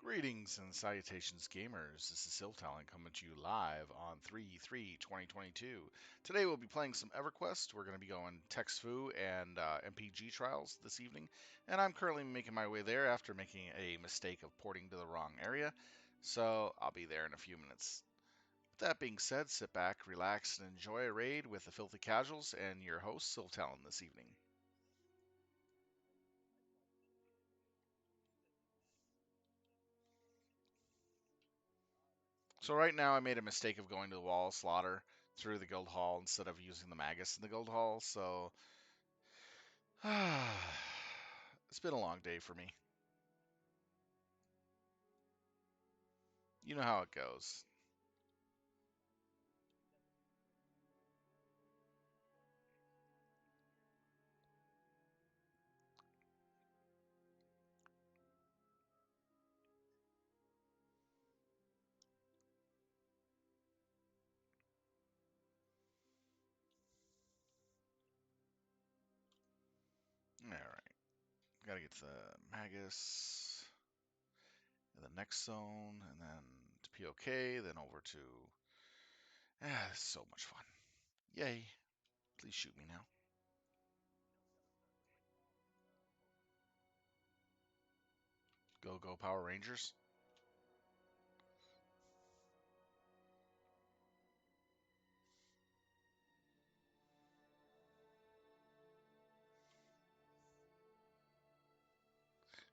Greetings and salutations, gamers. This is Siltalent coming to you live on 3/3/2022. Today we'll be playing some Everquest. We're going to be going Tacvi and MPG trials this evening, and I'm currently making my way there after making a mistake of porting to the wrong area, so I'll be there in a few minutes. With that being said, sit back, relax, and enjoy a raid with the Filthy Casuals and your host, Siltalent, this evening. So right now I made a mistake of going to the wall slaughter through the guild hall instead of using the magus in the guild hall, so it's been a long day for me. You know how it goes. Alright. Gotta get to the magus in the next zone, and then to POK, then over to... this is so much fun. Yay. Please shoot me now. Go, go, Power Rangers.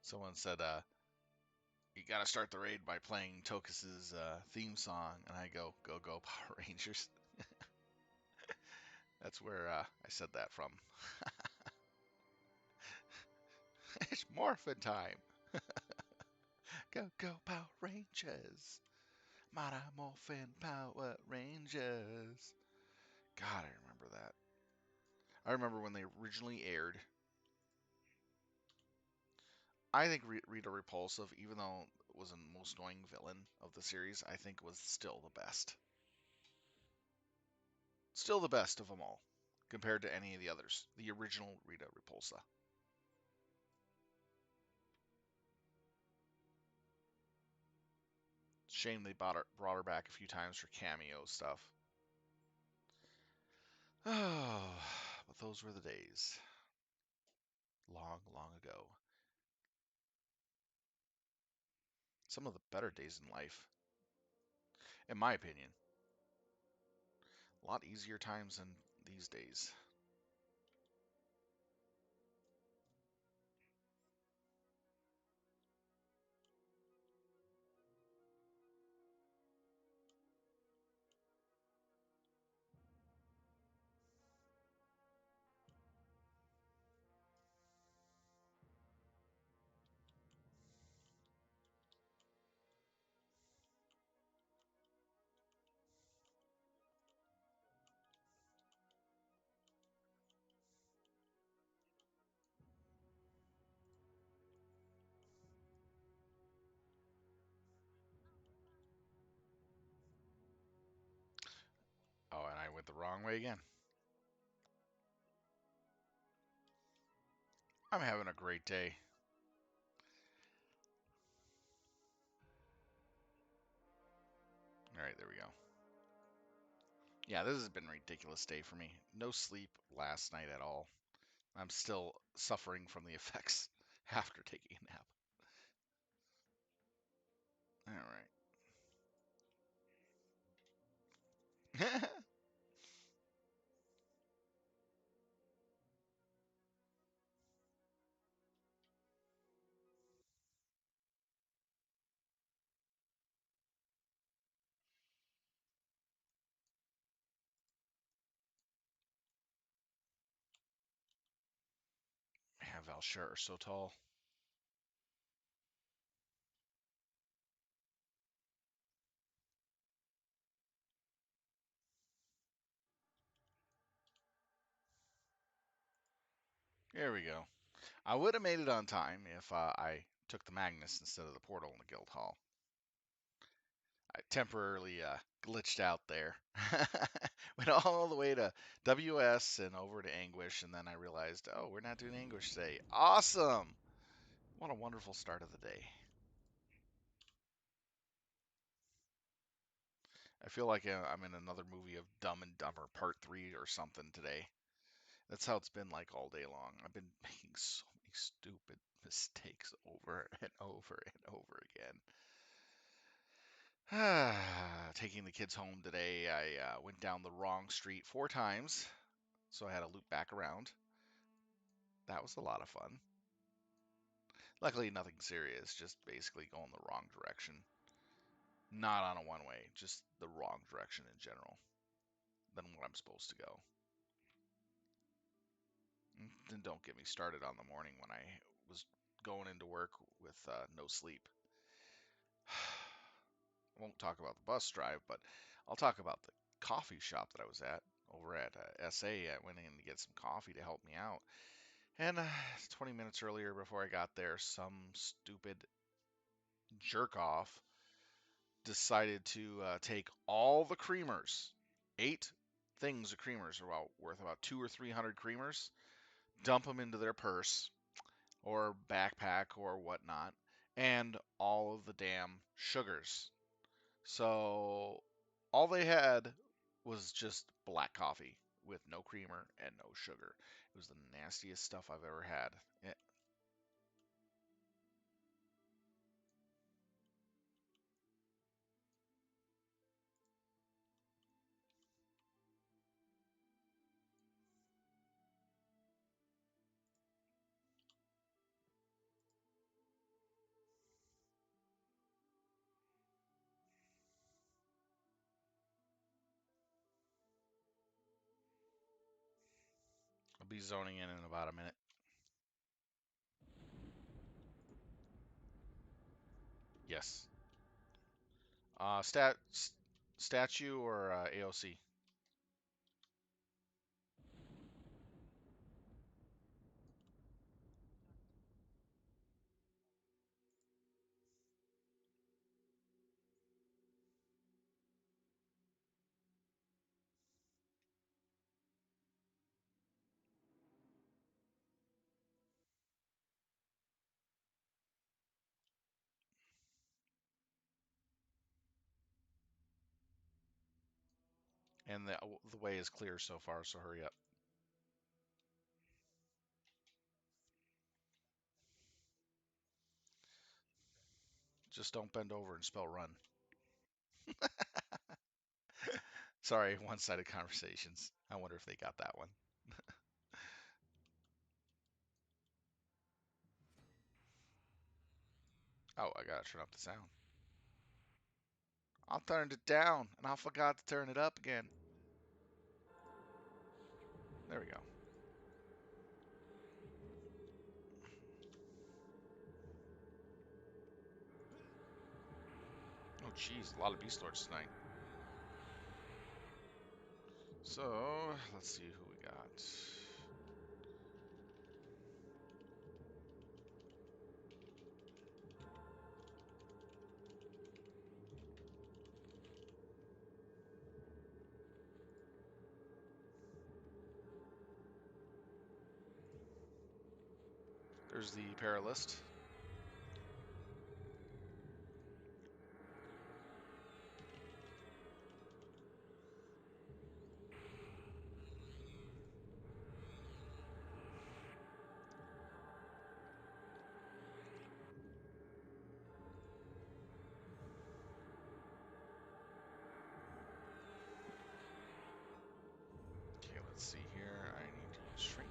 Someone said, you gotta start the raid by playing Tokus's theme song, and I go, go, go, Power Rangers. That's where I said that from. It's morphin' time. Go, go, Power Rangers. Mighty Morphin Power Rangers. God, I remember that. I remember when they originally aired. I think Rita Repulsive, even though it was the most annoying villain of the series, I think was still the best. Still the best of them all, compared to any of the others. The original Rita Repulsa. Shame they brought her back a few times for cameo stuff. Oh, but those were the days. Long, long ago. Some of the better days in life, in my opinion. A lot easier times than these days. Oh, and I went the wrong way again. I'm having a great day. All right, there we go. Yeah, this has been a ridiculous day for me. No sleep last night at all. I'm still suffering from the effects after taking a nap. All right. Man, Valshar are so tall. There we go. I would have made it on time if I took the Magnus instead of the portal in the guild hall. I temporarily glitched out there. Went all the way to WS and over to Anguish, and then I realized, oh, we're not doing Anguish today. Awesome! What a wonderful start of the day. I feel like I'm in another movie of Dumb and Dumber Part 3 or something today. That's how it's been like all day long. I've been making so many stupid mistakes over and over and over again. Taking the kids home today, I went down the wrong street 4 times, so I had to loop back around. That was a lot of fun. Luckily, nothing serious, just basically going the wrong direction. Not on a one-way, just the wrong direction in general than what I'm supposed to go. And don't get me started on the morning when I was going into work with no sleep. I won't talk about the bus drive, but I'll talk about the coffee shop that I was at over at SA. I went in to get some coffee to help me out. And 20 minutes earlier, before I got there, some stupid jerk off decided to take all the creamers, 8 things of creamers, worth about 200 or 300 creamers, dump them into their purse or backpack or whatnot, and all of the damn sugars. So all they had was just black coffee with no creamer and no sugar. It was the nastiest stuff I've ever had. I'll be zoning in about a minute. Yes. Statue or AOC? And the way is clear so far, so hurry up. Just don't bend over and spell run. Sorry, one-sided conversations. I wonder if they got that one. Oh, I gotta turn up the sound. I turned it down, and I forgot to turn it up again. There we go. Oh, geez, a lot of Beastlords tonight. So, let's see who we got. There's the Paralist. Okay, let's see here. I need to shrink.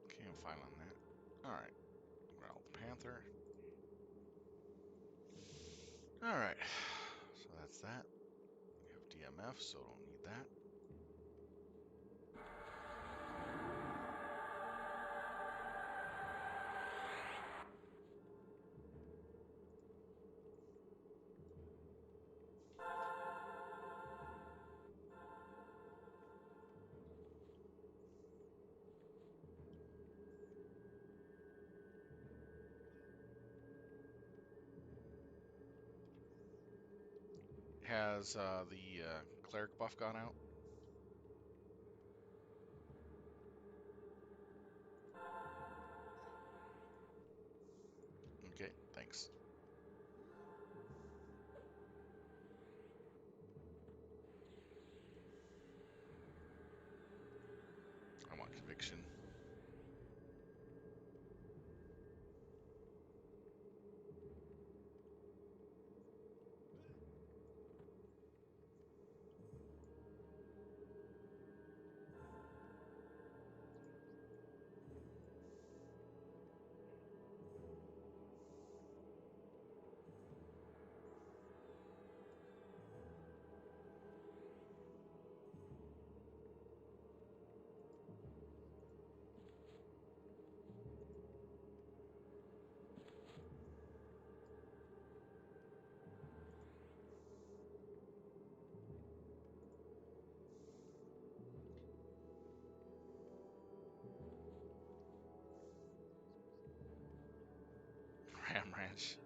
Okay, I'm fine on that. All right. All right, so that's that. We have DMF, so don't need that. Has the cleric buff gone out? Okay, thanks. I want conviction. Ram Ranch.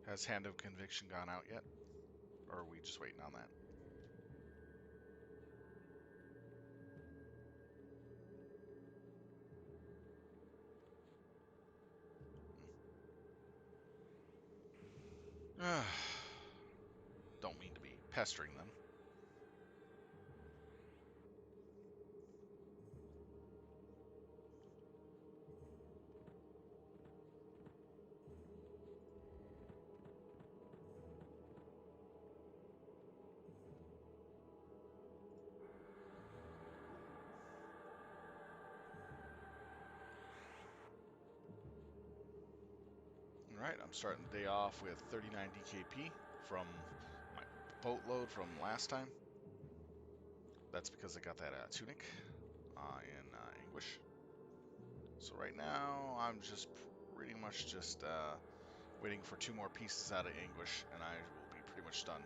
Has Hand of Conviction gone out yet? Or are we just waiting on that? Don't mean to be pestering them. Alright, I'm starting the day off with 39 DKP from my boatload from last time. That's because I got that tunic in Anguish. So right now, I'm just pretty much just waiting for 2 more pieces out of Anguish, and I will be pretty much done.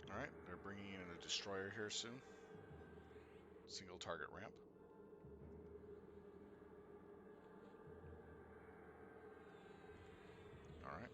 Alright, they're bringing in a destroyer here soon. Single target ramp. Alright.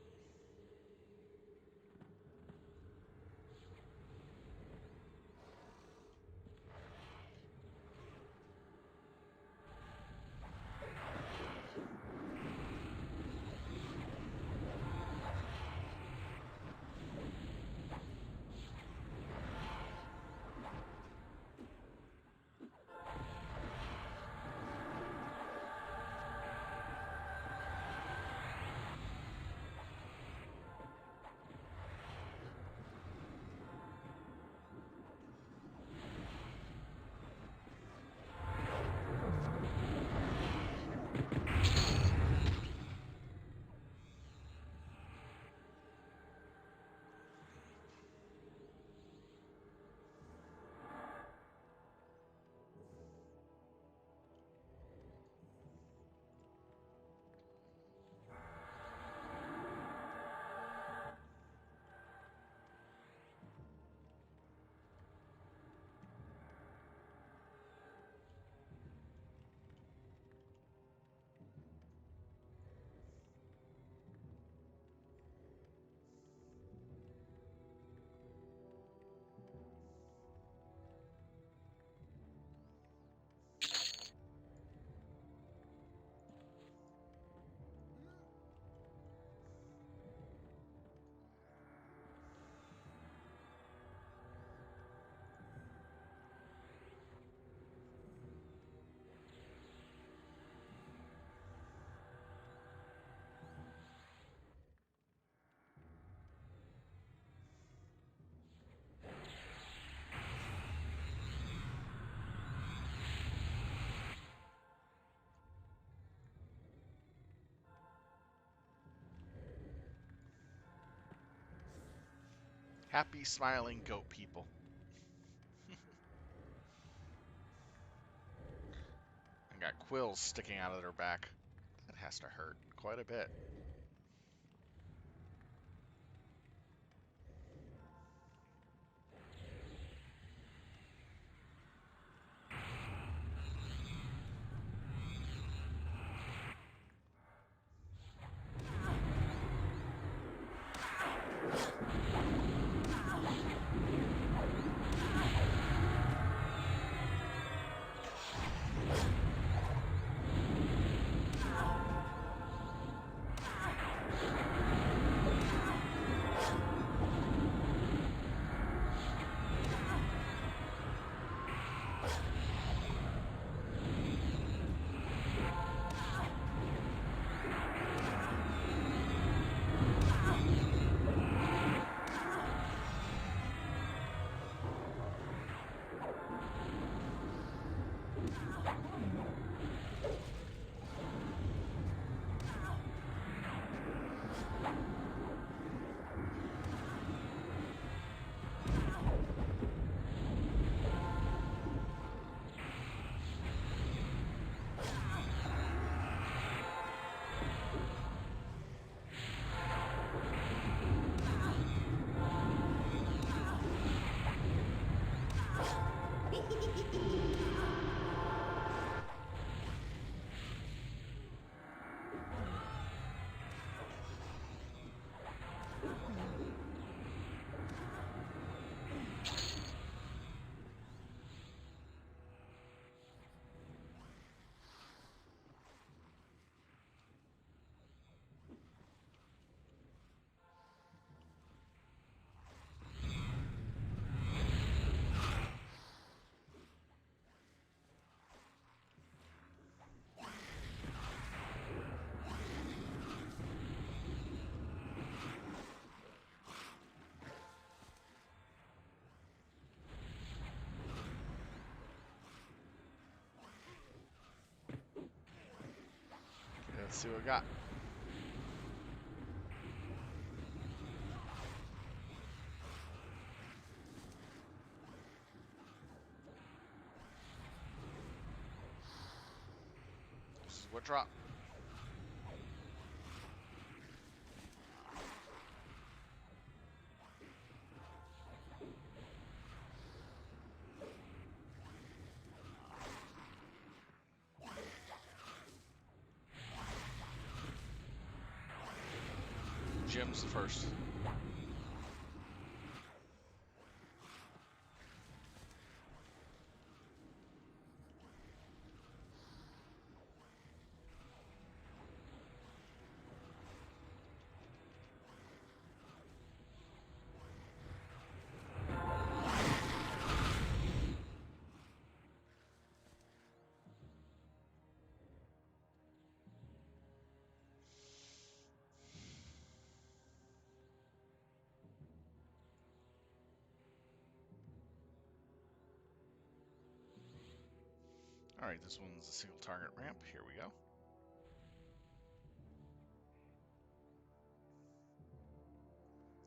Happy, smiling goat people. And got quills sticking out of their back. That has to hurt quite a bit. Let's see what we got. This is what dropped. Jim's the first. Alright, this one's a single target ramp. Here we go.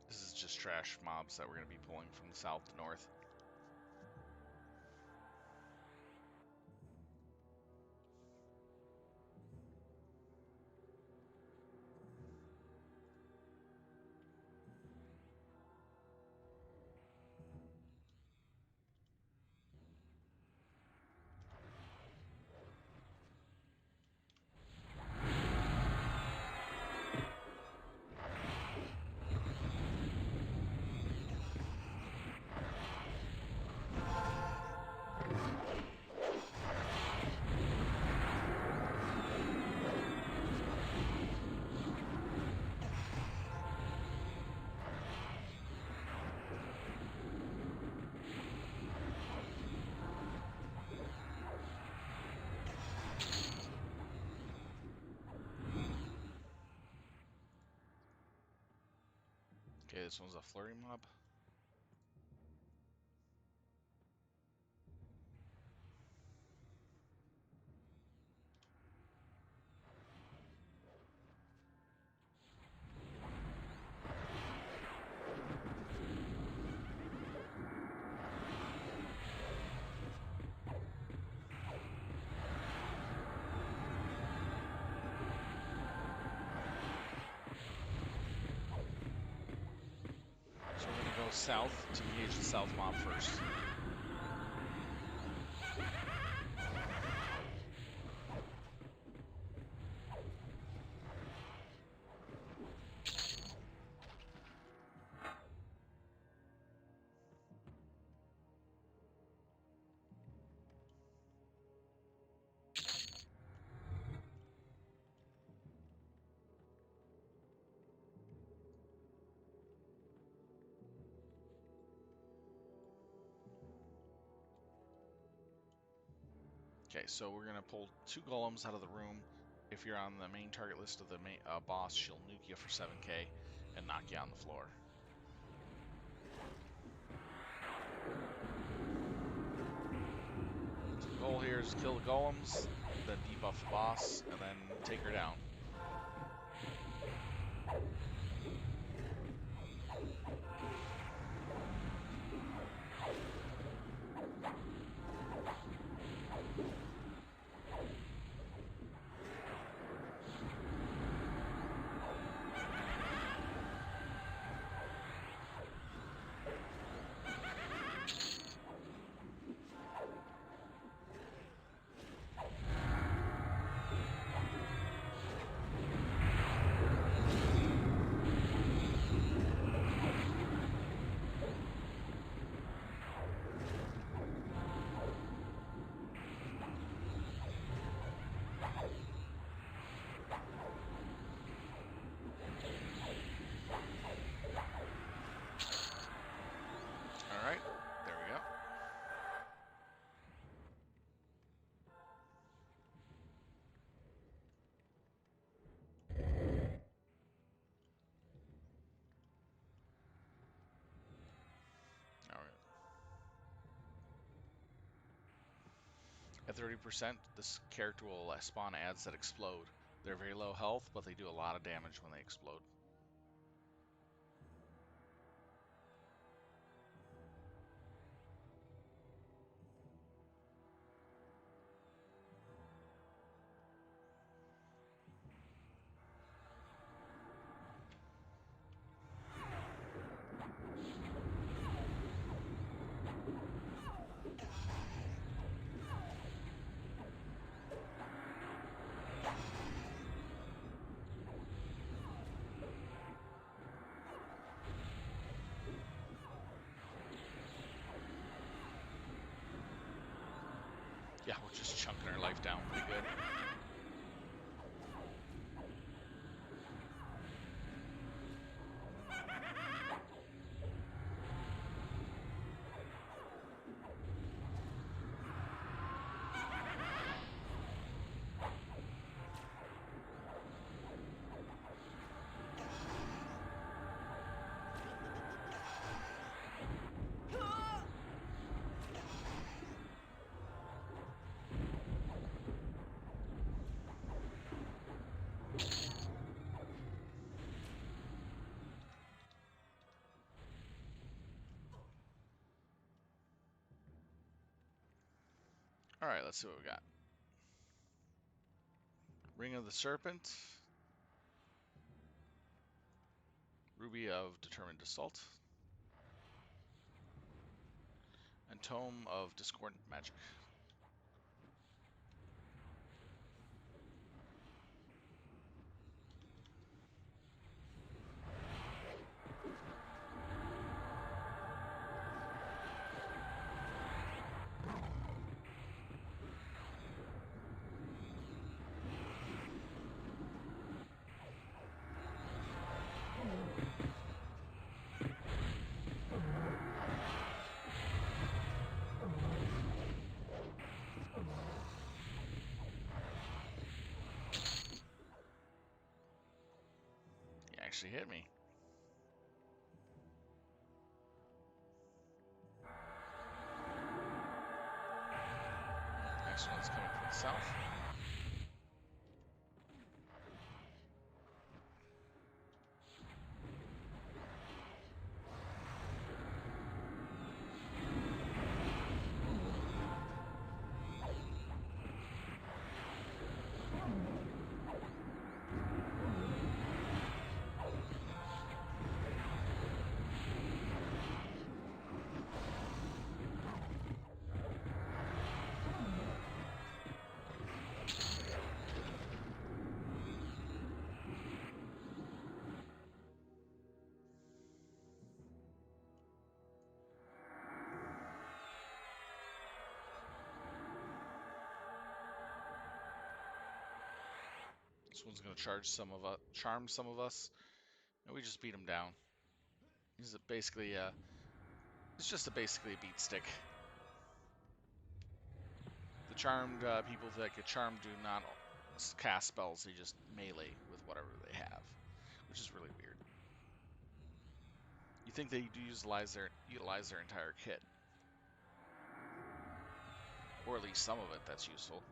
This is just trash mobs that we're going to be pulling from the south to north. Okay, this one's a flurry mob. south to engage the south mob first. Okay, so we're gonna pull 2 golems out of the room. If you're on the main target list of the main, boss, she'll nuke you for 7k and knock you on the floor. So the goal here is to kill the golems, then debuff the boss, and then take her down. Alright, there we go. Alright. At 30%, this character will spawn adds that explode. They're very low health, but they do a lot of damage when they explode. Yeah, we're just chunking our life down pretty good. Alright, let's see what we got. Ring of the Serpent. Ruby of Determined Assault. And Tome of Discordant Magic. You actually hit me. Next one's coming from the south. This one's gonna charm some of us, and we just beat him down. He's basically it's just basically a beat stick. The charmed people that get charmed do not cast spells; they just melee with whatever they have, which is really weird. You think they do utilize their entire kit, or at least some of it that's useful.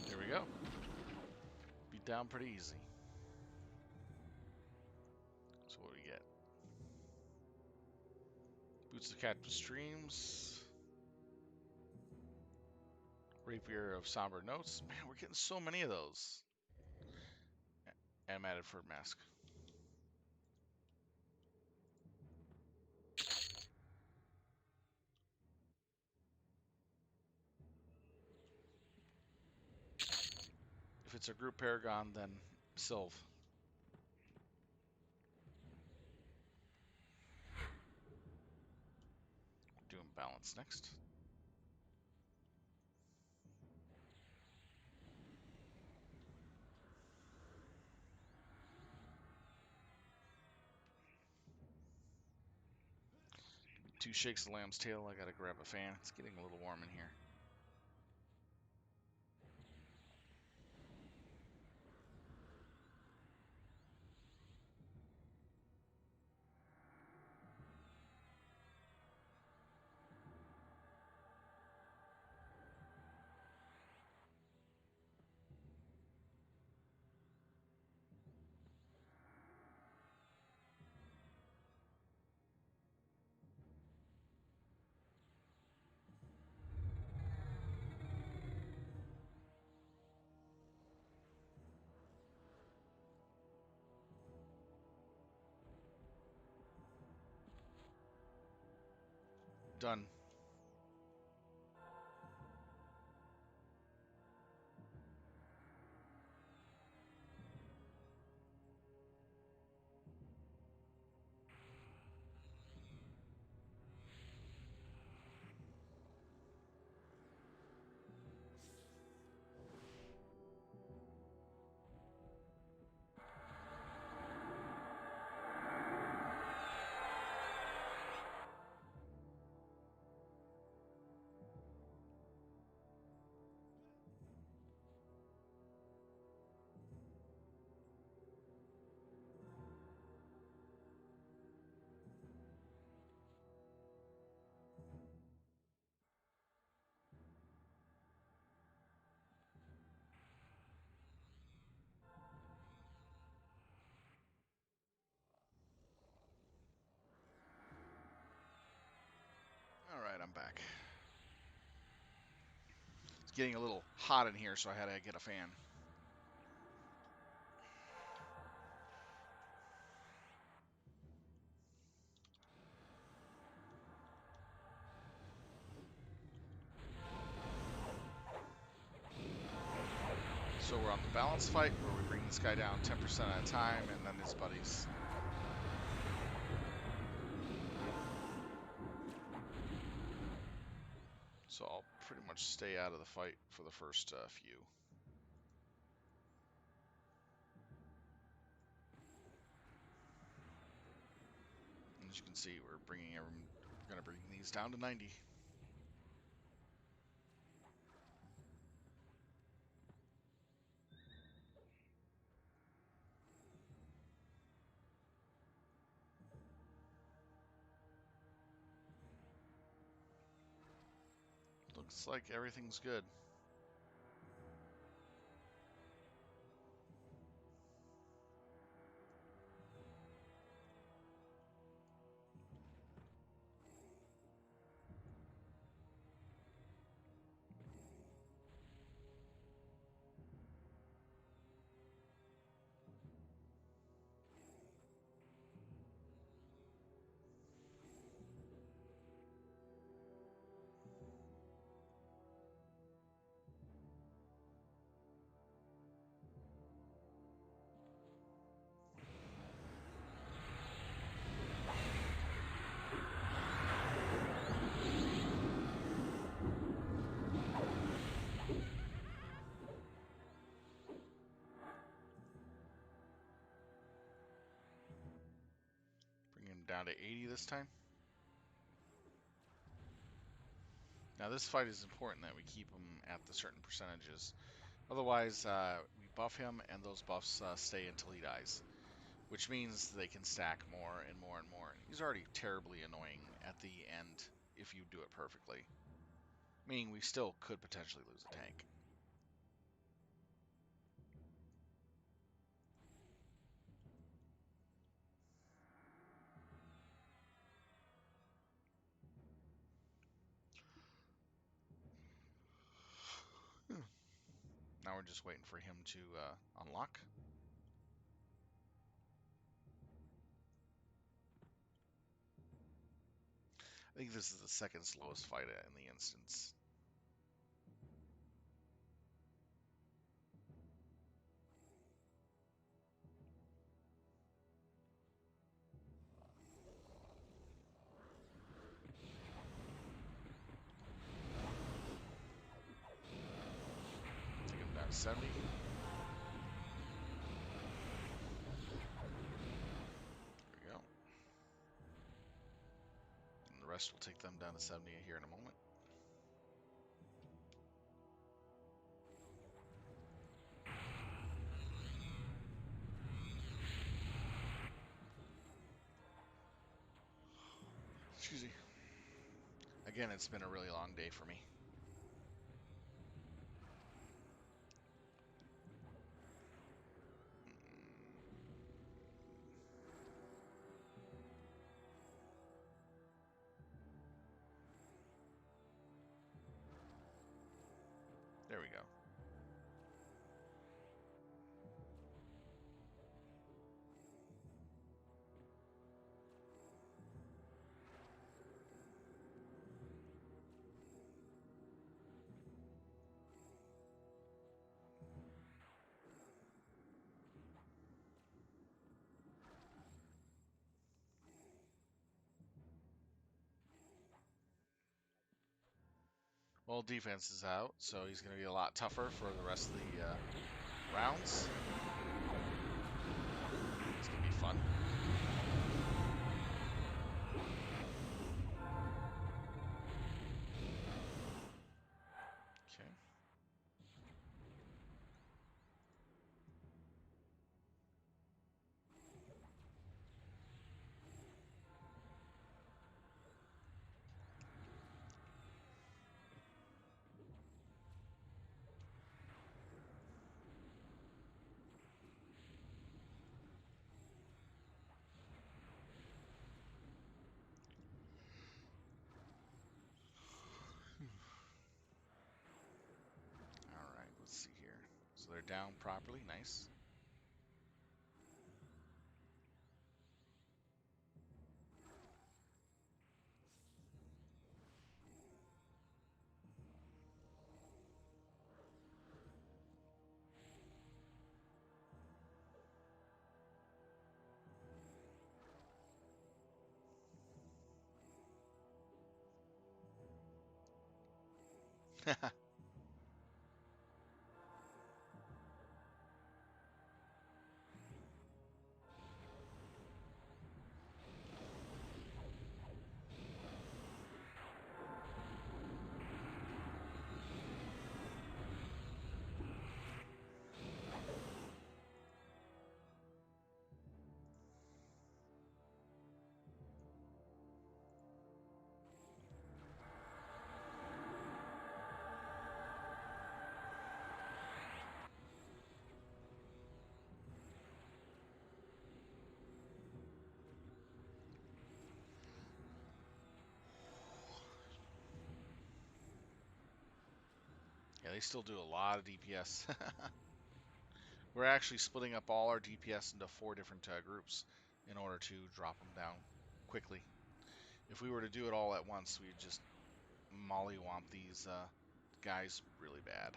There we go. Beat down pretty easy. So what do we get? Boots of Captive Streams. Rapier of Somber Notes. Man, we're getting so many of those. And Matterford Mask. If it's a group Paragon, then Sylve. Doing balance next. Two shakes of lamb's tail. I gotta grab a fan. It's getting a little warm in here. Done. Alright, I'm back. It's getting a little hot in here, so I had to get a fan. So we're on the balance fight, where we bring this guy down 10% at a time, and then his buddies. So I'll pretty much stay out of the fight for the first few. As you can see, we're going to bring these down to 90. Looks like everything's good. Bring him down to 80 this time. Now this fight is important that we keep him at the certain percentages. Otherwise, we buff him and those buffs stay until he dies. Which means they can stack more and more and more. He's already terribly annoying at the end if you do it perfectly. Meaning we still could potentially lose a tank. Now we're just waiting for him to unlock. I think this is the second slowest fight in the instance. Take him down to 70. There we go. And the rest will take them down to 70 here in a moment. Excuse me. Again, it's been a really long day for me. There we go. Well, defense is out, so he's going to be a lot tougher for the rest of the rounds. It's going to be fun. Okay. All right, let's see here. So they're down properly. Nice. Yeah, they still do a lot of DPS. We're actually splitting up all our DPS into 4 different groups in order to drop them down quickly. If we were to do it all at once, we'd just mollywomp these guys really bad.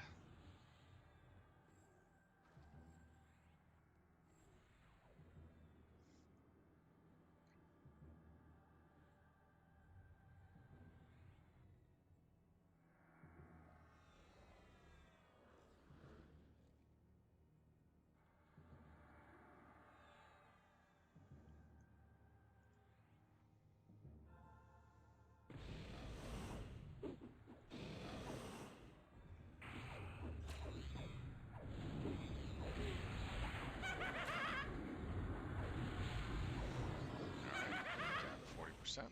Alright, down to 40%.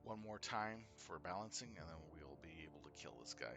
One more time for balancing, and then we'll be able to kill this guy.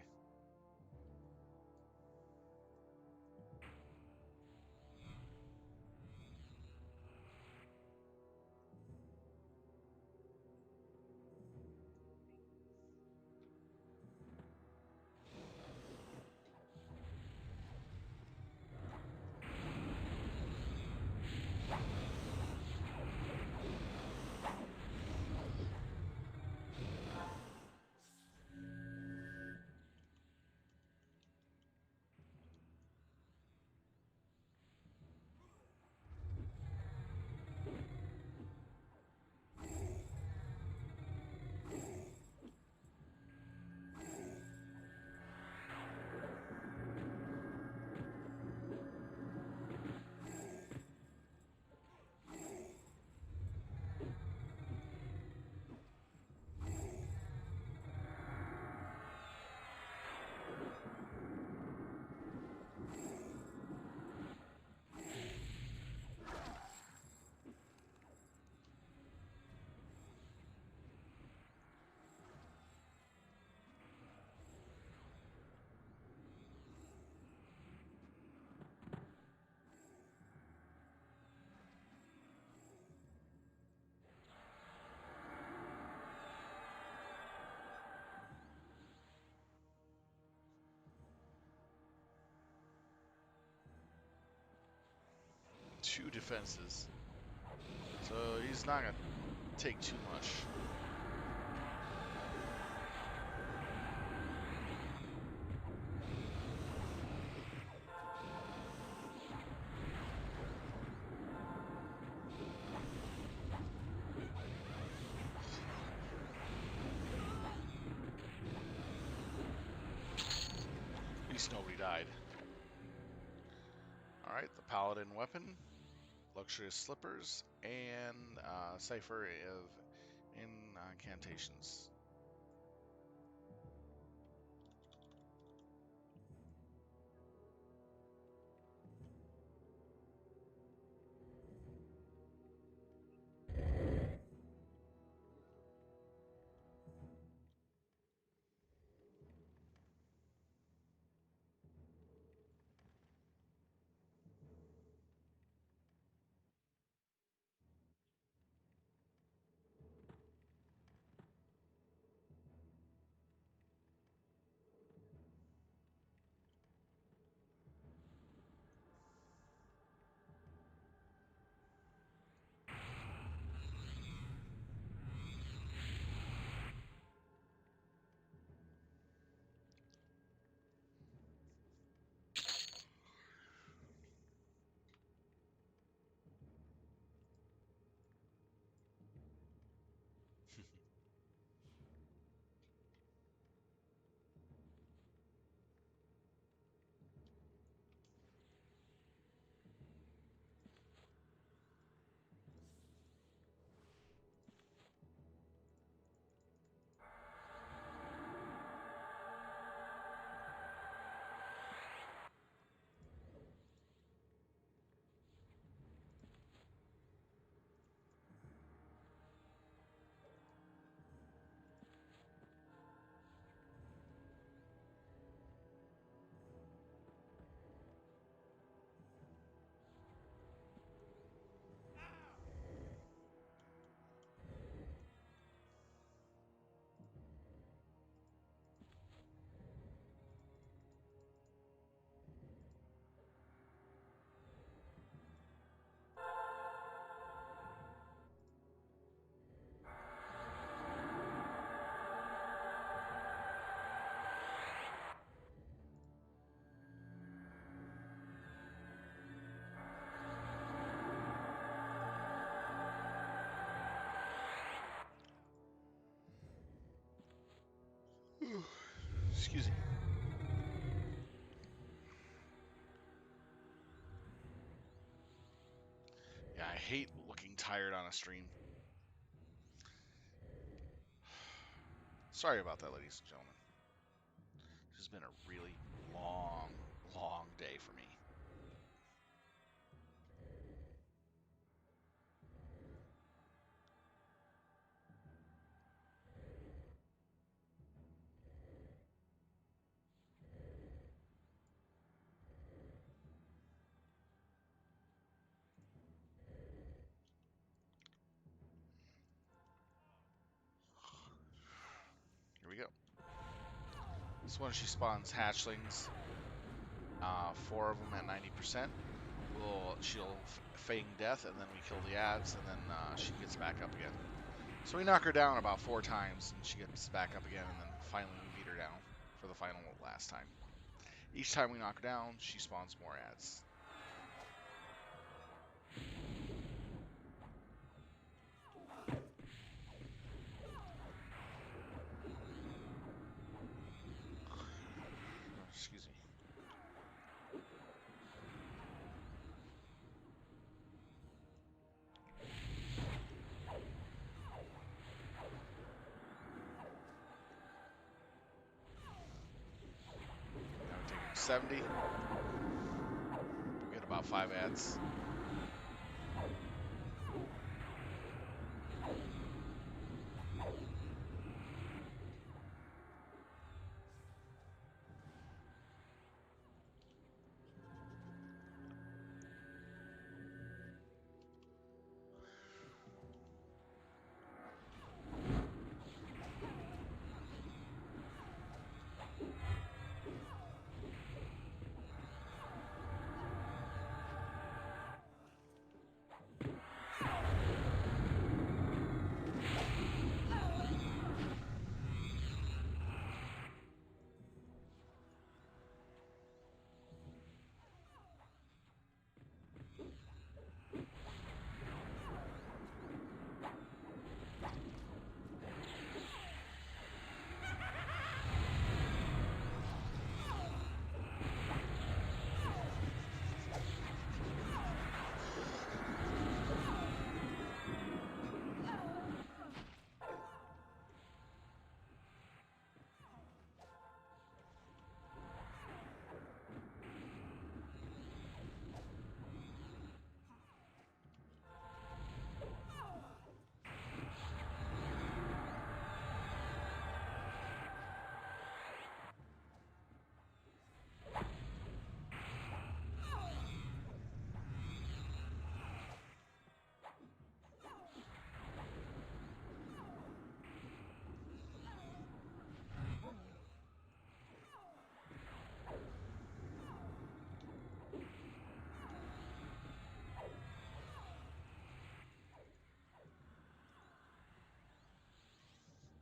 Two defenses. So he's not going to take too much. At least nobody died. Alright, the paladin weapon, luxurious slippers, and cipher of incantations. Excuse me. Yeah, I hate looking tired on a stream. Sorry about that, ladies and gentlemen. This has been a really long, long day for me. Here we go. This one, she spawns hatchlings. 4 of them at 90%. She'll feign death, and then we kill the ads, and then she gets back up again. So we knock her down about 4 times, and she gets back up again, and then finally we beat her down for the final last time. Each time we knock her down, she spawns more ads. Excuse me. Now we take 70. We get about 5 ads.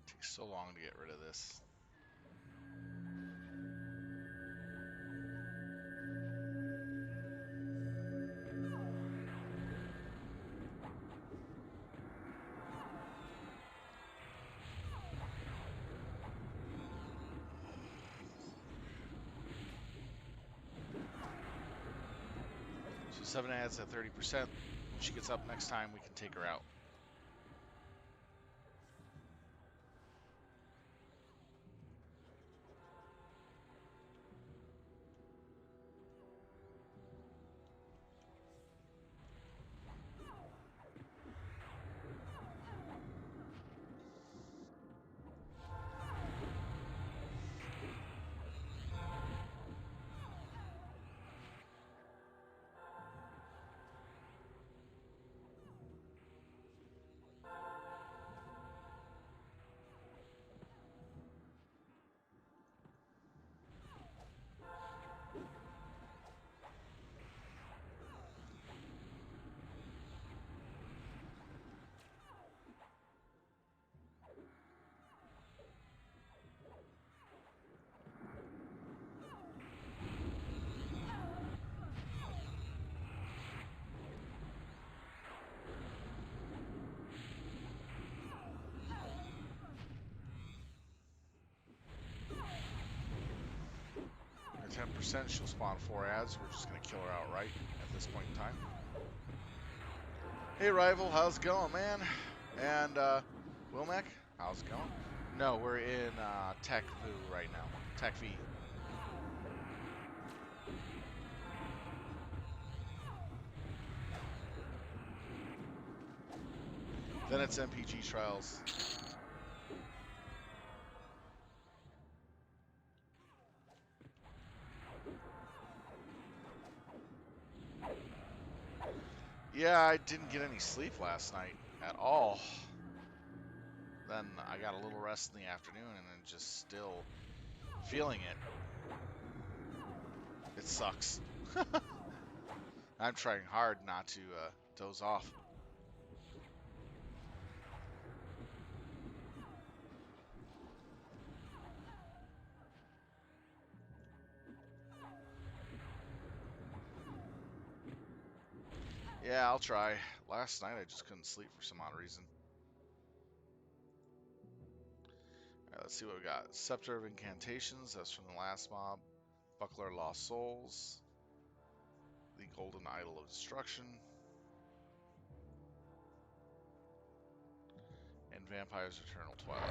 Takes so long to get rid of this. So 7 ads at 30%. When she gets up next time, we can take her out. 100%. She'll spawn 4 ads. We're just going to kill her outright at this point in time. Hey, Rival, how's it going, man? And, Wilmac, how's it going? No, we're in, Tacvi right now. Tacvi. Then it's MPG trials. Yeah, I didn't get any sleep last night at all. Then I got a little rest in the afternoon and then just still feeling it. It sucks. I'm trying hard not to doze off. Yeah, I'll try. Last night I just couldn't sleep for some odd reason. Alright, let's see what we got. Scepter of Incantations, that's from the last mob. Buckler of Lost Souls. The Golden Idol of Destruction. And Vampire's Eternal Twilight.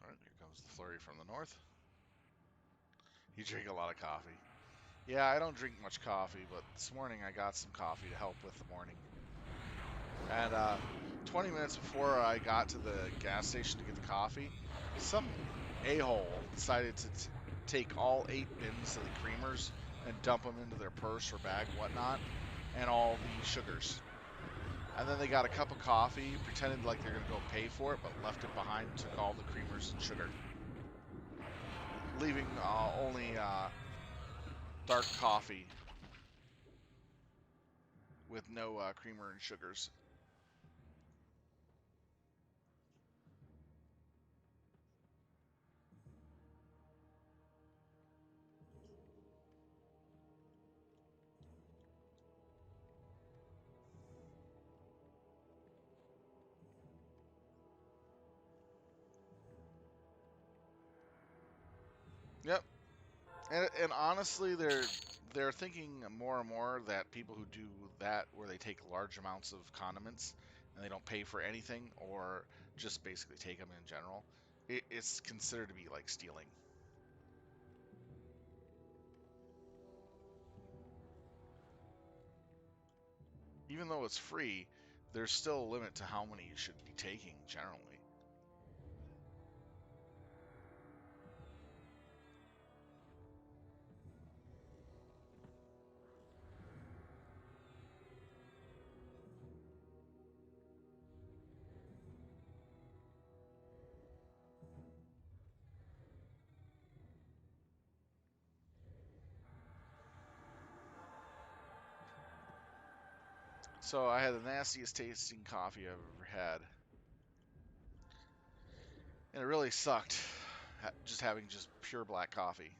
Alright, here comes the flurry from the north. You drink a lot of coffee. Yeah, I don't drink much coffee, but this morning I got some coffee to help with the morning. And 20 minutes before I got to the gas station to get the coffee, some a-hole decided to take all 8 bins of the creamers and dump them into their purse or bag, whatnot, and all the sugars. And then they got a cup of coffee, pretended like they're going to go pay for it, but left it behind and took all the creamers and sugar, leaving only dark coffee with no creamer and sugars. Yep. And honestly, they're thinking more and more that people who do that, where they take large amounts of condiments and they don't pay for anything, or just basically take them in general, it's considered to be like stealing. Even though it's free, there's still a limit to how many you should be taking generally. So I had the nastiest tasting coffee I've ever had. And it really sucked, just having just pure black coffee.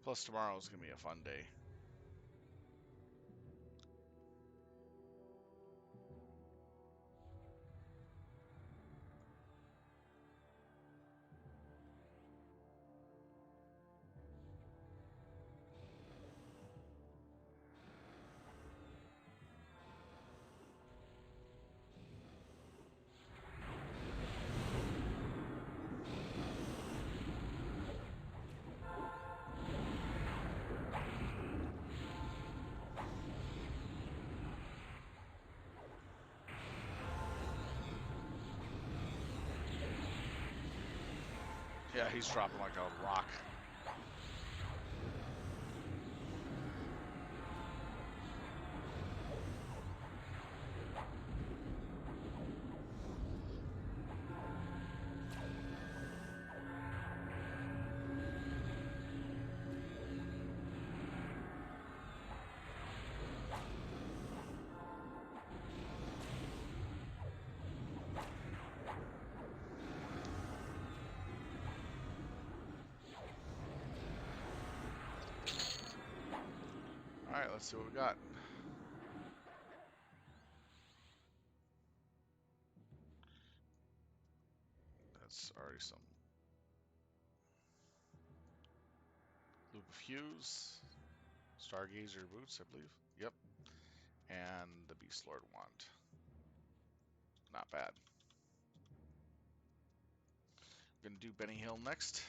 Plus tomorrow's gonna be a fun day. Yeah, he's dropping like a rock. All right, let's see what we got. That's already some loop of Hughes, Stargazer boots, I believe. Yep, and the Beastlord wand. Not bad. We're gonna do Benny Hill next.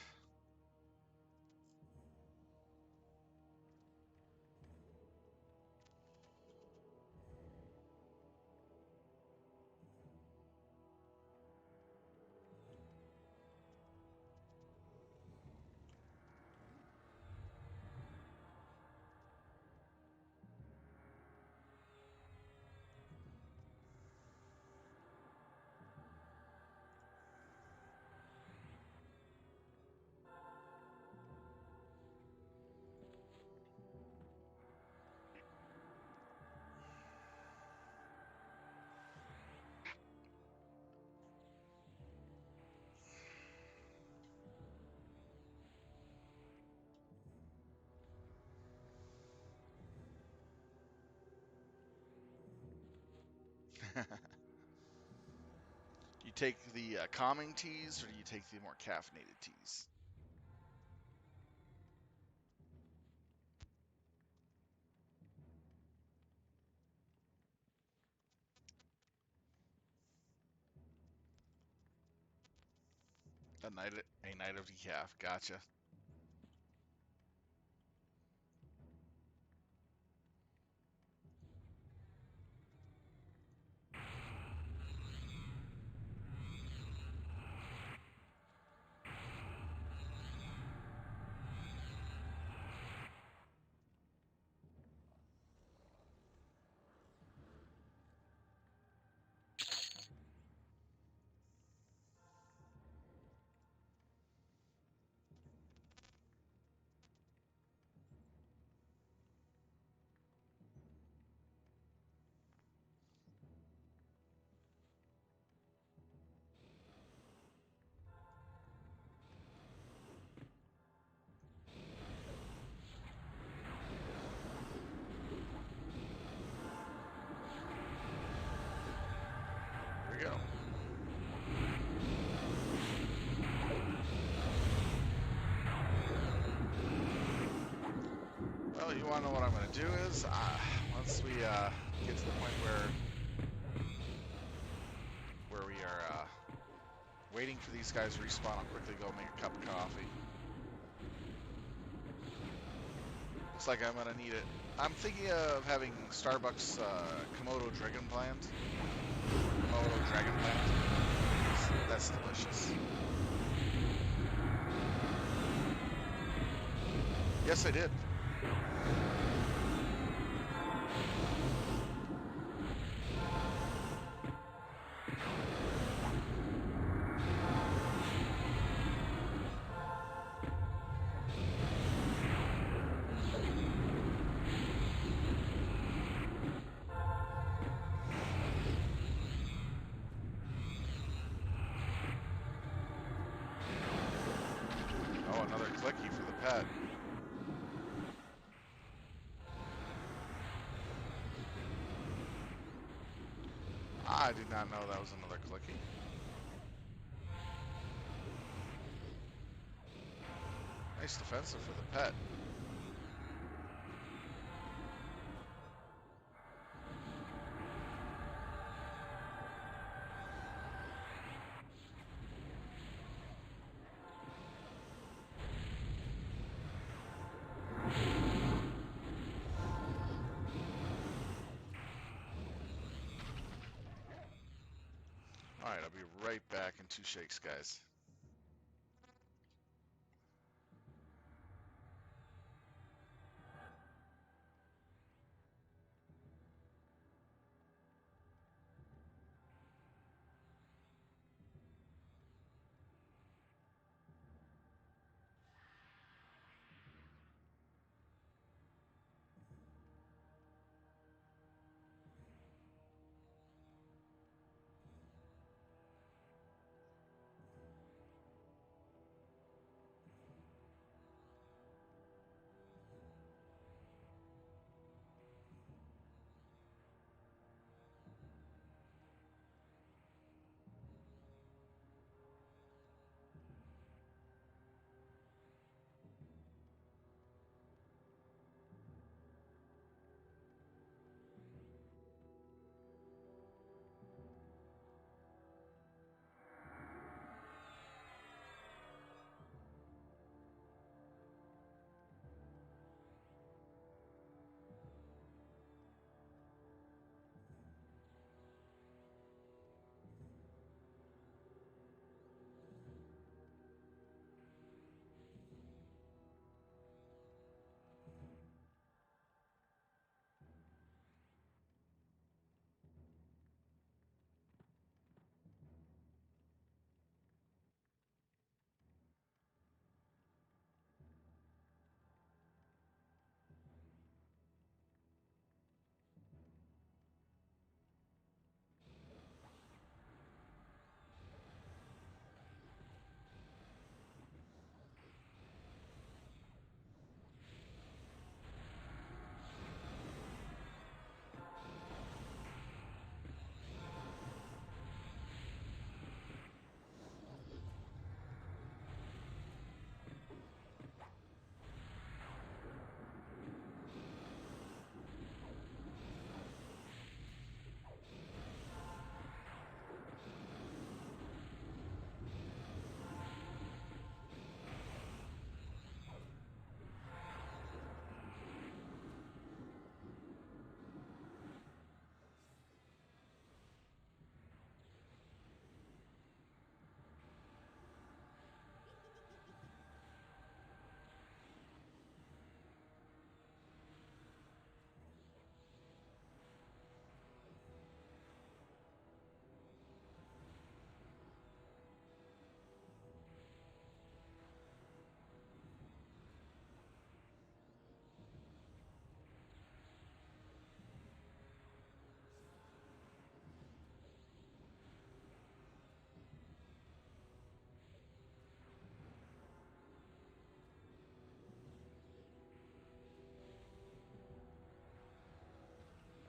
Do you take the calming teas or do you take the more caffeinated teas? A night of decaf. Gotcha. Here we go. Well, you want to know what I'm going to do is, once we get to the point where we are waiting for these guys to respawn, I'll quickly go make a cup of coffee. Looks like I'm going to need it. I'm thinking of having Starbucks Komodo Dragon Plant. Komodo Dragon Plant. That's delicious. Yes, I did. Oh, another clicky for the pet. I did not know that was another clicky. Nice defensive for the pet. Alright, I'll be right back in 2 shakes, guys.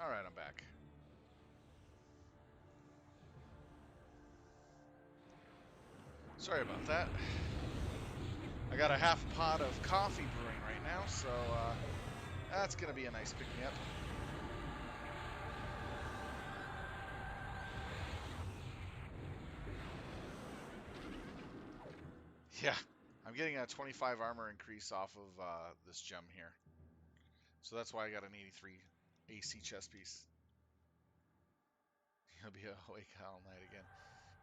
Alright, I'm back. Sorry about that. I got a half pot of coffee brewing right now, so that's going to be a nice pick-me-up. Yeah, I'm getting a 25 armor increase off of this gem here. So that's why I got an 83 AC chest piece. He'll be awake all night again.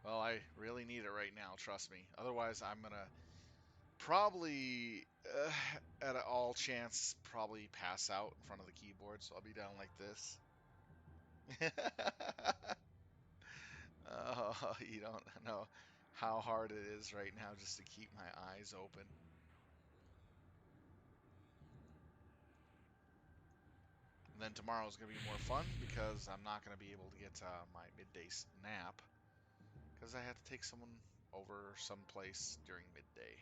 Well, I really need it right now, trust me. Otherwise, I'm going to probably, at all chance, probably pass out in front of the keyboard. So I'll be down like this. Oh, you don't know how hard it is right now just to keep my eyes open. And then tomorrow is going to be more fun because I'm not going to be able to get my midday nap because I had to take someone over someplace during midday.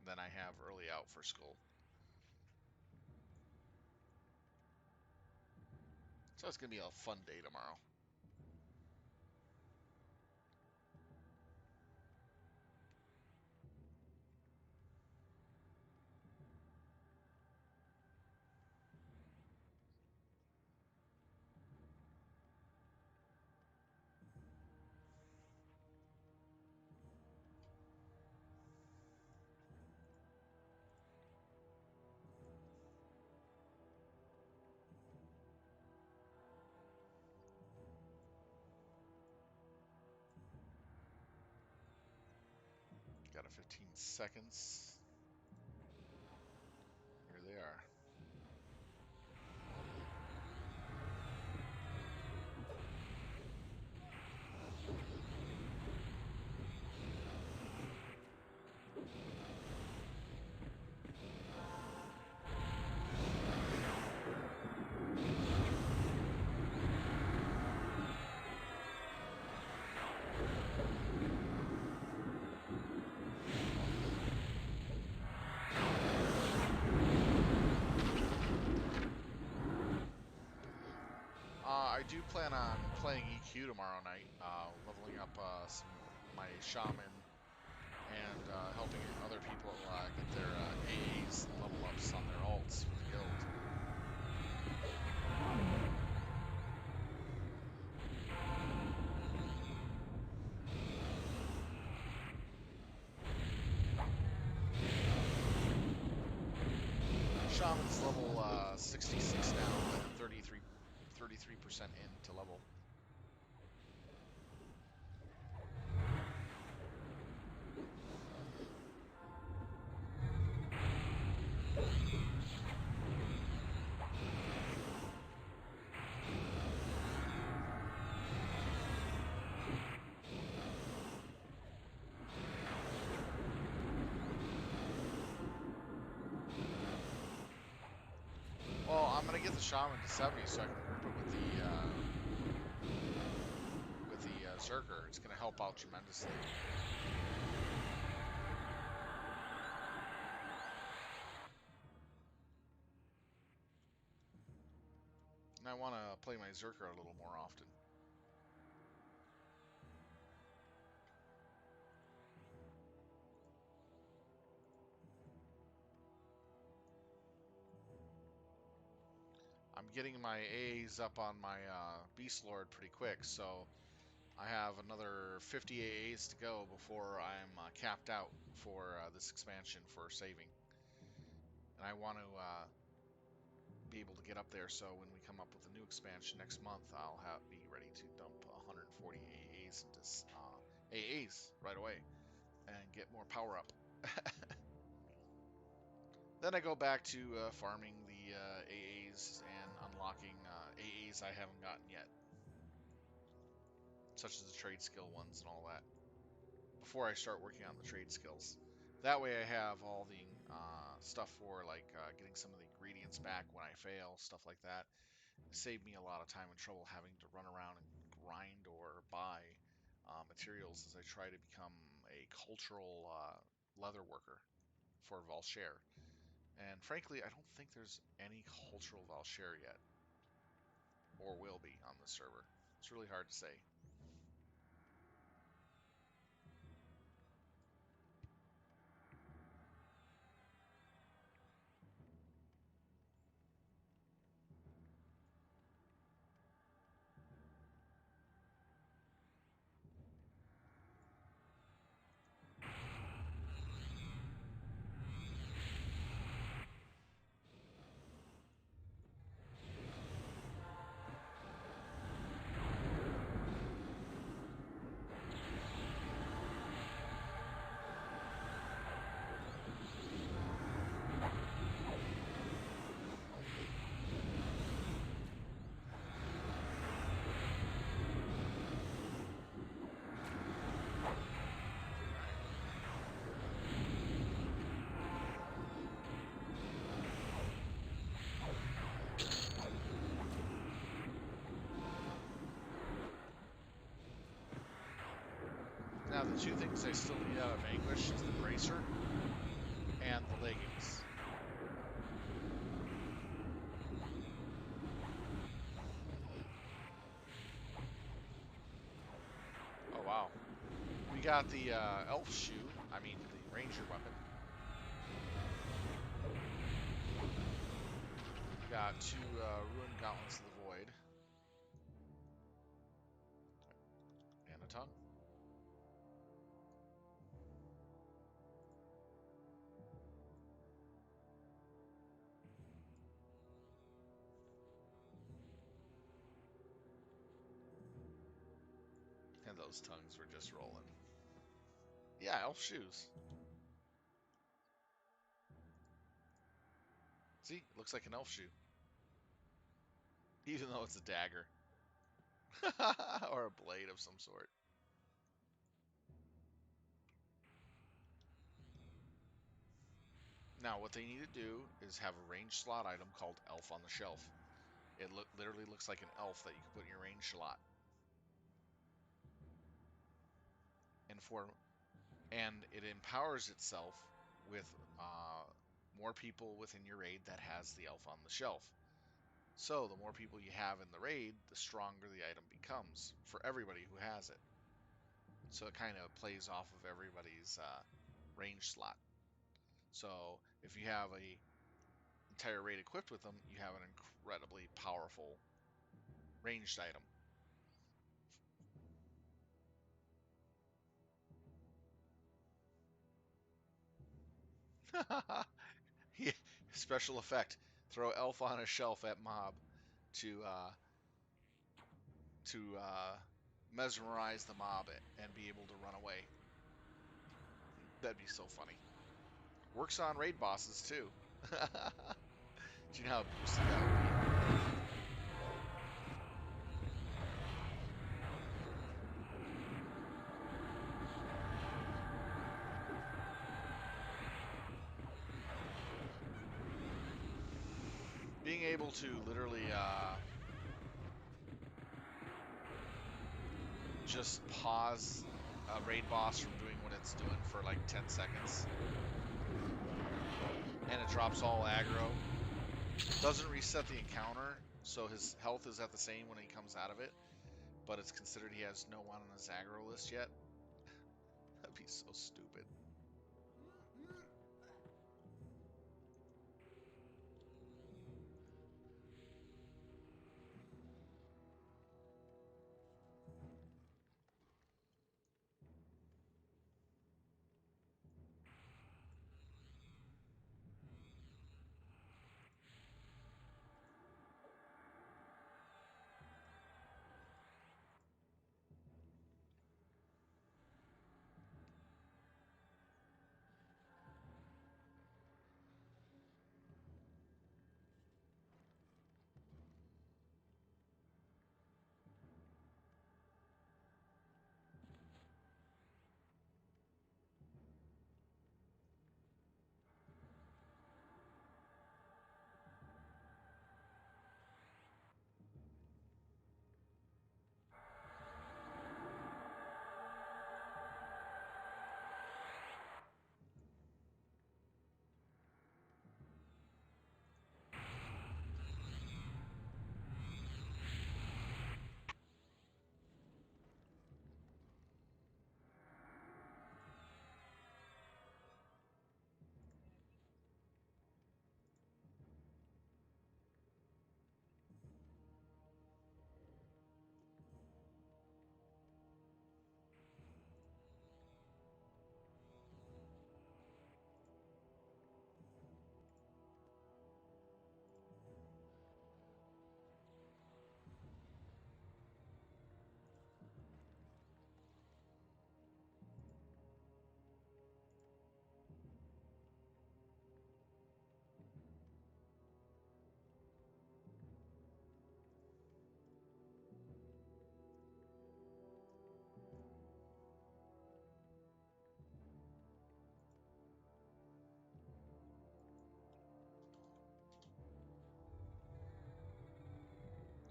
And then I have early out for school. So it's going to be a fun day tomorrow. of 15 seconds. Here they are. I do plan on playing EQ tomorrow night, leveling up my shaman and helping other people get their AAs and level ups on their alts for the guild. Shaman's level 66 now, and 33% into level. Well, I'm gonna get the shaman to 70 so I can group it with the Zerker. It's gonna help out tremendously. And I want to play my Zerker a little more often. I'm getting my A's up on my Beastlord pretty quick, so I have another 50 AAs to go before I'm capped out for this expansion for saving. And I want to be able to get up there so when we come up with a new expansion next month, I'll be ready to dump 140 AAs into AAs right away and get more power up. Then I go back to farming the AAs and unlocking AAs I haven't gotten yet, such as the trade skill ones and all that, before I start working on the trade skills. That way I have all the stuff for like getting some of the ingredients back when I fail, stuff like that. It saved me a lot of time and trouble having to run around and grind or buy materials as I try to become a cultural leather worker for Valshare. And frankly, I don't think there's any cultural Valshare yet, or will be on the server. It's really hard to say. Now, the two things I still need out of Vanquish is the bracer and the leggings. Oh, wow. We got the elf shoe, I mean the ranger weapon. We got two ruined gauntlets of the void. And a tongue. And those tongues were just rolling. Yeah, elf shoes. See, it looks like an elf shoe, even though it's a dagger or a blade of some sort. Now, what they need to do is have a range slot item called Elf on the Shelf. It literally looks like an elf that you can put in your range slot. And it empowers itself with more people within your raid that has the Elf on the Shelf. So the more people you have in the raid, the stronger the item becomes for everybody who has it. So it kind of plays off of everybody's range slot. So if you have a entire raid equipped with them, you have an incredibly powerful ranged item. Yeah, special effect. Throw elf on a shelf at mob to mesmerize the mob and be able to run away. That'd be so funny. Works on raid bosses too. Do you know how boosted that would be? Being able to literally just pause a raid boss from doing what it's doing for like 10 seconds, and it drops all aggro. Doesn't reset the encounter, so his health is at the same when he comes out of it, but it's considered he has no one on his aggro list yet. That'd be so stupid.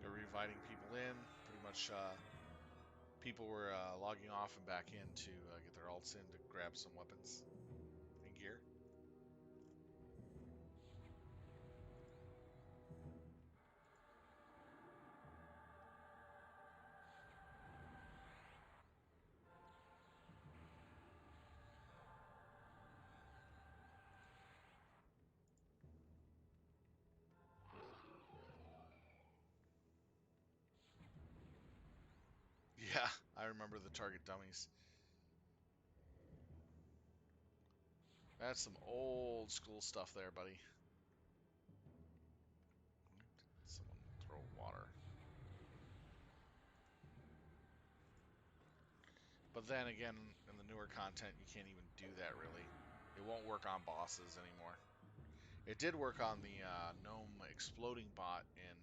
They're inviting people in. Pretty much, people were logging off and back in to get their alts in to grab some weapons and gear. Yeah, I remember the target dummies. That's some old school stuff there, buddy. Someone throw water. But then again, in the newer content, you can't even do that really. It won't work on bosses anymore. It did work on the gnome exploding bot in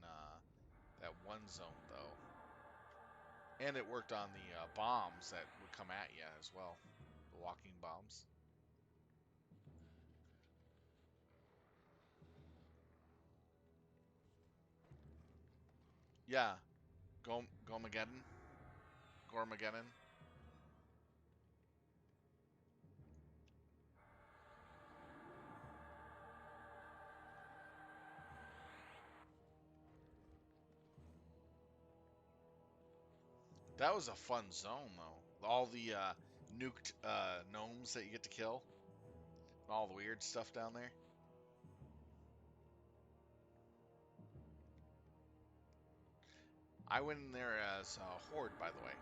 that one zone, though. And it worked on the bombs that would come at you as well. The walking bombs. Yeah. Gomageddon. Gormageddon. That was a fun zone, though. All the nuked gnomes that you get to kill. And all the weird stuff down there. I went in there as a horde, by the way.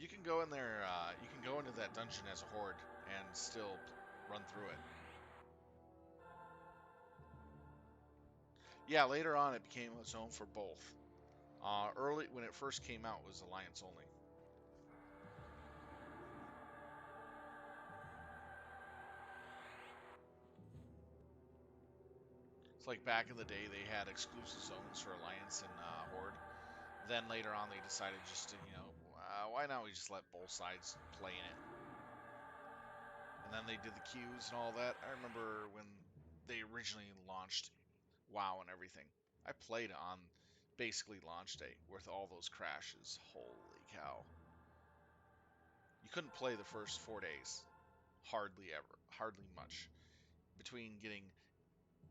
You can go in there, you can go into that dungeon as a horde and still run through it. Yeah, later on it became a zone for both. Early, when it first came out, it was Alliance only. It's like back in the day, they had exclusive zones for Alliance and Horde. Then later on, they decided just to, why not we just let both sides play in it? And then they did the queues and all that. I remember when they originally launched WoW and everything. I played on basically launch day with all those crashes. Holy cow. You couldn't play the first 4 days. Hardly ever. Hardly much. Between getting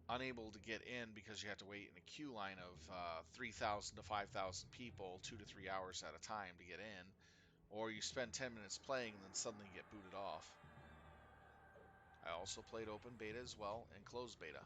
unable to get in because you had to wait in a queue line of 3,000 to 5,000 people 2 to 3 hours at a time to get in, or you spend 10 minutes playing and then suddenly get booted off. I also played open beta as well and closed beta.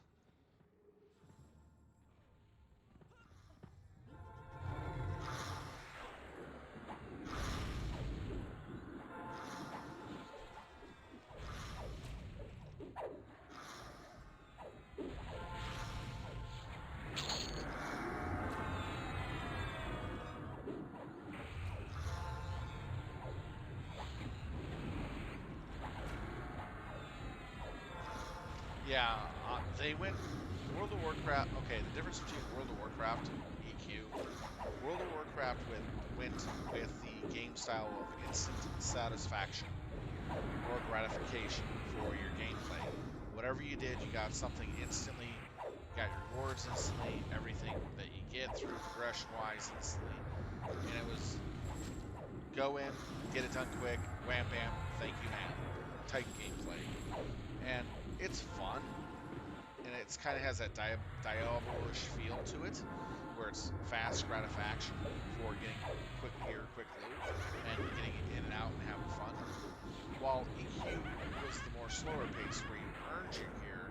Yeah, they went World of Warcraft. Okay, the difference between World of Warcraft EQ, World of Warcraft went with the game style of instant satisfaction or gratification for your gameplay. Whatever you did, you got something instantly. You got your rewards instantly. Everything that you get through progression-wise instantly, and it was go in, get it done quick, wham bam, thank you ma'am, type gameplay, and it's fun. And it's kind of has that Diablo-ish feel to it, where it's fast gratification for getting quick gear, quick loot, and getting in and out and having fun. While EQ was the more slower pace, where you earned your gear,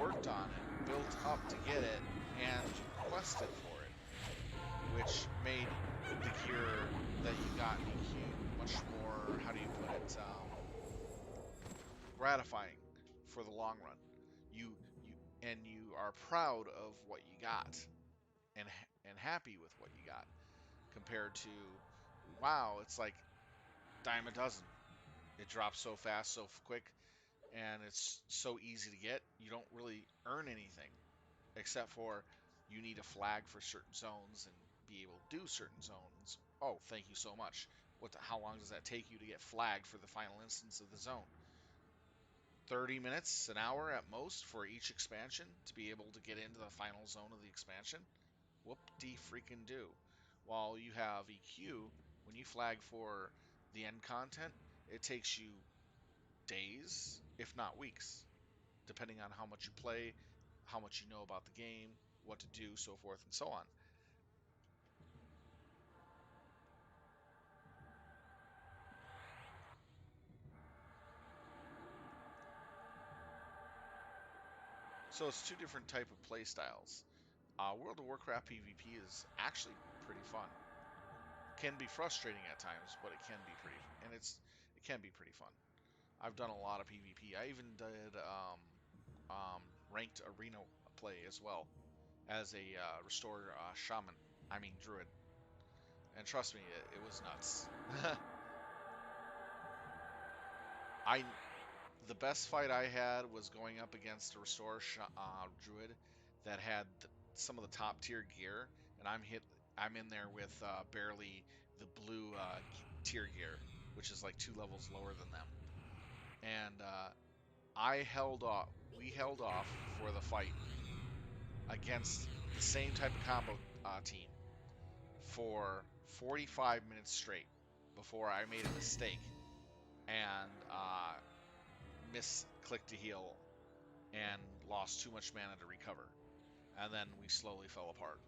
worked on it, built up to get it, and you quested for it, which made the gear that you got in EQ much more, how do you put it, gratifying for the long run. You are proud of what you got and happy with what you got compared to WoW. It's like dime a dozen. It drops so fast, so quick, and it's so easy to get. You don't really earn anything except for you need a flag for certain zones and be able to do certain zones. Oh, thank you so much. How long does that take you to get flagged for the final instance of the zone? 30 minutes, an hour at most for each expansion to be able to get into the final zone of the expansion? Whoop-de-freaking-do. While you have EQ, when you flag for the end content, it takes you days, if not weeks, depending on how much you play, how much you know about the game, what to do, so forth and so on. So it's two different type of play styles. World of Warcraft PvP is actually pretty fun. Can be frustrating at times, but it can be it can be pretty fun. I've done a lot of PvP. I even did ranked arena play as well as a restore shaman. I mean druid. And trust me, it was nuts. I the best fight I had was going up against a Restore Druid that had some of the top tier gear, and I'm in there with barely the blue tier gear, which is like 2 levels lower than them. And I held off. We held off for the fight against the same type of combo team for 45 minutes straight before I made a mistake and misclicked to heal and lost too much mana to recover. And then we slowly fell apart.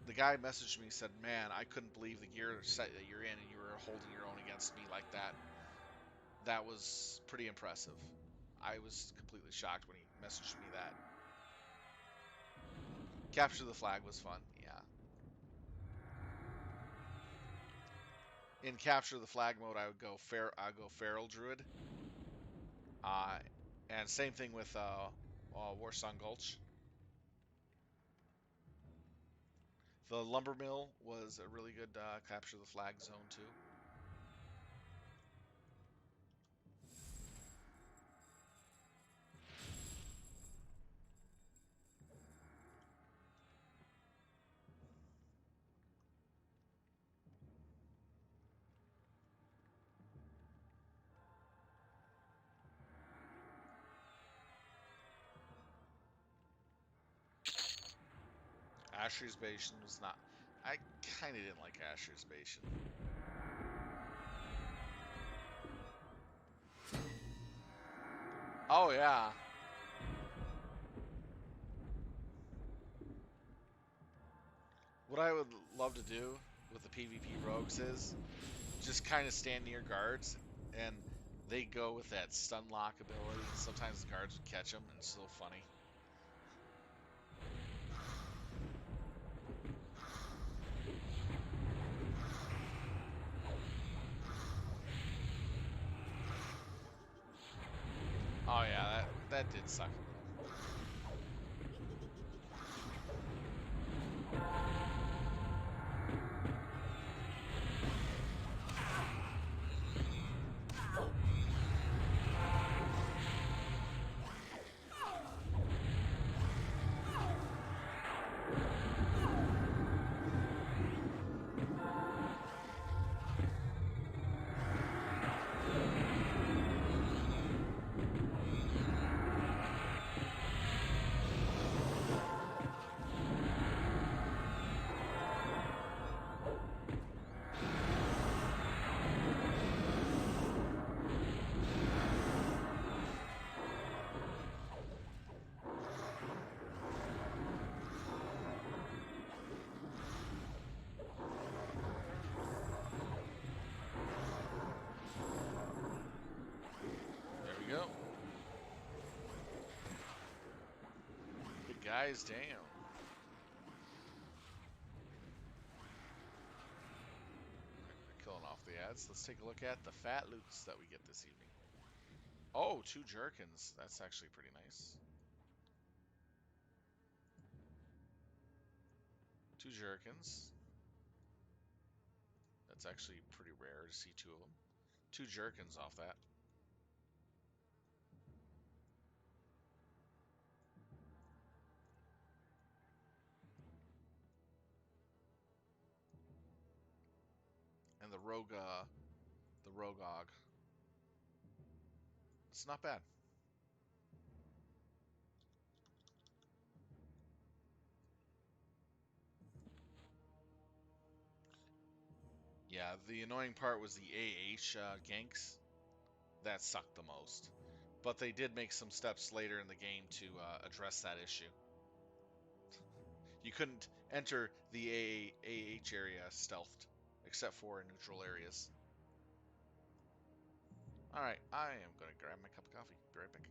The guy messaged me and said, "Man, I couldn't believe the gear set that you're in and you were holding your own against me like that. That was pretty impressive." I was completely shocked when he messaged me that. Capture the flag was fun, yeah. In capture the flag mode, I would go feral druid, and same thing with Warsong Gulch. The lumber mill was a really good capture the flag zone too. Asher's Bastion was not. I kind of didn't like Asher's Bastion. Oh yeah. What I would love to do with the PvP rogues is just kind of stand near guards, and they go with that stun lock ability. Sometimes the guards would catch them, and it's so funny. Oh yeah, that did suck a little. There we go. Big guys down. Killing off the ads. Let's take a look at the fat loots that we get this evening. Oh, 2 jerkins. That's actually pretty nice. 2 jerkins. That's actually pretty rare to see 2 of them. 2 jerkins off that. And the Rogog. It's not bad. Yeah, the annoying part was the AH ganks. That sucked the most. But they did make some steps later in the game to address that issue. You couldn't enter the AH area stealthed, except for in neutral areas. Alright, I am going to grab my cup of coffee. Be right back.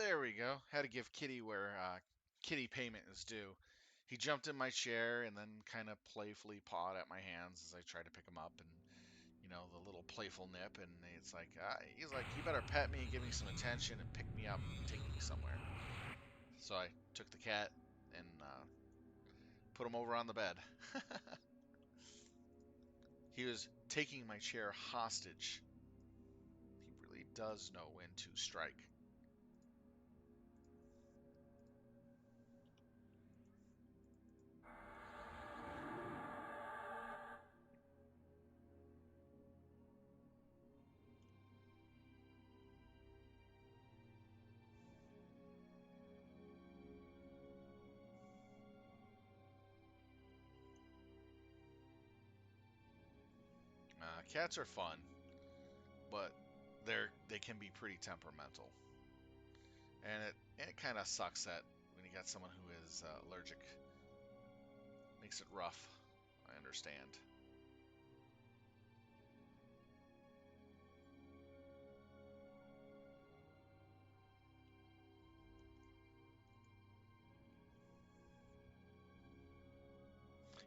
There we go. Had to give Kitty where Kitty payment is due. He jumped in my chair and then kind of playfully pawed at my hands as I tried to pick him up, and the little playful nip. And it's like he's like, "You better pet me, give me some attention, and pick me up and take me somewhere." So I took the cat and put him over on the bed. He was taking my chair hostage. He really does know when to strike. Cats are fun, but they can be pretty temperamental, and it kind of sucks that when you got someone who is allergic, makes it rough. I understand.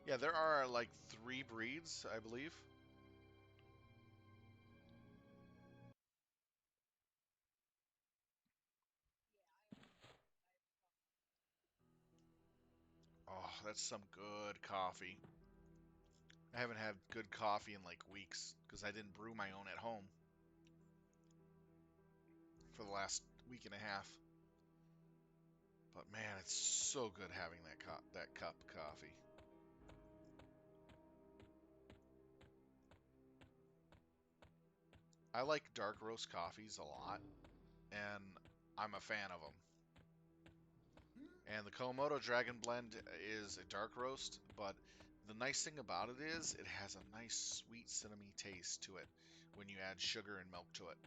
Yeah, there are like 3 breeds, I believe. Oh, that's some good coffee. I haven't had good coffee in like weeks because I didn't brew my own at home for the last week and a half. But man, it's so good having that cup of coffee. I like dark roast coffees a lot, and I'm a fan of them. And the Komodo Dragon Blend is a dark roast, but the nice thing about it is it has a nice sweet cinnamony taste to it when you add sugar and milk to it.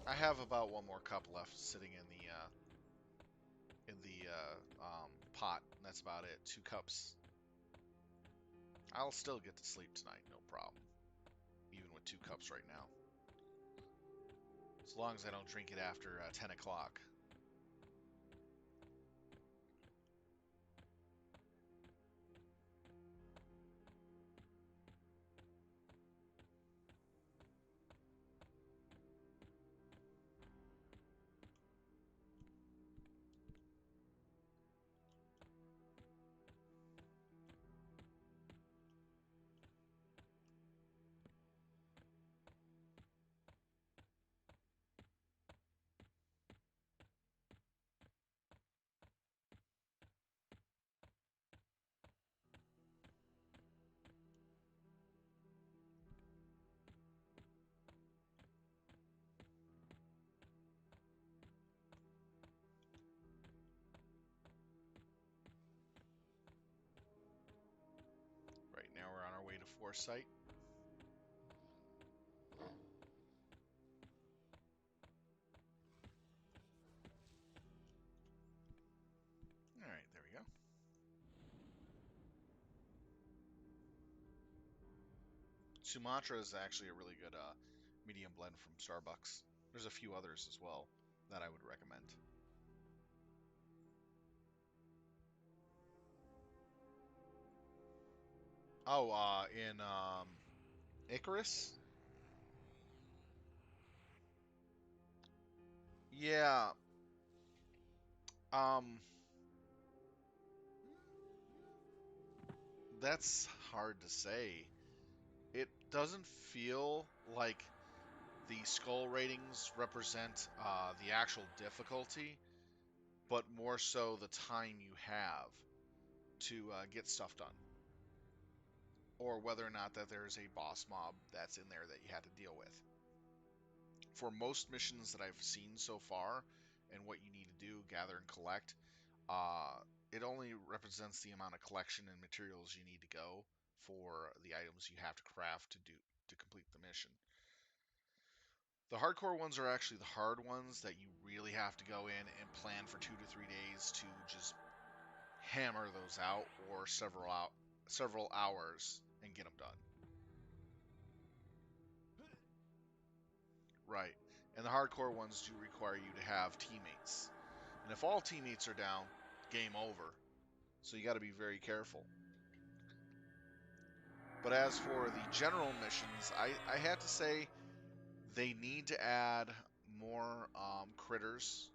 I have about one more cup left sitting in the pot. And that's about it. 2 cups. I'll still get to sleep tonight, no problem. Even with 2 cups right now, as long as I don't drink it after 10 o'clock. Right now we're on our way to Foresight. All right, there we go. Sumatra is actually a really good medium blend from Starbucks. There's a few others as well that I would recommend. Oh, in Icarus? Yeah. Um, that's hard to say. It doesn't feel like the skull ratings represent the actual difficulty, but more so the time you have to get stuff done, or whether or not that there's a boss mob that's in there that you had to deal with. For most missions that I've seen so far, and what you need to do, gather and collect, uh, it only represents the amount of collection and materials you need to go for the items you have to craft to complete the mission. The hardcore ones are actually the hard ones that you really have to go in and plan for 2 to 3 days to just hammer those out, or several hours and get them done. Right. And the hardcore ones do require you to have teammates. And if all teammates are down, game over. So you got to be very careful. But as for the general missions, I had to say they need to add more critters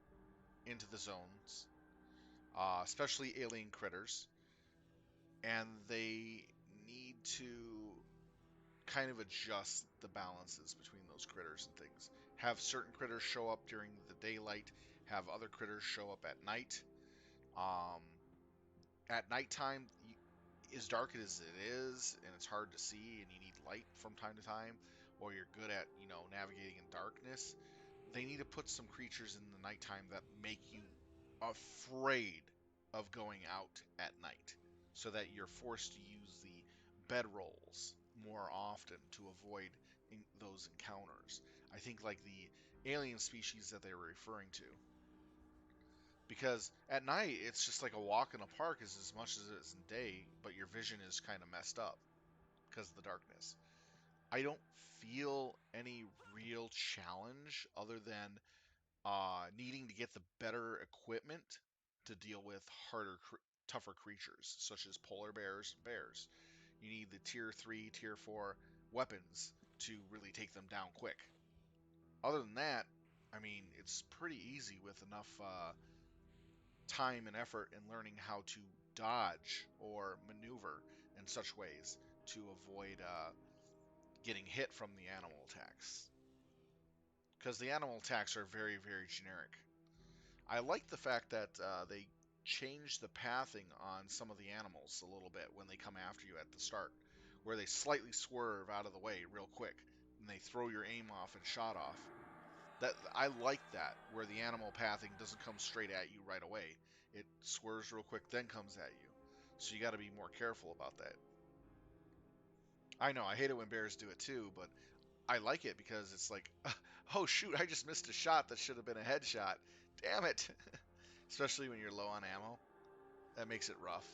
into the zones, especially alien critters. And they need to kind of adjust the balances between those critters and things. Have certain critters show up during the daylight, have other critters show up at night. Um, at nighttime, as dark as it is, and it's hard to see, and you need light from time to time, or you're good at navigating in darkness. They need to put some creatures in the nighttime that make you afraid of going out at night, so that you're forced to use the bedrolls more often to avoid those encounters. I think like the alien species that they were referring to. Because at night, it's just like a walk in a park as much as it is in day, but your vision is kind of messed up because of the darkness. I don't feel any real challenge other than needing to get the better equipment to deal with tougher creatures, such as polar bears and bears. You need the tier 3, tier 4 weapons to really take them down quick. Other than that, I mean, it's pretty easy with enough time and effort in learning how to dodge or maneuver in such ways to avoid getting hit from the animal attacks. Because the animal attacks are very, very generic. I like the fact that they change the pathing on some of the animals a little bit when they come after you at the start, where they slightly swerve out of the way real quick and they throw your aim off and shot off. That I like that, where the animal pathing doesn't come straight at you right away. It swerves real quick, then comes at you. So you got to be more careful about that. I know I hate it when bears do it too, but I like it because it's like, oh shoot, I just missed a shot that should have been a headshot. Damn it! Especially when you're low on ammo. That makes it rough.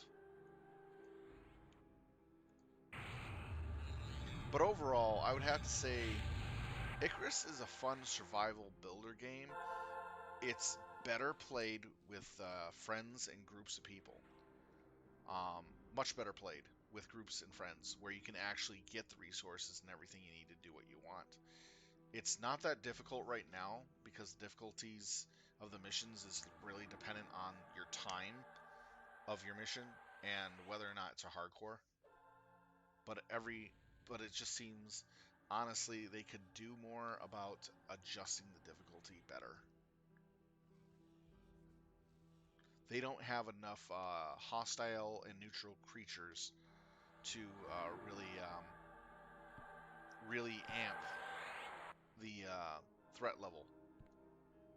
But overall, I would have to say Icarus is a fun survival builder game. It's better played with friends and groups of people. Much better played with groups and friends where you can actually get the resources and everything you need to do what you want. It's not that difficult right now because the difficulties of the missions is really dependent on your time of your mission and whether or not it's a hardcore. But but it just seems honestly they could do more about adjusting the difficulty better. They don't have enough hostile and neutral creatures to really amp the threat level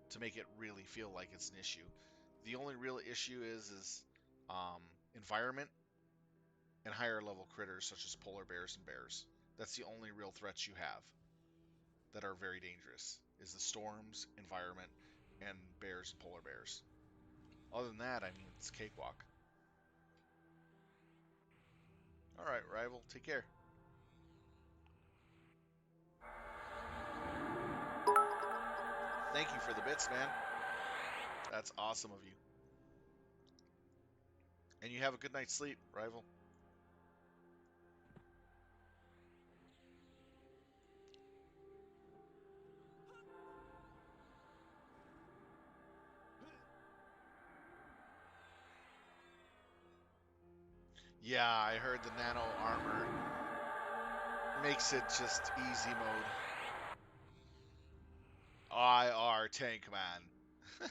to make it really feel like it's an issue. The only real issue is um, environment and higher level critters such as polar bears and bears. That's the only real threats you have that are very dangerous. Is the storms, environment, and bears and polar bears. Other than that, I mean, it's cakewalk. All right, rival, take care. Thank you for the bits, man. That's awesome of you. And you have a good night's sleep, rival. Yeah, I heard the nano armor makes it just easy mode. IR tank man.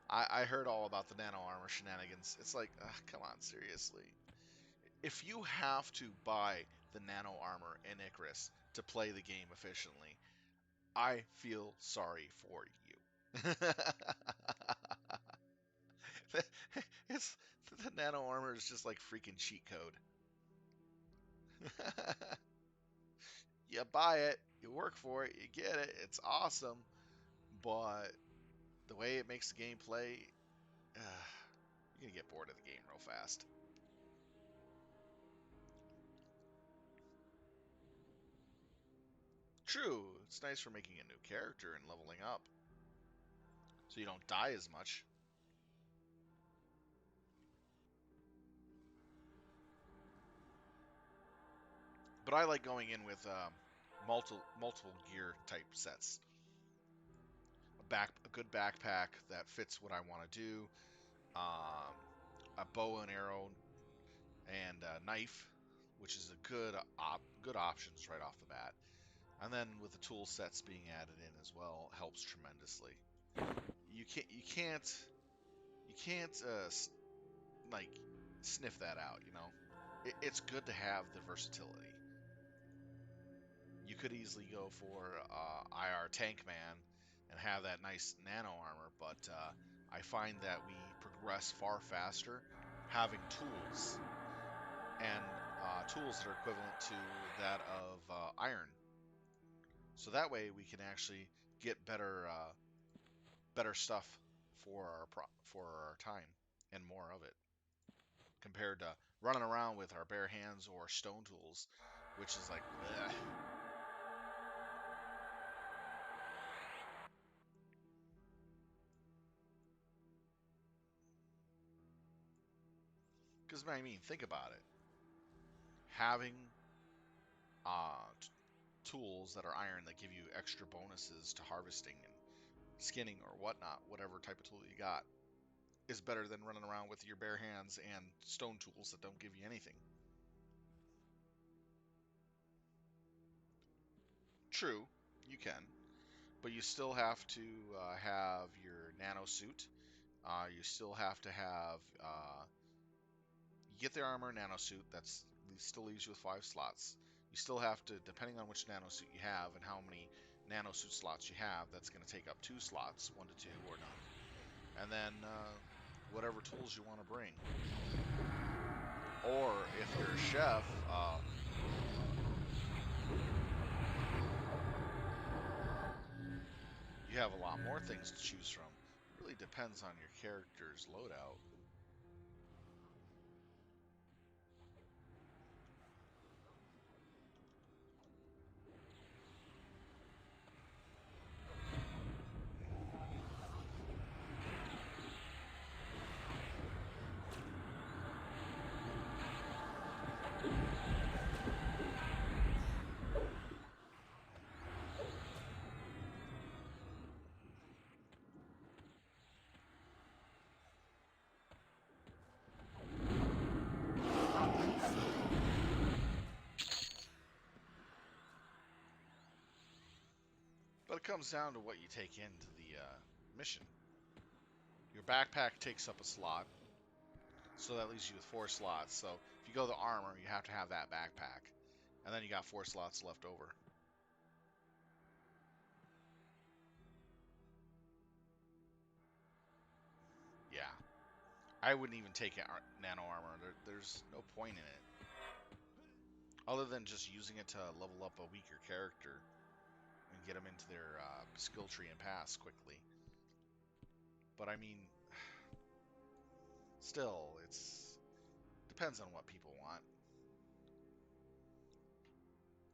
I heard all about the nano armor shenanigans. It's like, come on, seriously. If you have to buy the nano armor in Icarus to play the game efficiently, I feel sorry for you. It's the nano armor is just like freaking cheat code. You buy it, you work for it, you get it, it's awesome, but the way it makes the game play, you're gonna get bored of the game real fast. True, It's nice for making a new character and leveling up, so you don't die as much. But I like going in with multiple gear type sets. A good backpack that fits what I want to do. A bow and arrow and a knife, which is a good options right off the bat. And then with the tool sets being added in as well, helps tremendously. You can't like sniff that out. It's good to have the versatility. You could easily go for IR Tank Man and have that nice nano armor, but I find that we progress far faster having tools and tools that are equivalent to that of iron. So that way we can actually get better stuff for our time and more of it compared to running around with our bare hands or stone tools, which is like bleh. Because I mean, think about it. Having tools that are iron that give you extra bonuses to harvesting and skinning or whatnot, whatever type of tool you got, is better than running around with your bare hands and stone tools that don't give you anything. True, you can, but you still have to have your nano suit. You still have to have you get the armor nano suit. That's still leaves you with 5 slots. You still have to, depending on which nano suit you have and how many nano suit slots you have, that's going to take up 2 slots, 1 to 2 or none. And then whatever tools you want to bring. Or if you're a chef, you have a lot more things to choose from. It really depends on your character's loadout. But it comes down to what you take into the mission. Your backpack takes up a slot, so that leaves you with 4 slots. So if you go the armor, you have to have that backpack, and then you got 4 slots left over. Yeah, I wouldn't even take nano armor. There's no point in it, other than just using it to level up a weaker character and get them into their skill tree and pass quickly. But I mean, still, it's depends on what people want.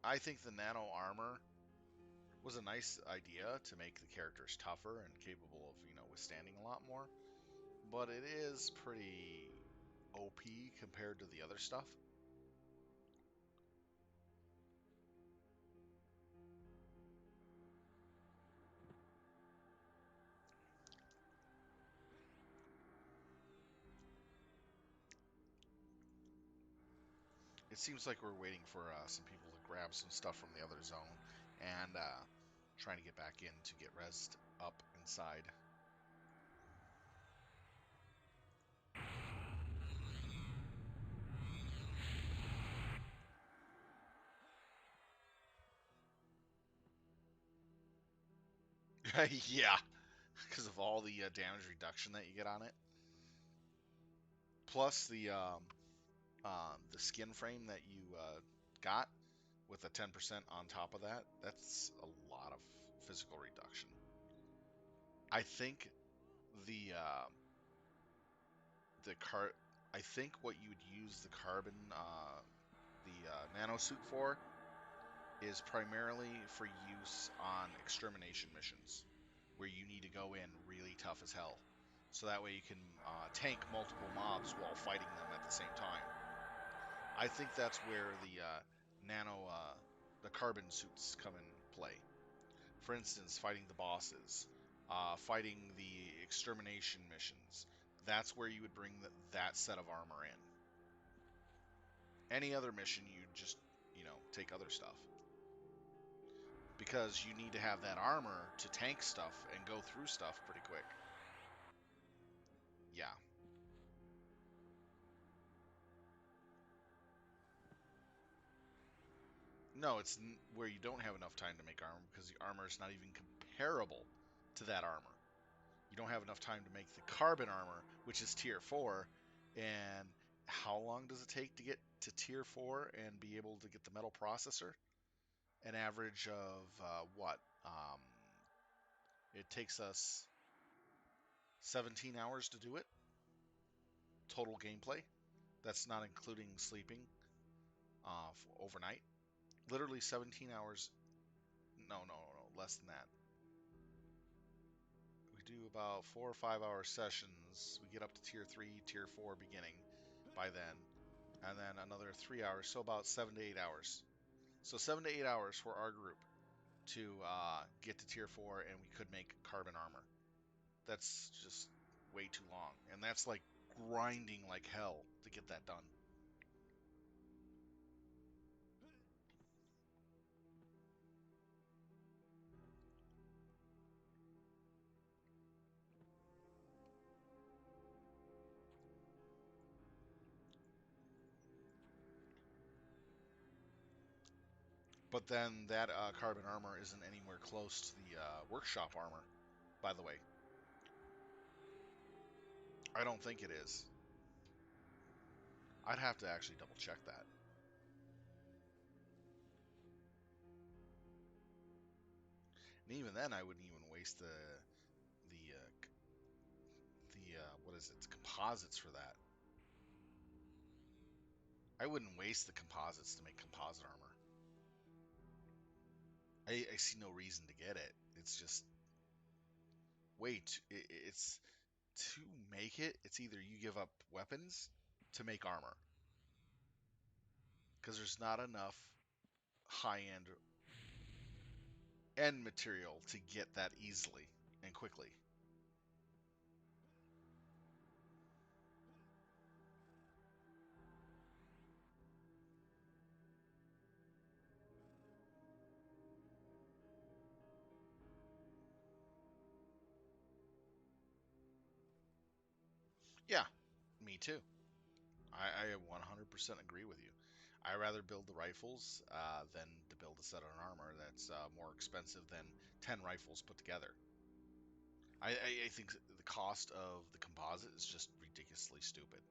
I think the nano armor was a nice idea to make the characters tougher and capable of, withstanding a lot more. But it is pretty OP compared to the other stuff. It seems like we're waiting for some people to grab some stuff from the other zone and trying to get back in to get rezzed up inside. Yeah, because of all the damage reduction that you get on it. Plus the skin frame that you got with a 10% on top of that. That's a lot of physical reduction. I think the the car. I think what you would use the carbon, the nano suit for is primarily for use on extermination missions, where you need to go in really tough as hell. So that way you can tank multiple mobs while fighting them at the same time. I think that's where the carbon suits come in play. For instance, fighting the bosses, fighting the extermination missions. That's where you would bring that set of armor in. Any other mission, you just, take other stuff. Because you need to have that armor to tank stuff and go through stuff pretty quick. Yeah. No, it's where you don't have enough time to make armor because the armor is not even comparable to that armor. You don't have enough time to make the carbon armor, which is tier 4. And how long does it take to get to tier 4 and be able to get the metal processor? An average of what? It takes us 17 hours to do it. Total gameplay. That's not including sleeping overnight. Literally 17 hours. No, less than that. We do about 4 or 5 hour sessions. We get up to tier 3, tier 4 beginning by then. And then another 3 hours, so about 7 to 8 hours. So 7 to 8 hours for our group to get to tier 4, and we could make carbon armor. That's just way too long. And that's like grinding like hell to get that done. But then that carbon armor isn't anywhere close to the workshop armor, by the way. I don't think it is. I'd have to actually double check that. And even then, I wouldn't even waste the what is it? Composites for that. I wouldn't waste the composites to make composite armor. I see no reason to get it. It's just wait. It's to make it. It's either you give up weapons to make armor because there's not enough high end material to get that easily and quickly. Yeah, me too. I 100% agree with you. I rather build the rifles than to build a set of armor that's more expensive than 10 rifles put together. I think the cost of the composite is just ridiculously stupid.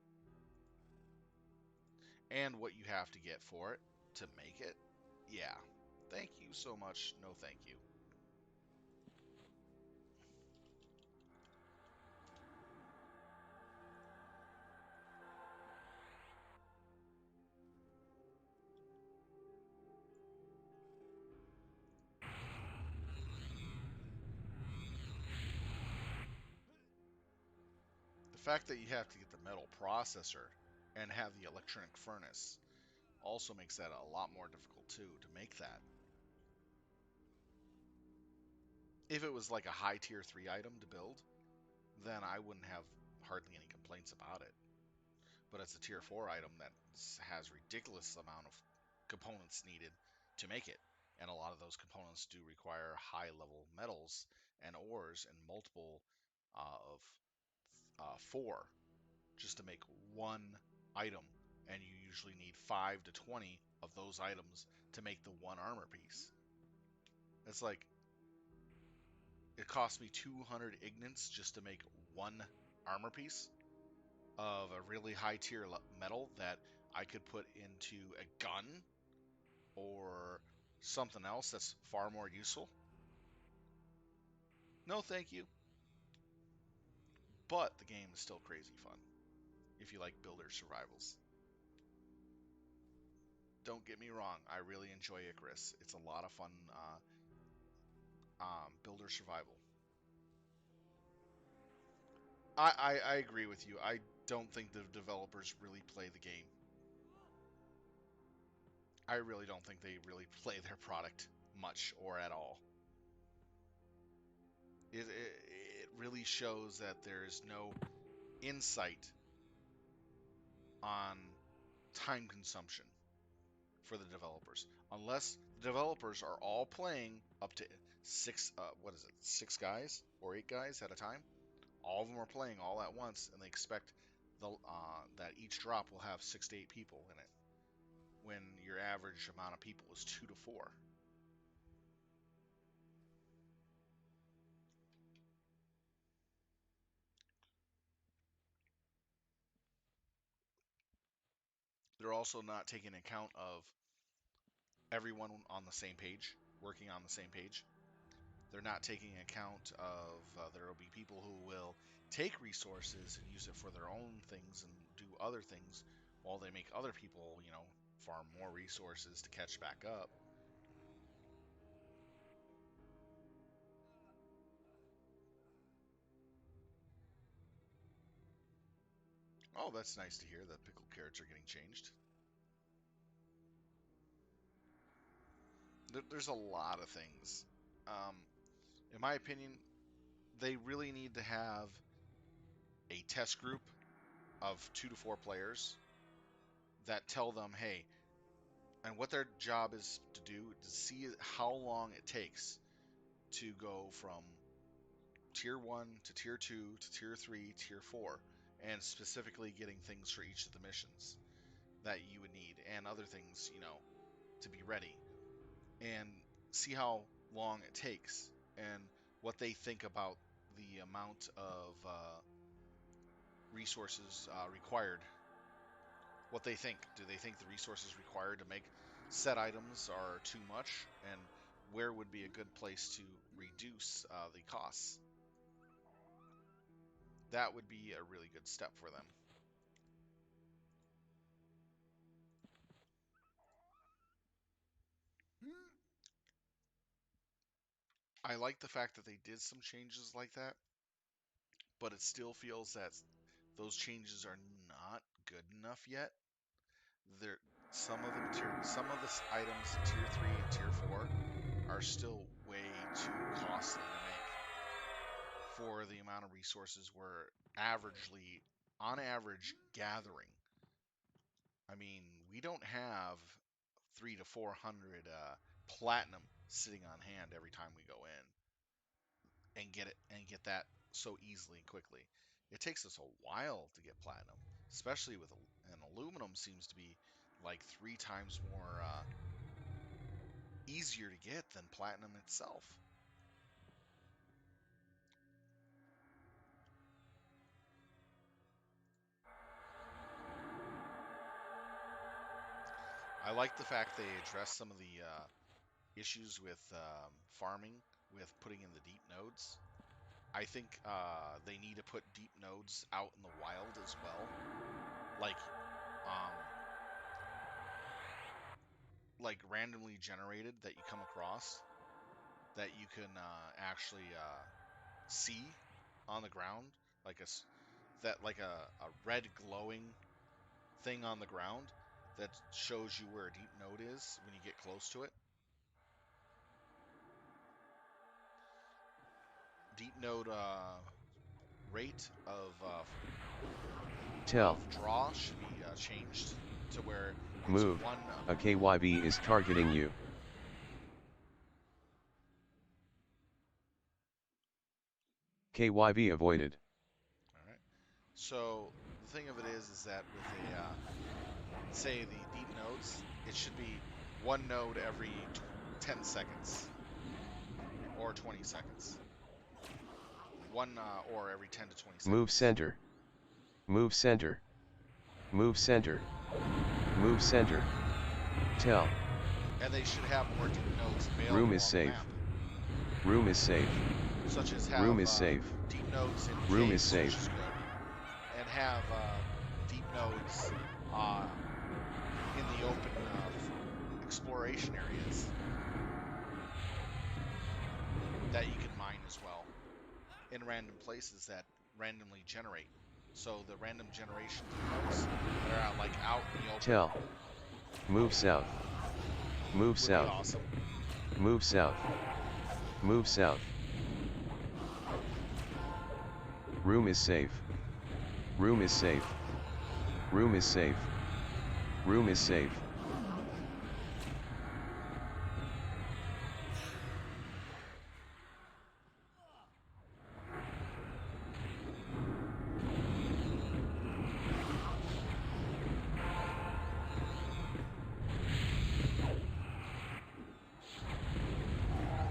And what you have to get for it to make it, yeah. Thank you so much. No, thank you. The fact that you have to get the metal processor and have the electronic furnace also makes that a lot more difficult too to make that. If it was like a high tier 3 item to build, then I wouldn't have hardly any complaints about it. But it's a tier 4 item that has ridiculous amount of components needed to make it. And a lot of those components do require high level metals and ores and multiple of 4 just to make one item. And you usually need 5 to 20 of those items to make the one armor piece. It's like it cost me 200 ignits just to make one armor piece of a really high tier metal that I could put into a gun or something else that's far more useful. No, thank you. But the game is still crazy fun if you like builder survivals. don't get me wrong, I really enjoy Icarus. It's a lot of fun builder survival. I agree with you. I don't think the developers really play the game. I really don't think they really play their product much or at all. It really shows that there is no insight on time consumption for the developers, unless the developers are all playing up to six. What is it? 6 guys or 8 guys at a time. All of them are playing all at once, and they expect that each drop will have 6 to 8 people in it, when your average amount of people is 2 to 4. They're also not taking account of everyone on the same page, working on the same page. They're not taking account of there will be people who will take resources and use it for their own things and do other things, while they make other people, farm more resources to catch back up. Oh, that's nice to hear that pickled carrots are getting changed. There's a lot of things. In my opinion, they really need to have a test group of 2 to 4 players that tell them, hey, and what their job is to do to see how long it takes to go from tier 1 to tier 2 to tier 3, tier 4, and specifically getting things for each of the missions that you would need and other things, to be ready, and see how long it takes and what they think about the amount of resources required. What they think. Do they think the resources required to make set items are too much? And where would be a good place to reduce the costs? That would be a really good step for them. I like the fact that they did some changes like that, but it still feels that those changes are not good enough yet. There, some of the items in tier 3 and tier 4 are still way too costly to make for the amount of resources we're on average, gathering. I mean, we don't have 300 to 400 platinum sitting on hand every time we go in and get that so easily and quickly. It takes us a while to get platinum, especially with and aluminum seems to be like 3 times more easier to get than platinum itself. I like the fact they address some of the issues with farming, with putting in the deep nodes. I think they need to put deep nodes out in the wild as well, like um, like randomly generated that you come across that you can actually see on the ground, like a red glowing thing on the ground that shows you where a deep node is when you get close to it. Deep node rate of draw should be changed to where it's Move. one. A KYB is targeting you. KYB avoided. All right. So the thing of it is that with say the deep nodes, it should be one node every 10 seconds or 20 seconds. One or every 10 to 20 seconds. Move center. Move center. Move center. Move center. Tell. And they should have more deep nodes available. Room is safe. Room is safe. Such as have room is safe. Deep nodes in room caves, is safe. which is good. And have deep nodes in the open exploration areas that you can mine as well in random places that randomly generate. So the random generation nodes that are out in the open Tell. Move south. Move would south. be awesome. Move south. Move south. Room is safe. Room is safe. Room is safe. Room is safe.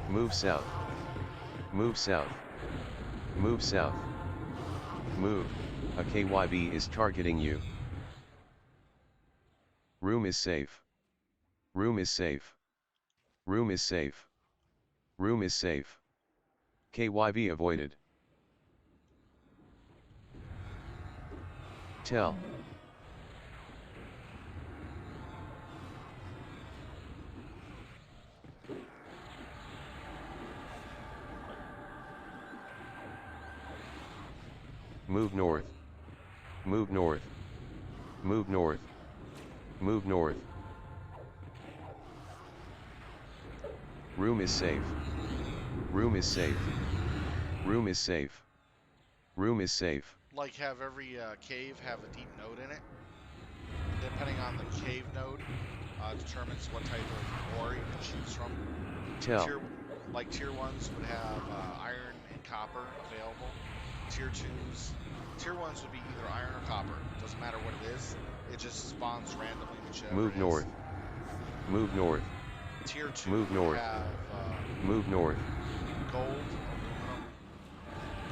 Move south. Move south. Move south. Move. A KYB is targeting you. Room is safe. Room is safe. Room is safe. Room is safe. KYB avoided. Tell. Move north. Move north. Move north. Move north. Room is safe. Room is safe. Room is safe. Room is safe. Like have every cave have a deep node in it. Depending on the cave node, determines what type of ore you can choose from. Tell. Tier 1s would have iron and copper available. Tier 1s would be either iron or copper. Doesn't matter what it is. It just spawns randomly whichever Move it is. north. Move north. Tier 2 Move north. have Move north. gold, aluminum,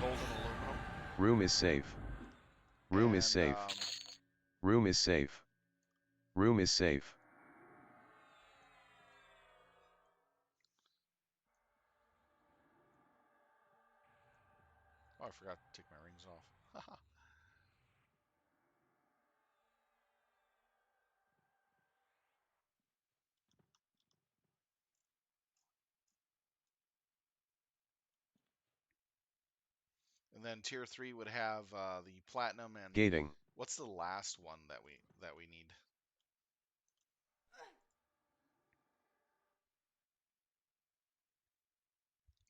gold and aluminum. Room is safe. Room is safe. Room is safe. Room is safe. Oh, I forgot to take my rings off. And then tier 3 would have the platinum and Gating. what's the last one that we need?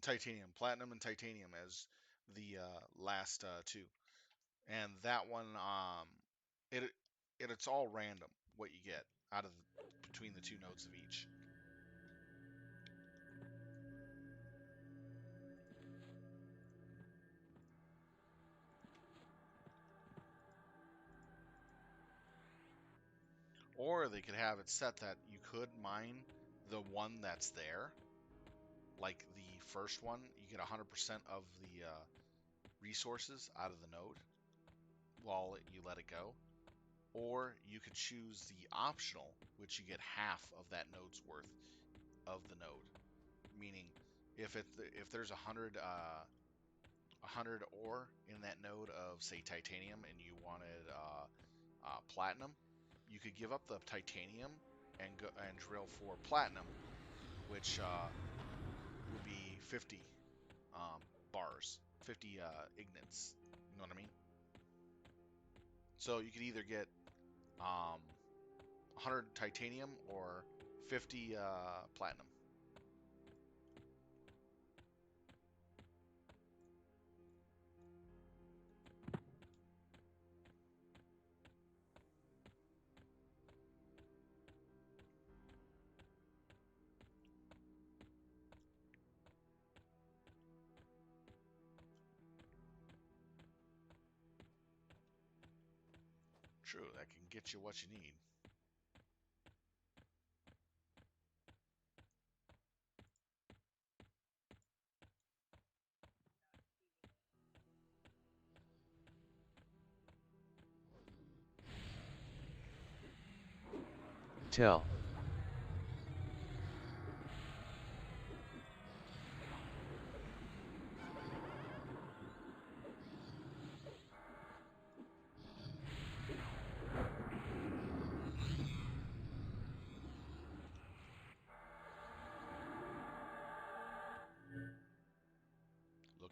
Titanium, platinum and titanium as the last two. And that one it it's all random what you get out of between the two nodes of each. Or they could have it set that you could mine the one that's there, like the first one, you get 100% of the resources out of the node while you let it go. Or you could choose the optional, which you get half of that node's worth of the node. Meaning, if there's 100 ore in that node of say titanium, and you wanted platinum, you could give up the titanium and go and drill for platinum, which would be 50 bars, 50 ignits. You know what I mean? So you could either get 100 titanium or 50 platinum. True, that can get you what you need. Tell.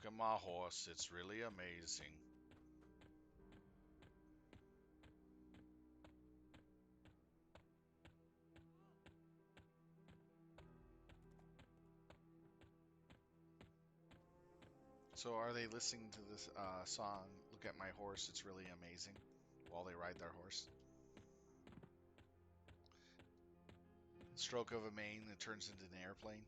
Look at my horse. It's really amazing. So are they listening to this song, Look at My Horse, It's Really Amazing, while they ride their horse? Stroke of a mane that turns into an airplane.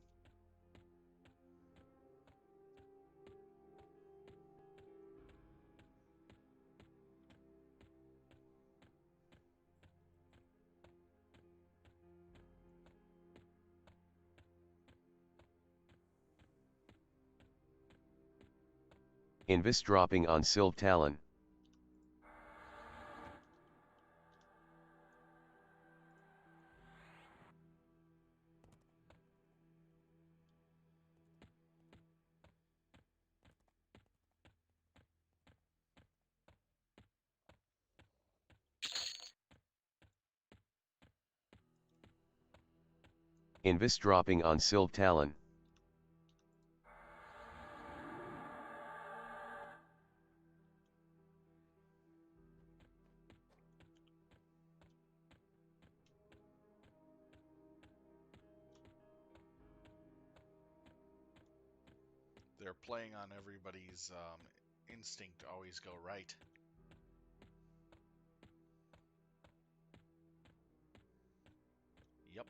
Invis dropping on Silv Talon. Invis dropping on Silv Talon. They're playing on everybody's instinct to always go right. Yep.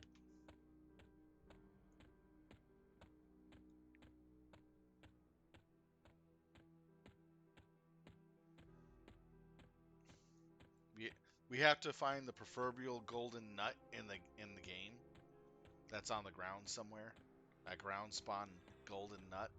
We we have to find the proverbial golden nut in the game that's on the ground somewhere. A ground spawn golden nut.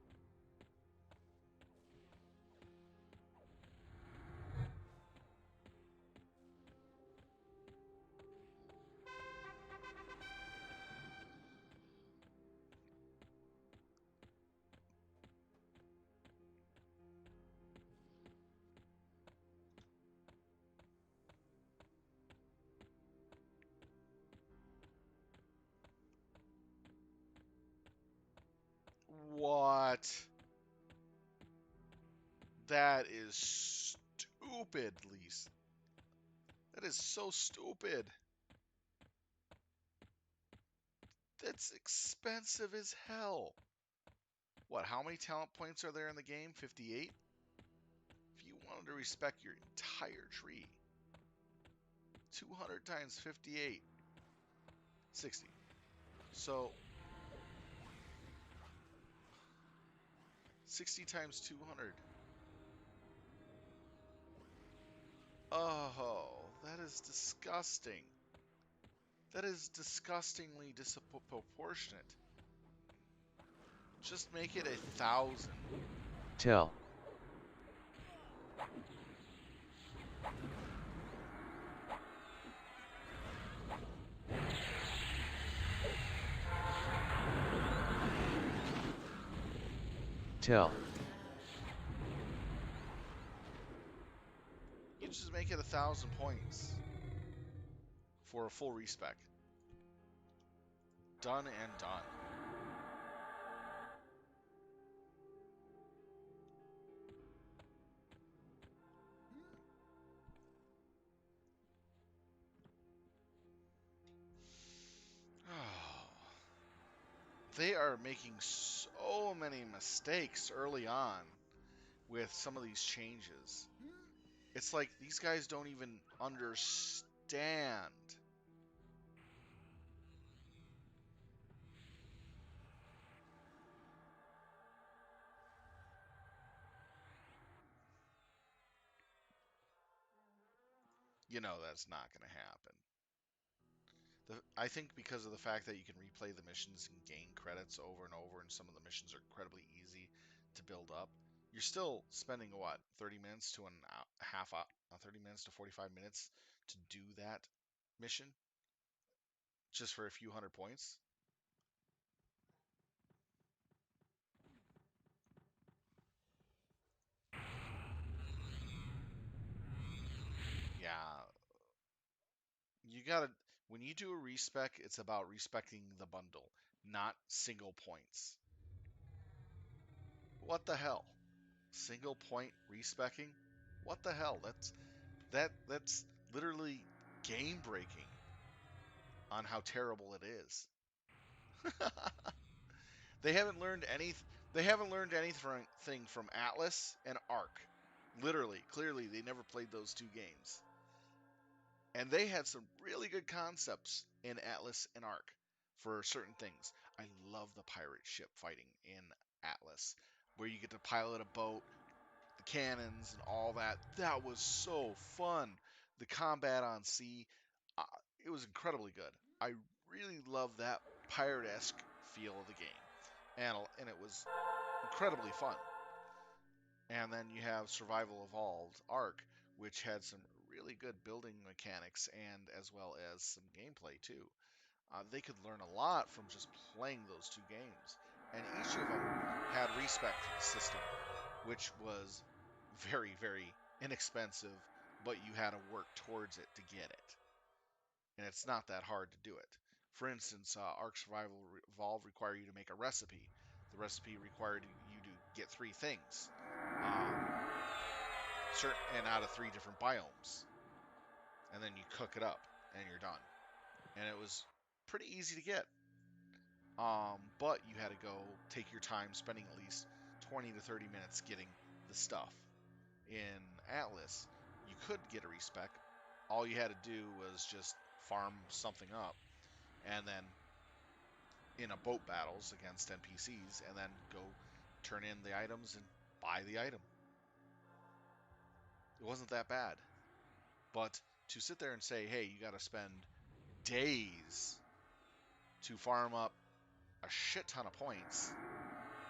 What? That is stupid, Lise. That is so stupid. That's expensive as hell. What, how many talent points are there in the game? 58? If you wanted to respec your entire tree, 200 times 58, 60. So 60 times 200. Oh, that is disgusting. That is disgustingly disproportionate. Just make it 1,000. Tell. Tell. You just make it 1,000 points for a full respec. Done and done. Oh, they are making so many mistakes early on with some of these changes. It's like these guys don't even understand. You know that's not going to happen. I think because of the fact that you can replay the missions and gain credits over and over, and some of the missions are incredibly easy to build up, you're still spending what, 30 minutes to an half, 30 minutes to 45 minutes to do that mission just for a few hundred points. Yeah, you gotta, when you do a respec, it's about respecting the bundle, not single points. What the hell? Single point respecking? What the hell? That's literally game breaking on how terrible it is. They haven't learned any. They haven't learned anything from Atlas and Arc. Literally, clearly, they never played those two games, and they had some really good concepts in Atlas and Arc for certain things. I love the pirate ship fighting in Atlas, where you get to pilot a boat, the cannons, and all that. That was so fun. The combat on sea, uh, it was incredibly good. I really love that pirate-esque feel of the game, and it was incredibly fun. And then you have Survival Evolved Arc, which had some really good building mechanics and as well as some gameplay too. They could learn a lot from just playing those two games, and each of them had respect system, which was very inexpensive, but you had to work towards it to get it, and it's not that hard to do it. For instance, Ark Survival Evolved require you to make a recipe. The recipe required you to get three things, certain and out of three different biomes, and then you cook it up and you're done. And it was pretty easy to get. But you had to go take your time spending at least 20 to 30 minutes getting the stuff. In Atlas, you could get a respec. All you had to do was just farm something up, and then in a boat battles against NPCs, and then go turn in the items and buy the item. It wasn't that bad. But to sit there and say, hey, you got to spend days to farm up a shit ton of points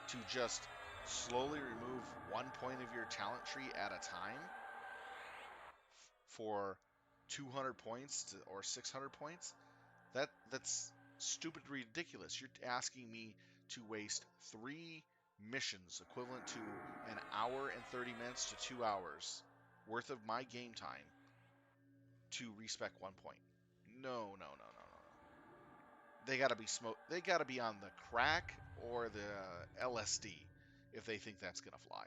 to just slowly remove 1 point of your talent tree at a time for 200 points or 600 points, that's stupid ridiculous. You're asking me to waste 3 missions equivalent to an hour and 30 minutes to 2 hours worth of my game time to respec 1 point. No, no, no, no, no, no. They gotta be They gotta be on the crack or the LSD if they think that's gonna fly.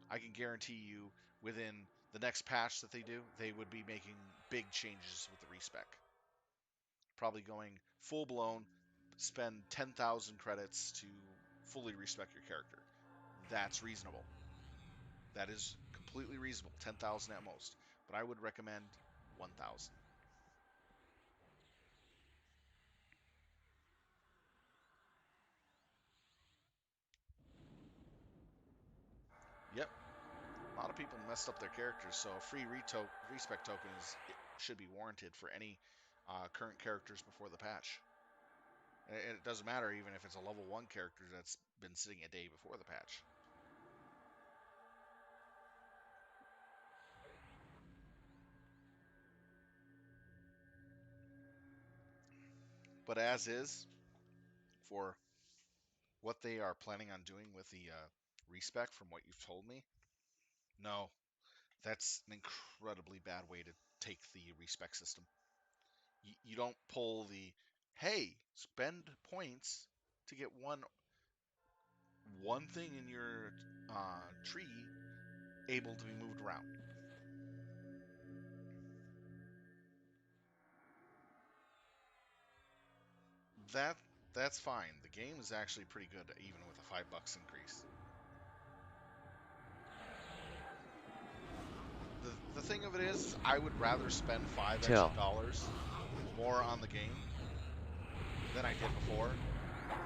I can guarantee you, within the next patch that they do, they would be making big changes with the respec. Probably going full blown, spend 10,000 credits to fully respec your character. That's reasonable. That is completely reasonable. 10,000 at most, but I would recommend 1,000. Yep, a lot of people messed up their characters, so a free respec token should be warranted for any current characters before the patch. And it doesn't matter even if it's a level 1 character that's been sitting a day before the patch. But as is, for what they are planning on doing with the respec, from what you've told me, no, that's an incredibly bad way to take the respec system. You don't pull the, hey, spend points to get one thing in your tree able to be moved around. That that's fine. The game is actually pretty good, even with a $5 increase. The thing of it is, I would rather spend $5 extra Tell. more on the game than I did before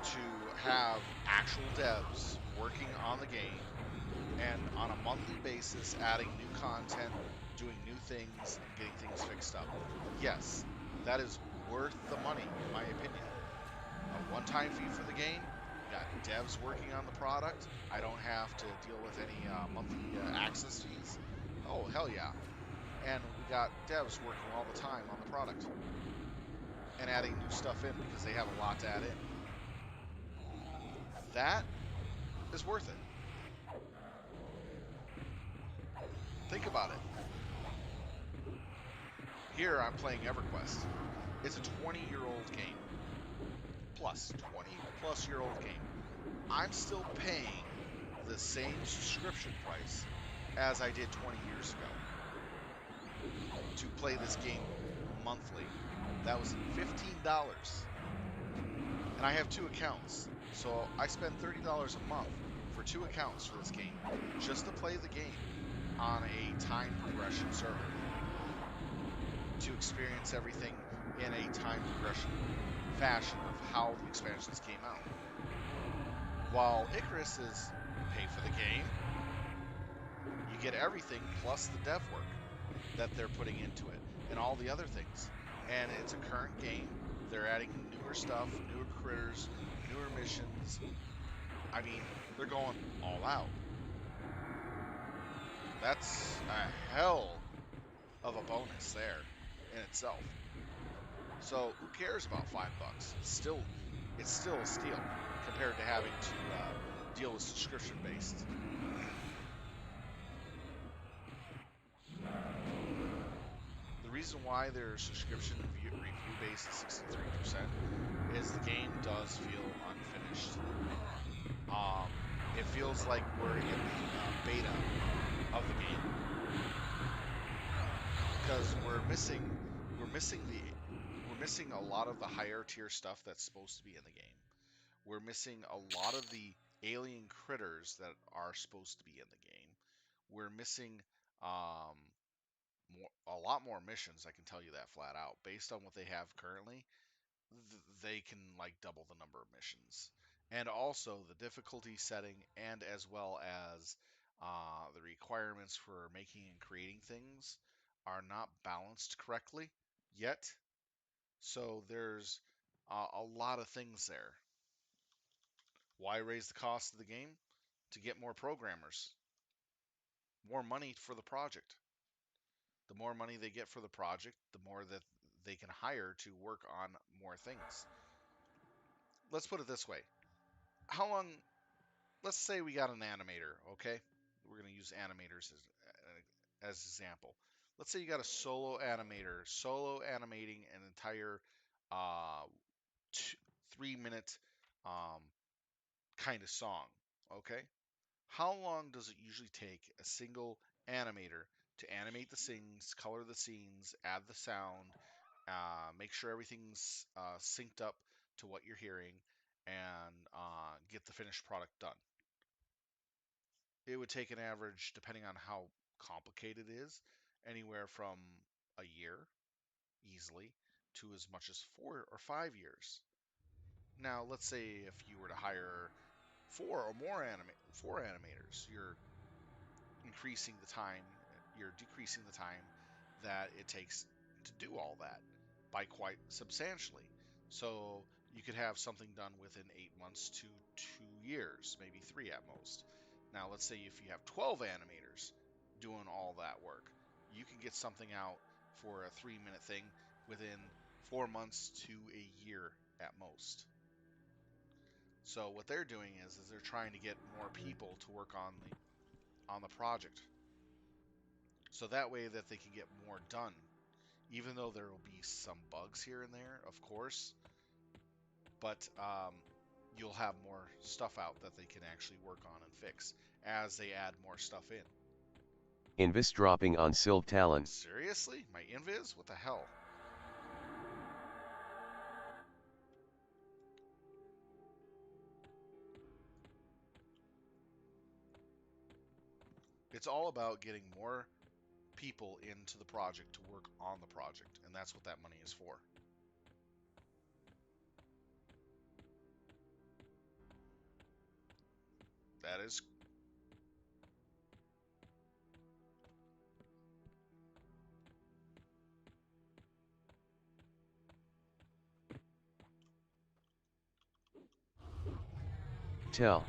to have actual devs working on the game and on a monthly basis adding new content, doing new things, and getting things fixed up. Yes, that is worth the money, in my opinion. A one-time fee for the game. We got devs working on the product. I don't have to deal with any monthly access fees. Oh, hell yeah. And we got devs working all the time on the product and adding new stuff in because they have a lot to add in. That is worth it. Think about it. Here I'm playing Everquest. It's a 20-year-old game. Plus, 20-plus-year-old game. I'm still paying the same subscription price as I did 20 years ago to play this game monthly. That was $15. And I have two accounts. So I spend $30 a month for two accounts for this game just to play the game on a time progression server to experience everything in a time progression fashion of how the expansions came out. While Icarus is pay for the game, you get everything plus the dev work that they're putting into it and all the other things. And it's a current game. They're adding newer stuff, newer critters, newer missions. I mean, they're going all out. That's a hell of a bonus there in itself. So who cares about $5? It's still a steal compared to having to deal with subscription based. The reason why their subscription review base is 63% is the game does feel unfinished. It feels like we're in the beta of the game because we're missing a lot of the higher tier stuff that's supposed to be in the game. We're missing a lot of the alien critters that are supposed to be in the game. We're missing um, a lot more missions. I can tell you that flat out. Based on what they have currently, they can like double the number of missions, and also the difficulty setting, and as well as the requirements for making and creating things are not balanced correctly yet. So there's a lot of things there. Why raise the cost of the game? To get more programmers, more money for the project. The more money they get for the project, the more that they can hire to work on more things. Let's put it this way. How long, let's say we got an animator, okay? We're going to use animators as example. Let's say you got a solo animator, solo animating an entire uh, 3 minute um, kind of song, okay? How long does it usually take a single animator to animate the scenes, color the scenes, add the sound, make sure everything's synced up to what you're hearing, and get the finished product done? It would take an average, depending on how complicated it is, anywhere from a year easily to as much as 4 or 5 years. Now, let's say if you were to hire four animators, increasing the time, you're decreasing the time that it takes to do all that by quite substantially. So you could have something done within 8 months to 2 years, maybe three at most. Now, let's say if you have 12 animators doing all that work, you can get something out for a 3 minute thing within 4 months to a year at most. So what they're doing is they're trying to get more people to work on the project, so that way that they can get more done. Even though there will be some bugs here and there, of course, but you'll have more stuff out that they can actually work on and fix as they add more stuff in. Invis dropping on Silv Talon. Seriously? My invis? What the hell? It's all about getting more people into the project to work on the project, and that's what that money is for. That is Tell.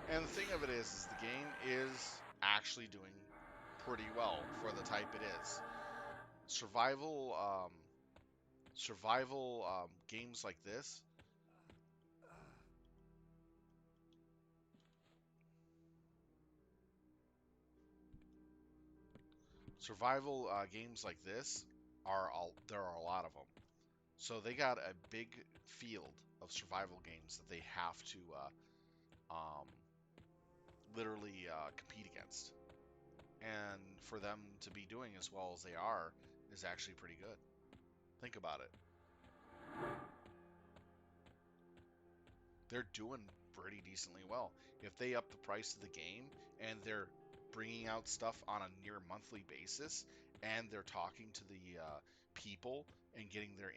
And the thing of it is the game is actually doing pretty well for the type it is. Survival, survival games like this Survival games like this there are a lot of them. So they got a big field of survival games that they have to um, literally compete against. And for them to be doing as well as they are is actually pretty good. Think about it. They're doing pretty decently well. If they up the price of the game and they're bringing out stuff on a near monthly basis and they're talking to the people and getting their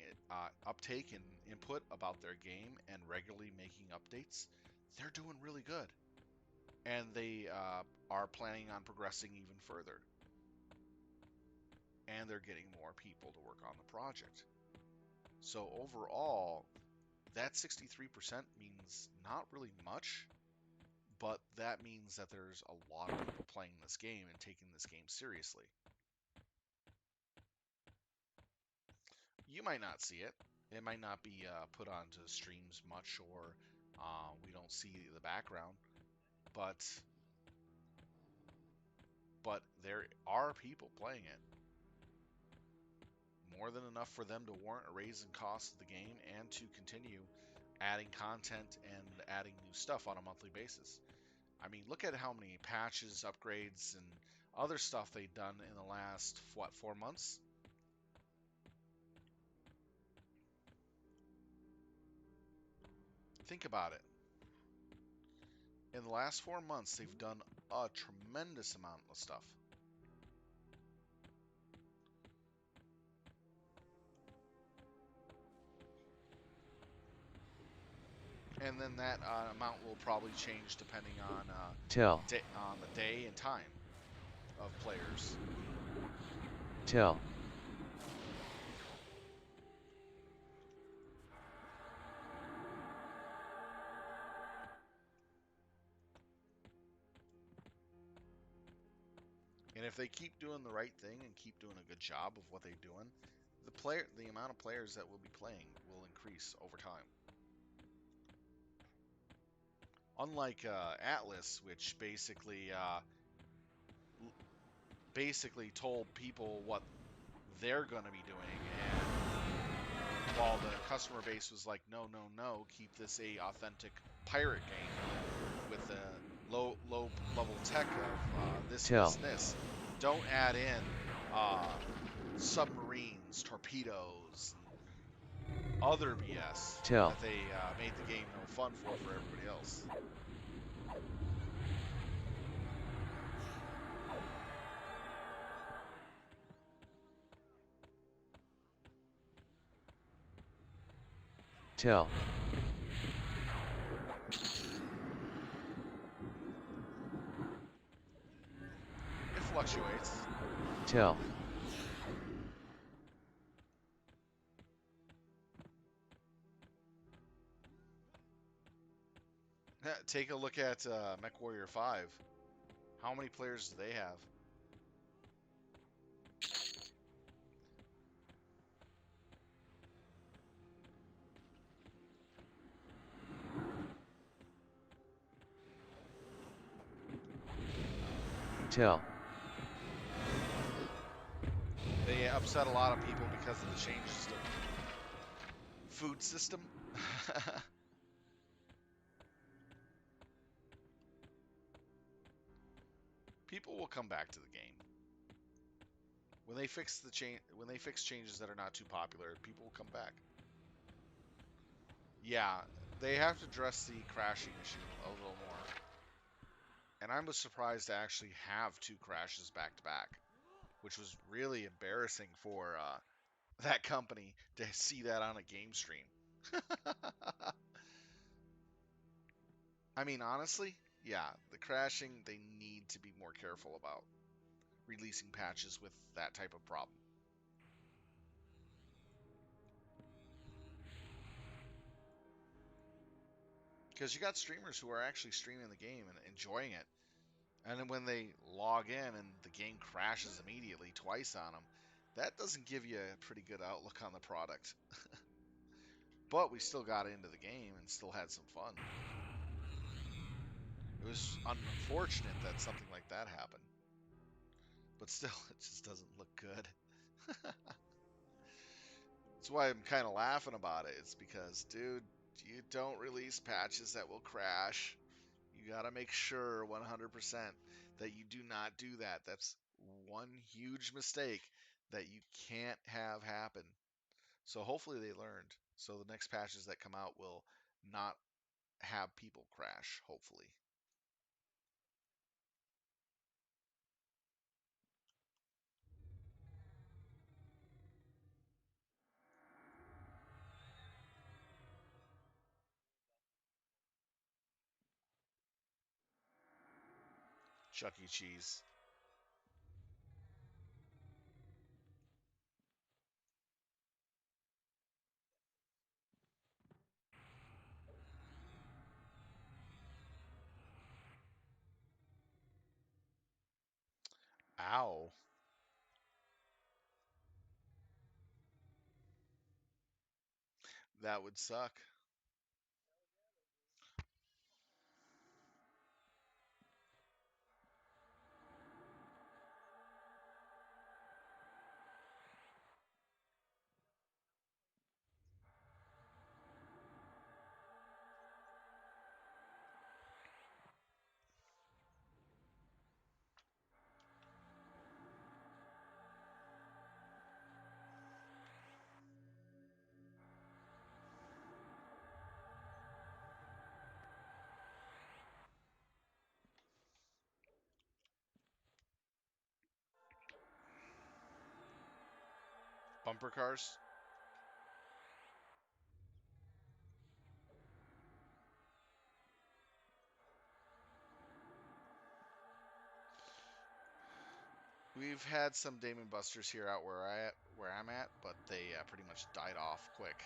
uptake and input about their game and regularly making updates, they're doing really good. And they are planning on progressing even further. And they're getting more people to work on the project. So overall, that 63% means not really much, but that means that there's a lot of people playing this game and taking this game seriously. You might not see it. It might not be put onto streams much, or we don't see the background, but there are people playing it. More than enough for them to warrant a raise in cost of the game and to continue adding content and adding new stuff on a monthly basis. I mean, look at how many patches, upgrades, and other stuff they've done in the last, what, 4 months? Think about it. In the last 4 months, they've done a tremendous amount of stuff. And then that amount will probably change depending on Tell. on the day and time of players. Tell. And if they keep doing the right thing and keep doing a good job of what they're doing, the amount of players that will be playing will increase over time. Unlike Atlas, which basically told people what they're going to be doing, and while the customer base was like, no, no, no, keep this a authentic pirate game with the low level tech of this, Tell. this, and this. Don't add in submarines, torpedoes, and other BS Tell. that they made the game no fun for everybody else. Tell. It fluctuates. Tell. Take a look at MechWarrior 5. How many players do they have? Tell. They upset a lot of people because of the changes to food system. People will come back to the game when they fix when they fix changes that are not too popular. People will come back. Yeah, they have to address the crashing issue a little more. And I was surprised to actually have 2 crashes back to back, which was really embarrassing for that company to see that on a game stream. I mean, honestly, yeah, the crashing, they need to be more careful about releasing patches with that type of problem. Because you got streamers who are actually streaming the game and enjoying it. And then when they log in and the game crashes immediately twice on them, that doesn't give you a pretty good outlook on the product. But we still got into the game and still had some fun. It was unfortunate that something like that happened. but still, it just doesn't look good. That's why I'm kind of laughing about it. It's because, dude, you don't release patches that will crash. You got to make sure 100% that you do not do that. That's one huge mistake that you can't have happen. So hopefully they learned. So the next patches that come out will not have people crash, hopefully. Chuck E. Cheese. Ow. That would suck. Bumper cars? We've had some Damon Busters here out where I'm at, but they pretty much died off quick.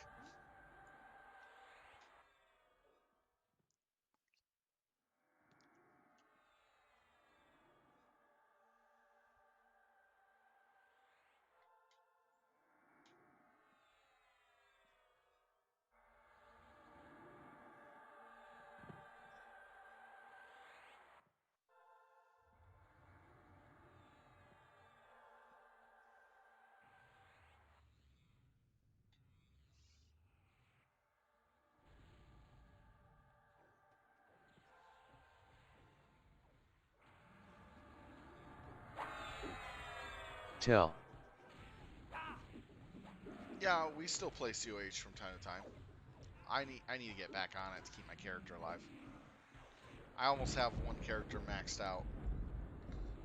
Tell. Yeah, we still play COH from time to time. I need to get back on it to keep my character alive. I almost have one character maxed out.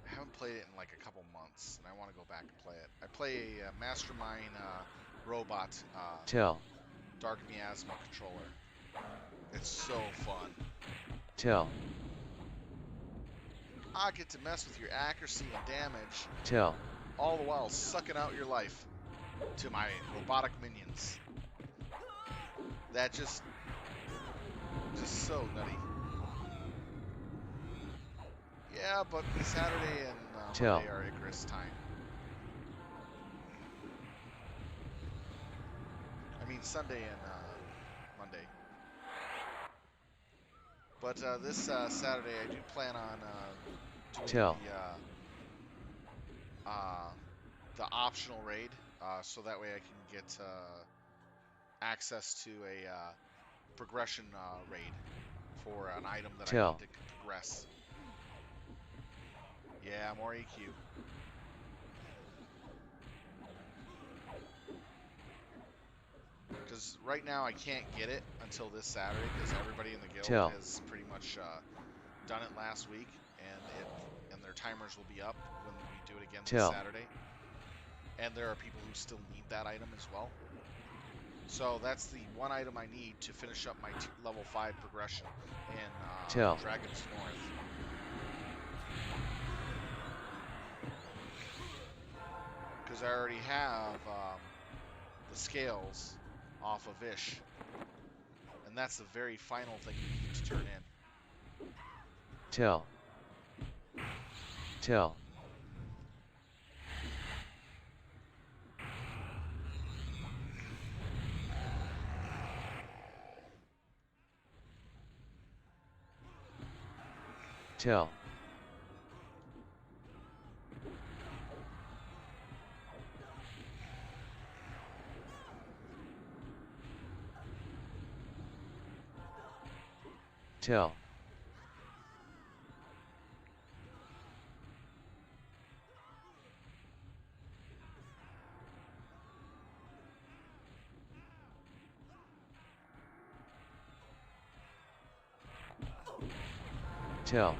I haven't played it in like a couple months, and I want to go back and play it. I play a Mastermind robot Tell. Dark Miasma controller. It's so fun. Tell. I get to mess with your accuracy and damage, Tell. all the while sucking out your life to my robotic minions. That just so nutty. Yeah, but Saturday and Tell. Monday are Icarus time. I mean Sunday and Monday. But this Saturday, I do plan on doing Tell. the optional raid, so that way I can get access to a progression raid for an item that I need Tell. to progress. Yeah, more EQ. Because right now I can't get it until this Saturday because everybody in the guild Tell. has pretty much done it last week, and their timers will be up when we do it again this Tell. Saturday. And there are people who still need that item as well. So that's the one item I need to finish up my level 5 progression in Tell. Dragon's North. Because I already have the scales off of Ish. And that's the very final thing you need to turn in. Tell. Tell. Tell. Tell. Tell.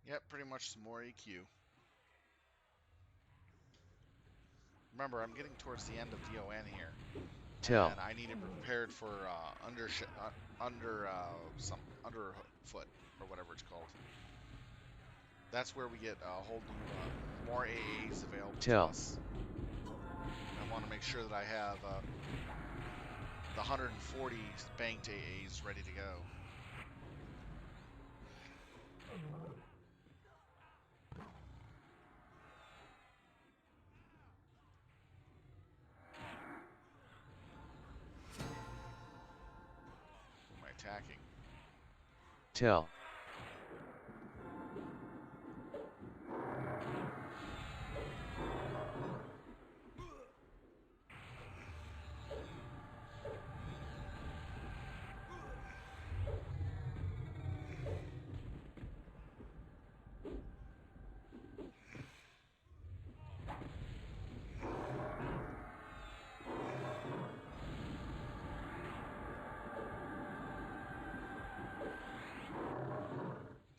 Yep, pretty much some more EQ. Remember, I'm getting towards the end of DoN here, Tell. and I need it prepared for some underfoot or whatever it's called. That's where we get a whole new more AAs available to Tell. us. I want to make sure that I have the 140 banked AAs ready to go. Who am I attacking? Tell.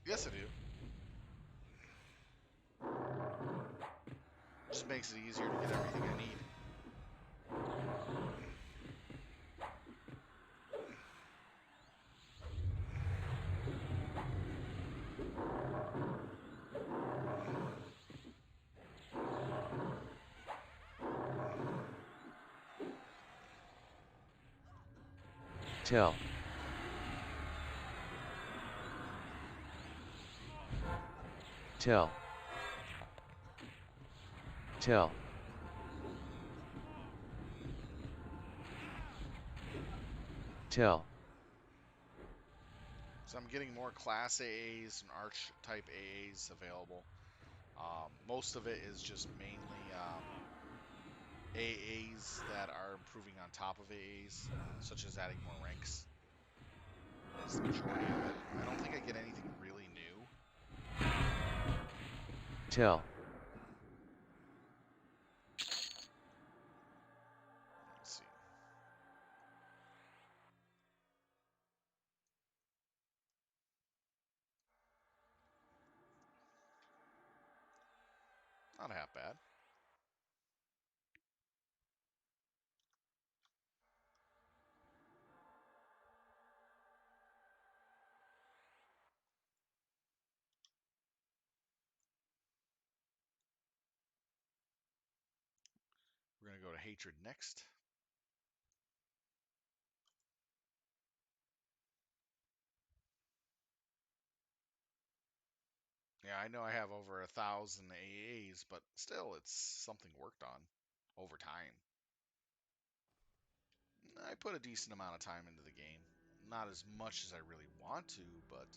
Yes, I do. Just makes it easier to get everything I need. Tell. Tell. Tell. Tell. So I'm getting more class AAs and arch type AAs available. Most of it is just mainly AAs that are improving on top of AAs, such as adding more ranks. That's the majority of it. I don't think I get anything really new. Tell. Let's see. Not half bad. We're going to go to Hatred next. Yeah, I know I have over 1,000 AAs, but still, it's something worked on over time. I put a decent amount of time into the game. Not as much as I really want to, but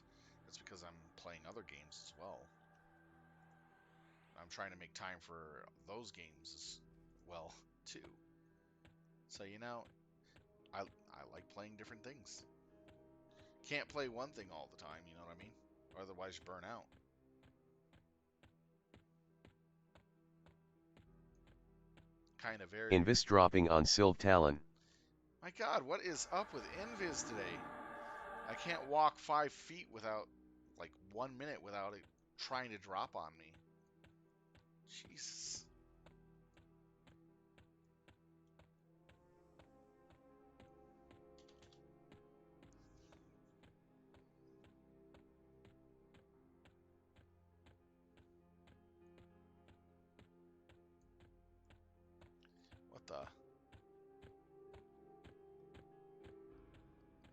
that's because I'm playing other games as well. I'm trying to make time for those games as well, too. So, you know, I like playing different things. Can't play one thing all the time, you know what I mean? Or otherwise you burn out. Kind of very... Invis dropping on Sylv Talon. My god, what is up with Invis today? I can't walk 5 feet without, like, 1 minute without it trying to drop on me. Jesus. What the?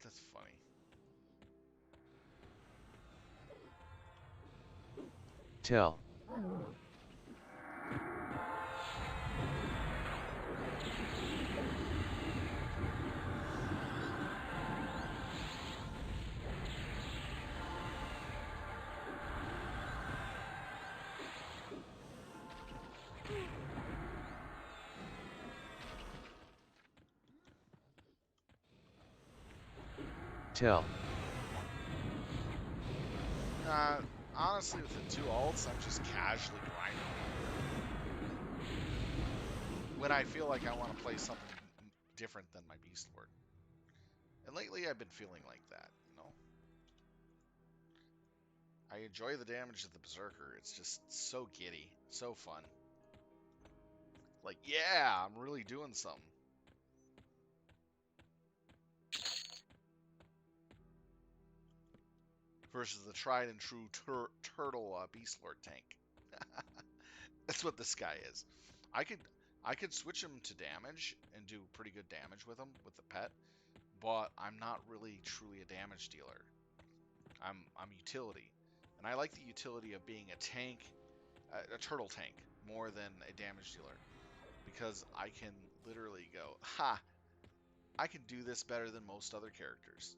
That's funny. Tell. Tell. Honestly, with the 2 alts, I'm just casually grinding when I feel like I want to play something different than my Beastlord. And lately, I've been feeling like that, you know? I enjoy the damage of the Berserker. It's just so giddy, so fun. Like, yeah, I'm really doing something. Versus the tried and true turtle Beastlord tank. That's what this guy is. I could switch him to damage and do pretty good damage with him with the pet, but I'm not really truly a damage dealer. I'm utility, and I like the utility of being a tank, a turtle tank, more than a damage dealer, because I can literally go, ha, I can do this better than most other characters.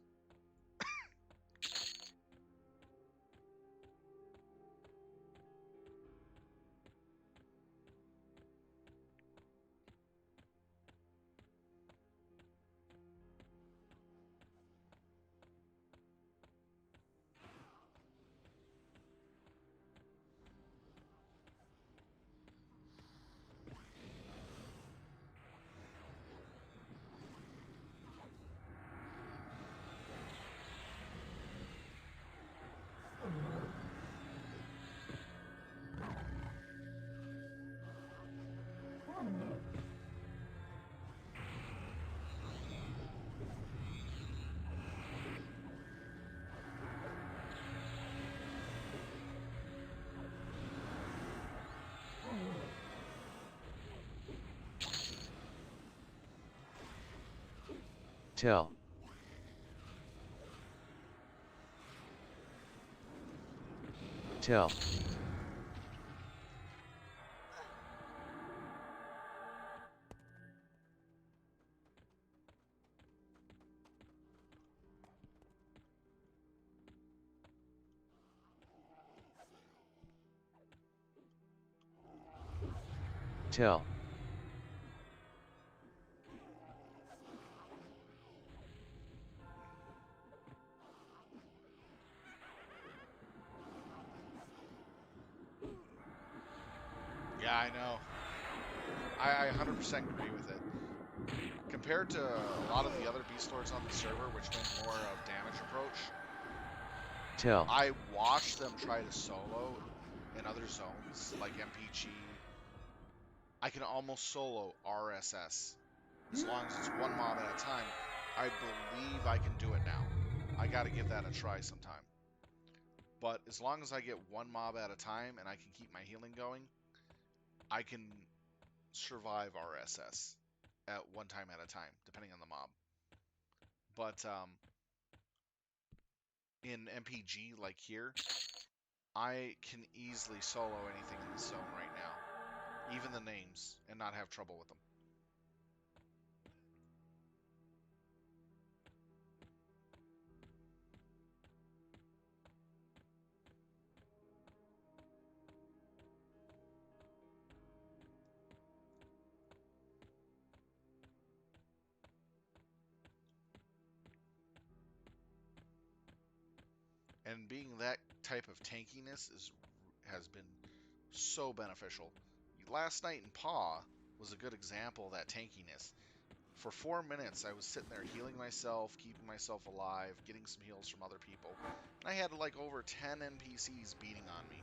Tell. Tell. Tell. Yeah, I know. I 100% agree with it. Compared to a lot of the other Beastlords on the server, which went more of damage approach, Tell. I watched them try to solo in other zones, like MPG. I can almost solo RSS. As long as it's one mob at a time, I believe I can do it now. I gotta give that a try sometime. But as long as I get one mob at a time and I can keep my healing going, I can survive RSS at one time at a time, depending on the mob. But in MPG, like here, I can easily solo anything in this zone right now, even the names, and not have trouble with them. And being that type of tankiness has been so beneficial. Last night in Paw was a good example of that tankiness. For 4 minutes, I was sitting there healing myself, keeping myself alive, getting some heals from other people. And I had like over 10 NPCs beating on me.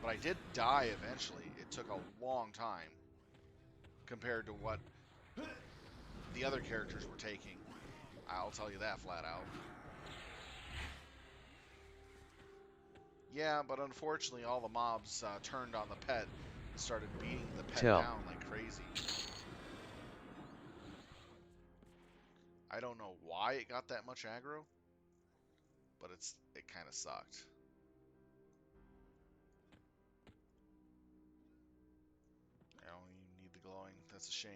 But I did die eventually. It took a long time compared to what the other characters were taking. I'll tell you that flat out. Yeah, but unfortunately, all the mobs turned on the pet and started beating the pet Tell. down like crazy. I don't know why it got that much aggro, but it kind of sucked. That's a shame.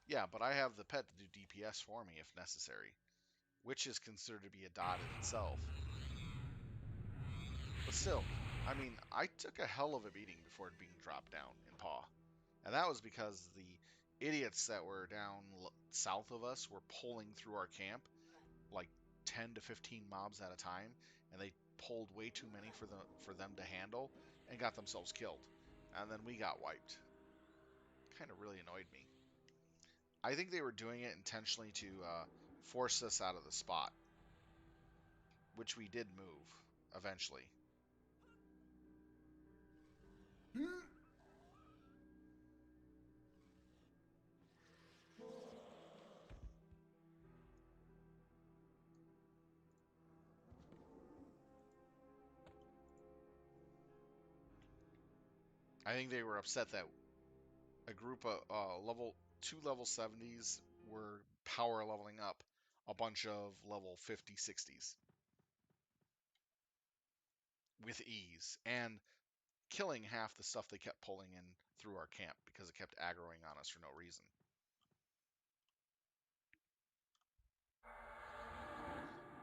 Yeah, but I have the pet to do DPS for me if necessary, which is considered to be a dot in itself. But still, I mean, I took a hell of a beating before it being dropped down in Paw. And that was because the idiots that were down south of us were pulling through our camp like 10 to 15 mobs at a time, and they pulled way too many for them to handle and got themselves killed. And then we got wiped. Kind of really annoyed me. I think they were doing it intentionally to force us out of the spot, which we did move eventually. I think they were upset that a group of level 70s were power leveling up a bunch of level 50 60s with ease and killing half the stuff they kept pulling in through our camp because it kept aggroing on us for no reason.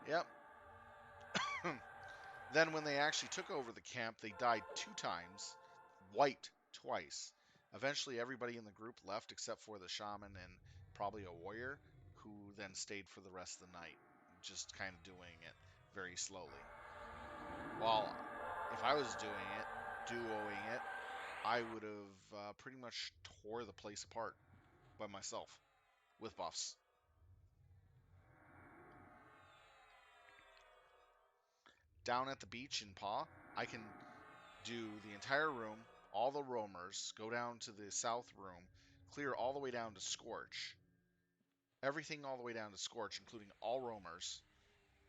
Yep. Then when they actually took over the camp, they died 2 times, wiped twice. Eventually, everybody in the group left except for the shaman and probably a warrior, who then stayed for the rest of the night, just kind of doing it very slowly. While if I was doing it, duoing it, I would have pretty much tore the place apart by myself with buffs. Down at the beach in Paw, I can do the entire room, all the roamers, go down to the south room, clear all the way down to Scorch, everything all the way down to Scorch, including all roamers,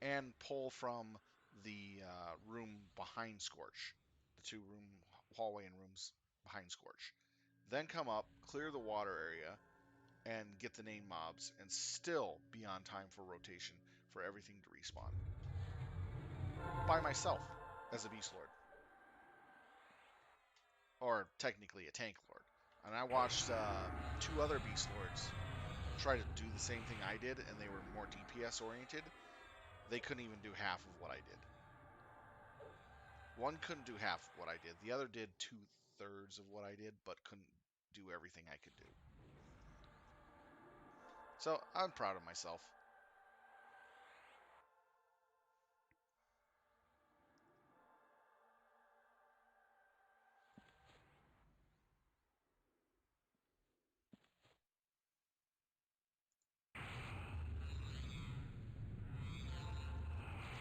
and pull from the room behind Scorch, the 2 room hallway and rooms behind Scorch. Then come up, clear the water area, and get the name mobs, and still be on time for rotation for everything to respawn. By myself as a Beastlord. Or technically a tank lord. And I watched 2 other Beastlords try to do the same thing I did, and they were more DPS oriented. They couldn't even do half of what I did. One couldn't do half of what I did. The other did 2/3 of what I did, but couldn't do everything I could do. So I'm proud of myself.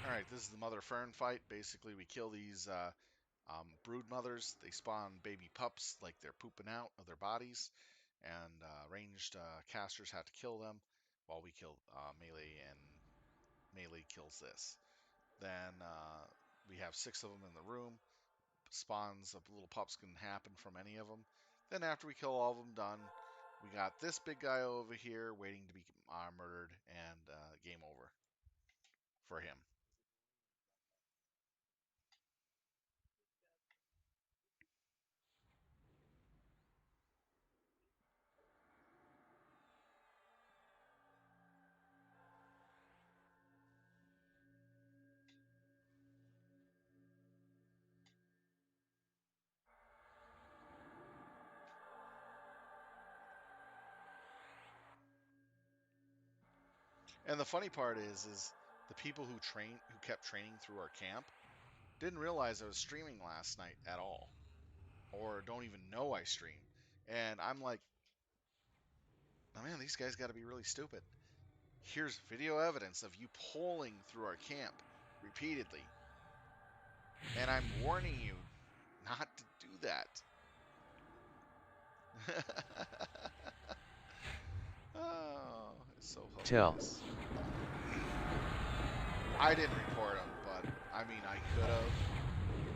All right, this is the Mother Fern fight. Basically, we kill these brood mothers. They spawn baby pups like they're pooping out of their bodies, and ranged casters have to kill them while we kill melee, and melee kills this. Then we have 6 of them in the room. Spawns of little pups can happen from any of them. Then after we kill all of them done, we got this big guy over here waiting to be murdered, and game over for him. And the funny part is the people who kept training through our camp didn't realize I was streaming last night at all, or don't even know I stream. And I'm like, oh man, these guys got to be really stupid. Here's video evidence of you pulling through our camp repeatedly, and I'm warning you not to do that. Oh, it's so hilarious. I didn't report him, but I mean, I could have.